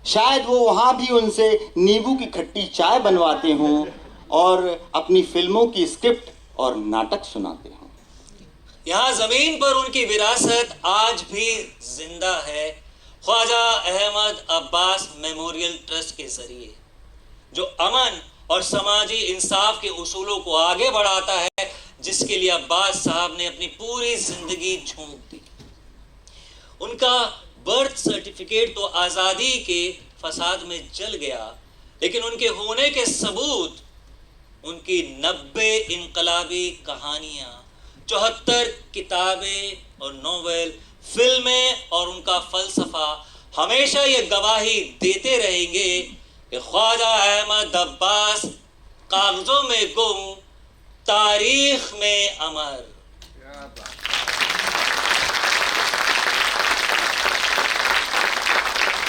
शायद वो वहां भी उनसे नींबू की खट्टी चाय बनवाते हों और अपनी फिल्मों की स्क्रिप्ट और नाटक सुनाते हों। यहाँ जमीन पर उनकी विरासत आज भी जिंदा है, ख्वाजा अहमद अब्बास मेमोरियल ट्रस्ट के जरिए, जो अमन और समाजी इंसाफ के उसूलों को आगे बढ़ाता है, जिसके लिए अब्बास साहब ने अपनी पूरी जिंदगी झोंक दी। उनका बर्थ सर्टिफिकेट तो आज़ादी के फसाद में जल गया, लेकिन उनके होने के सबूत उनकी 90 इनकलाबी कहानियां, 74 किताबें और नोवेल, फिल्में और उनका फलसफा हमेशा ये गवाही देते रहेंगे कि ख्वाजा अहमद अब्बास कागजों में गुम, तारीख में अमर।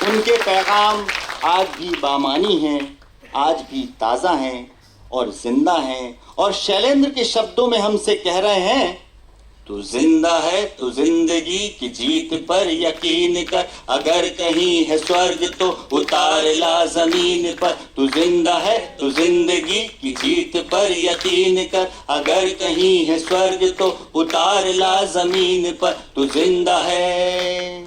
उनके पैगाम आज भी बामानी हैं, आज भी ताज़ा हैं और जिंदा हैं, और शैलेंद्र के शब्दों में हमसे कह रहे हैं, तू जिंदा है तो जिंदगी की जीत पर यकीन कर, अगर कहीं है स्वर्ग तो उतार ला जमीन पर। तू जिंदा है तो जिंदगी की जीत पर यकीन कर, अगर कहीं है स्वर्ग तो उतार ला जमीन पर। तू जिंदा है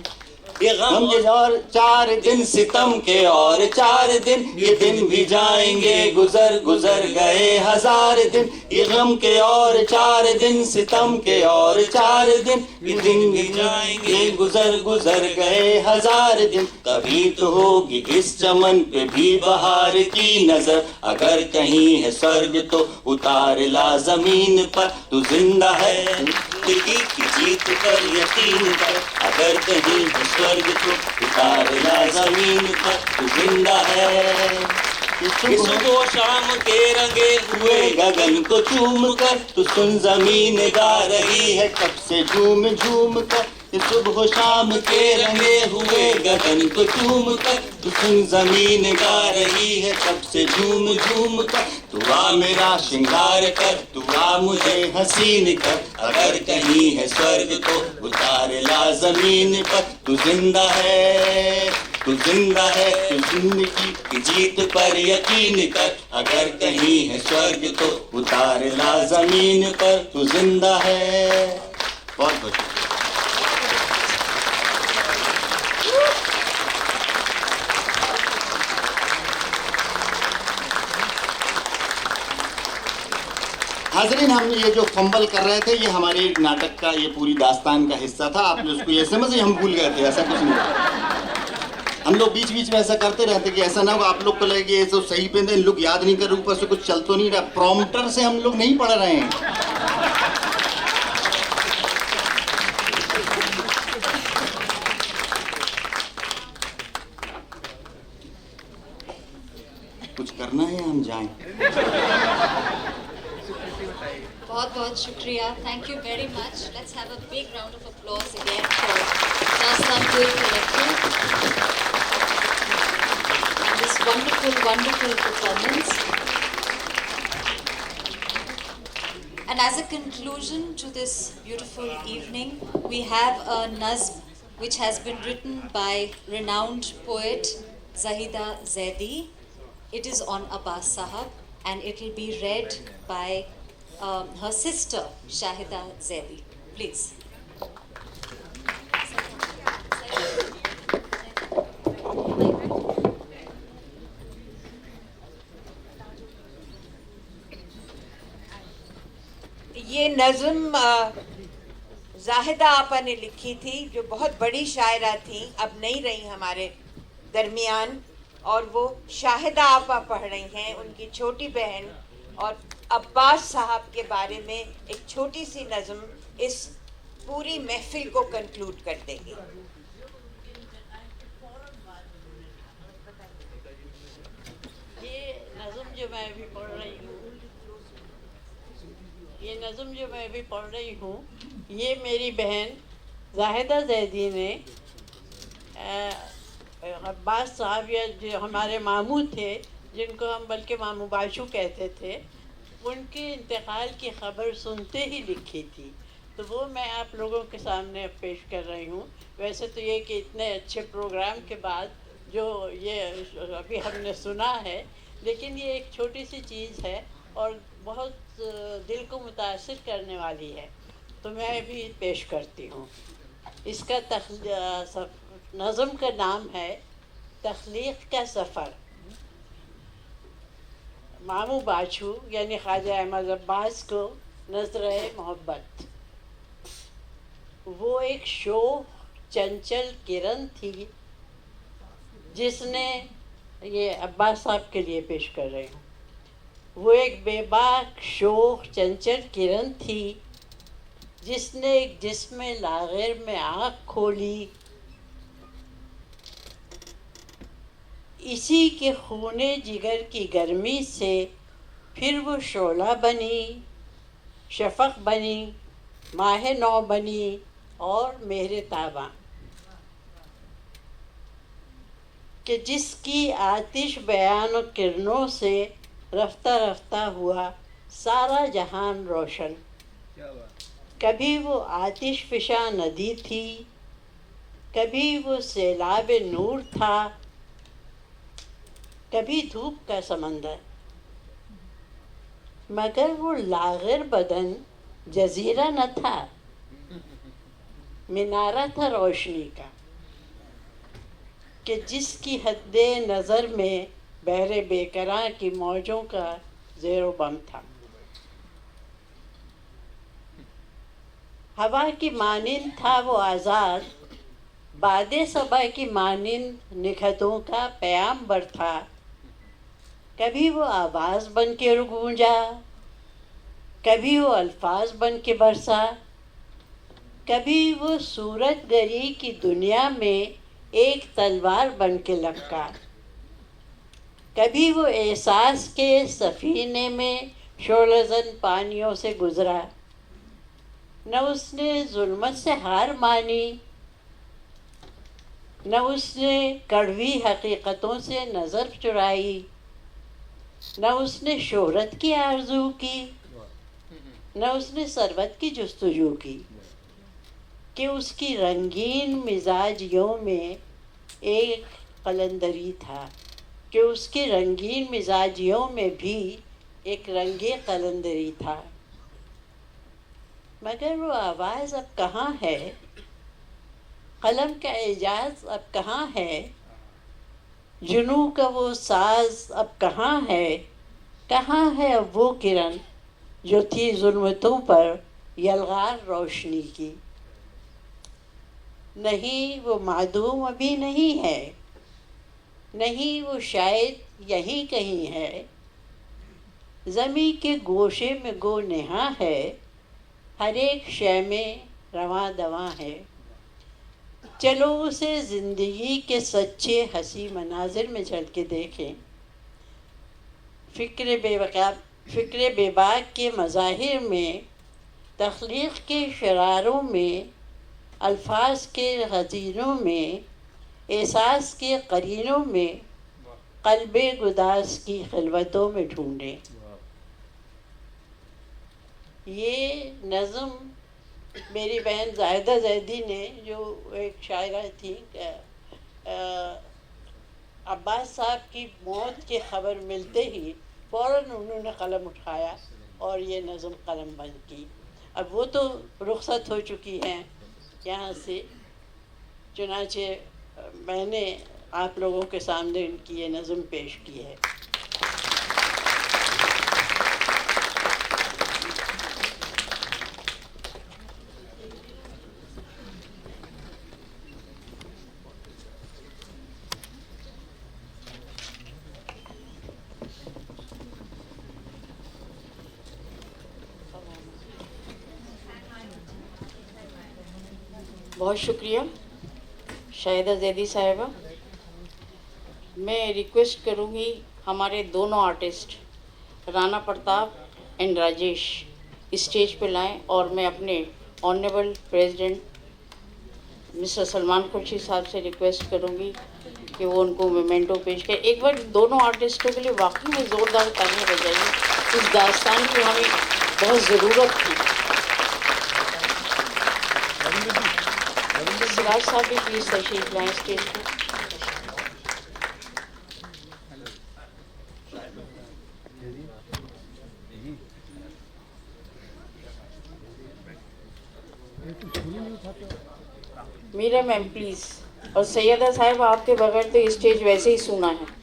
ये गम के और 4 दिन, सितम के और 4 दिन, ये दिन भी जाएंगे गुजर गुजर गए 1000 दिन। ये गम के और 4 दिन, सितम के और 4 दिन, ये दिन भी जाएंगे गुजर गुजर गए 1000 दिन। कभी तो होगी इस चमन पे भी बहार की नजर, अगर कहीं है स्वर्ग तो उतार ला जमीन पर। तू जिंदा है जिंदगी की जीत पर यकीन कर, अगर कहीं है स्वर्ग तो उतार ला जमीन पर। तू जिंदा है सुबह शाम के रंगे हुए गगन को चूम कर, तू सुन जमीन गा रही है कब से झूम झूम कर। सुबह शाम के रंगे हुए गगन को चूम कर, तू सुन जमीन गा रही है कब से झूम झूम कर। तू आ मेरा श्रृंगार कर, तू आ मुझे हसीन कर, अगर कहीं है स्वर्ग तो उतार ला जमीन पर। तू जिंदा है, तू जिंदा है, तू जिंदगी की जीत पर यकीन कर, अगर कहीं है स्वर्ग तो उतार ला जमीन पर। तू जिंदा है। बहुत बहुत हाज़रीन, हम ये जो फंबल कर रहे थे, ये हमारे नाटक का, ये पूरी दास्तान का हिस्सा था। आप उसको ये समझिए हम भूल गए थे, ऐसा कुछ नहीं। हम लोग बीच बीच में ऐसा करते रहते कि ऐसा ना हो आप लोग को लगे ये तो सही पे इन लोग याद नहीं कर रहे, ऊपर से कुछ चल तो नहीं रहा। प्रॉम्प्टर से हम लोग नहीं पढ़ रहे हैं। कुछ करना है, हम जाएं। बहुत बहुत शुक्रिया, thank you very much. Let's have a big round of applause again for दास्तानगोई collective and this wonderful performance. And as a conclusion to this beautiful evening, we have a nazm which has been written by renowned poet Zahida Zaidi. It is on Abbas Sahab and it will be read by her sister Shahida Zaidi. Please. ये नज़्म जाहिदा आपा ने लिखी थी, जो बहुत बड़ी शायरा थी, अब नहीं रही हमारे दरमियान। और वो शाहिदा आपा पढ़ रही हैं, उनकी छोटी बहन, और अब्बास साहब के बारे में एक छोटी सी नज़म इस पूरी महफिल को कंक्लूड कर देगी। ये नज़म जो मैं अभी पढ़ रही हूँ, ये मेरी बहन जाहिदा जैदी ने अब्बास साहब, या जो हमारे मामू थे, जिनको हम बल्कि मामू बाशू कहते थे, उनके इंतकाल की खबर सुनते ही लिखी थी। तो वो मैं आप लोगों के सामने अब पेश कर रही हूँ। वैसे तो ये कि इतने अच्छे प्रोग्राम के बाद जो ये अभी हमने सुना है, लेकिन ये एक छोटी सी चीज़ है और बहुत दिल को मुतासिर करने वाली है, तो मैं अभी पेश करती हूँ। इसका नज़म का नाम है तख्लीक़ का सफ़र। मामू बाछू यानी ख्वाजा अहमद अब्बास को नज़र मोहब्बत। वो एक शोख चंचल किरण थी जिसने, ये अब्बास साहब के लिए पेश कर रही हूँ, वो एक बेबाक शोख चंचल किरण थी जिसने एक जिस्म लाग़िर में आँख खोली। इसी के खूने जिगर की गर्मी से फिर वो शोला बनी, शफ़क़ बनी, माह नौ बनी और मेरे ताबा, कि जिसकी आतिश बयान और किरणों से रफ्ता रफ्ता हुआ सारा जहान रोशन। कभी वो आतिश फिशा नदी थी, कभी वो सैलाब नूर था, कभी धूप का समंदर, मगर वो लाग़िर बदन जजीरा न था, मिनारा था रोशनी का, कि जिसकी हद्दे नज़र में बहरे बेकरां की मौजों का ज़ेरो बम था। हवा की मानिंद था वो आज़ाद, बादे सबा की मानिंद निखतों का प्यामबर था। कभी वो आवाज़ बन के गूंजा, कभी वो अल्फाज बन के बरसा, कभी वो सूरत गरी की दुनिया में एक तलवार बन के लपका, कभी वो एहसास के सफ़ीने में शोलज़न पानियों से गुज़रा। न उसने जुल्मत से हार मानी, न उसने कड़वी हकीकतों से नज़र चुराई, न उसने शोहरत की आरज़ू की, न उसने सरवत की जुस्तजू की, कि उसकी रंगीन मिजाजियों में एक कलंदरी था, कि उसकी रंगीन मिजाजियों में भी एक रंगे कलंदरी था। मगर वो आवाज़ अब कहाँ है, कलम का एजाज़ अब कहाँ है, जुनू का वो साज अब कहाँ है अब वो किरण जो थी जुल्मतों पर यलगार रोशनी की। नहीं वो मादूम अभी नहीं है, नहीं वो शायद यहीं कहीं है, ज़मी के गोशे में गो नेहा है, हर एक शय में रवां दवां है। चलो उसे ज़िंदगी के सच्चे हंसी मनाजिर में चल के देखें। फ़िक्र बेबाक के मज़ाहिर में, तख्लीक़ के शरारों में, अल्फाज के ख़ज़ीनों में, एहसास के क़रीनों में, क़ल्बे गुदास की खिलवतों में ढूंढें। ये नज़म मेरी बहन जाहिदा जैदी ने, जो एक शायरा थी, अब्बास साहब की मौत की खबर मिलते ही फ़ौरन उन्होंने कलम उठाया और ये नज़म कलम बंद की। अब वो तो रुखसत हो चुकी हैं यहाँ से, चुनाचे मैंने आप लोगों के सामने इनकी ये नज़म पेश की है। बहुत शुक्रिया शाहिदा जैदी साहिबा। मैं रिक्वेस्ट करूँगी हमारे दोनों artist Rana Pratap and Rajesh stage पे लाएं और मैं अपने honourable president mister Salman Khurshid साहब से रिक्वेस्ट करूँगी कि वो उनको मोमेंटो पेश करें। एक बार दोनों आर्टिस्टों के लिए वाकई में ज़ोरदार तालियां बजाइए। इस दास्तान की हमें बहुत ज़रूरत थी। सिराज साहब भी प्लीज़ तशरीफ लाएं स्टेज पर। मीरा मैम प्लीज़, और सैयदा साहब आपके बगैर तो ये स्टेज वैसे ही सुना है।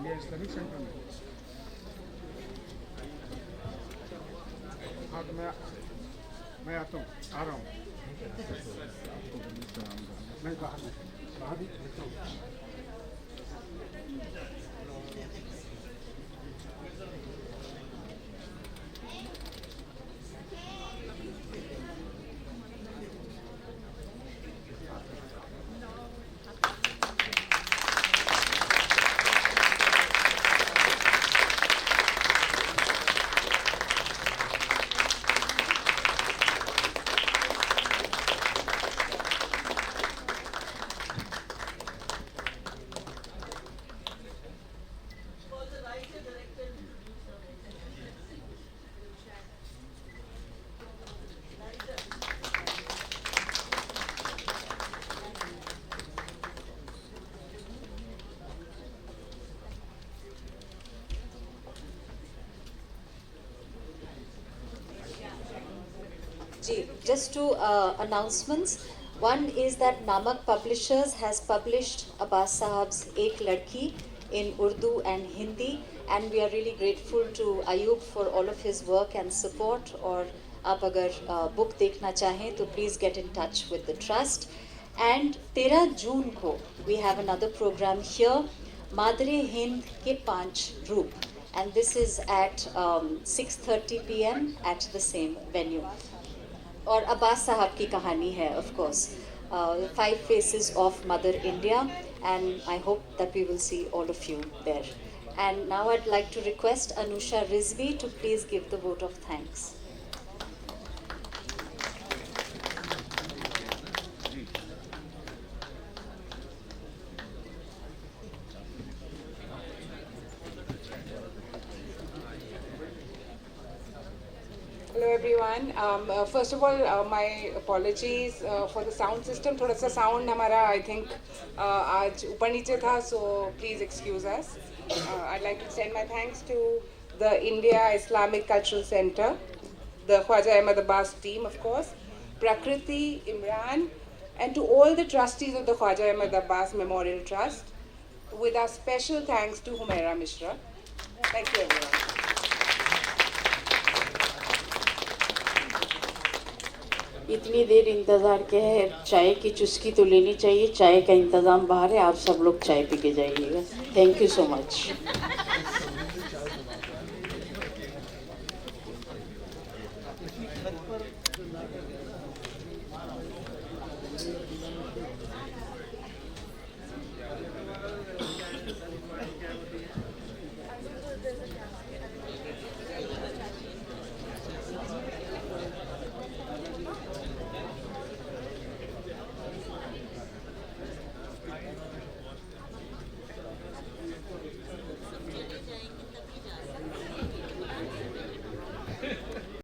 इंडिया इस्लामिक सेंटर में। हाँ तो मैं आता हूँ, आ रहा हूँ। मैं बाहर ही रहता हूँ। Just two announcements. One is that Namak Publishers has published Abbas Sahab's Ek Ladki in Urdu and Hindi, and we are really grateful to Ayub for all of his work and support. Or आप अगर book देखना चाहें तो please get in touch with the trust. And 13 June को we have another program here, Madre Hind के 5 रूप, and this is at 6:30 p.m. at the same venue. और अब्बास साहब की कहानी है of course, 5 faces of Mother India, and I hope that we will see all of you there. And now I'd like to request Anusha Rizvi to please give the vote of thanks. Hello everyone. First of all, my apologies for the sound system. थोड़ा सा sound हमारा I think आज ऊपर नीचे था, so please excuse us. I'd like to extend my thanks to the India Islamic Cultural Center, the Khwaja Ahmad Abbas team, of course, Prakriti, Imran, and to all the trustees of the Khwaja Ahmad Abbas Memorial Trust, with our special thanks to Humaira Mishra. Thank you everyone. इतनी देर इंतज़ार के है, चाय की चुस्की तो लेनी चाहिए। चाय का इंतज़ाम बाहर है, आप सब लोग चाय पी के जाइएगा। Thank you so much.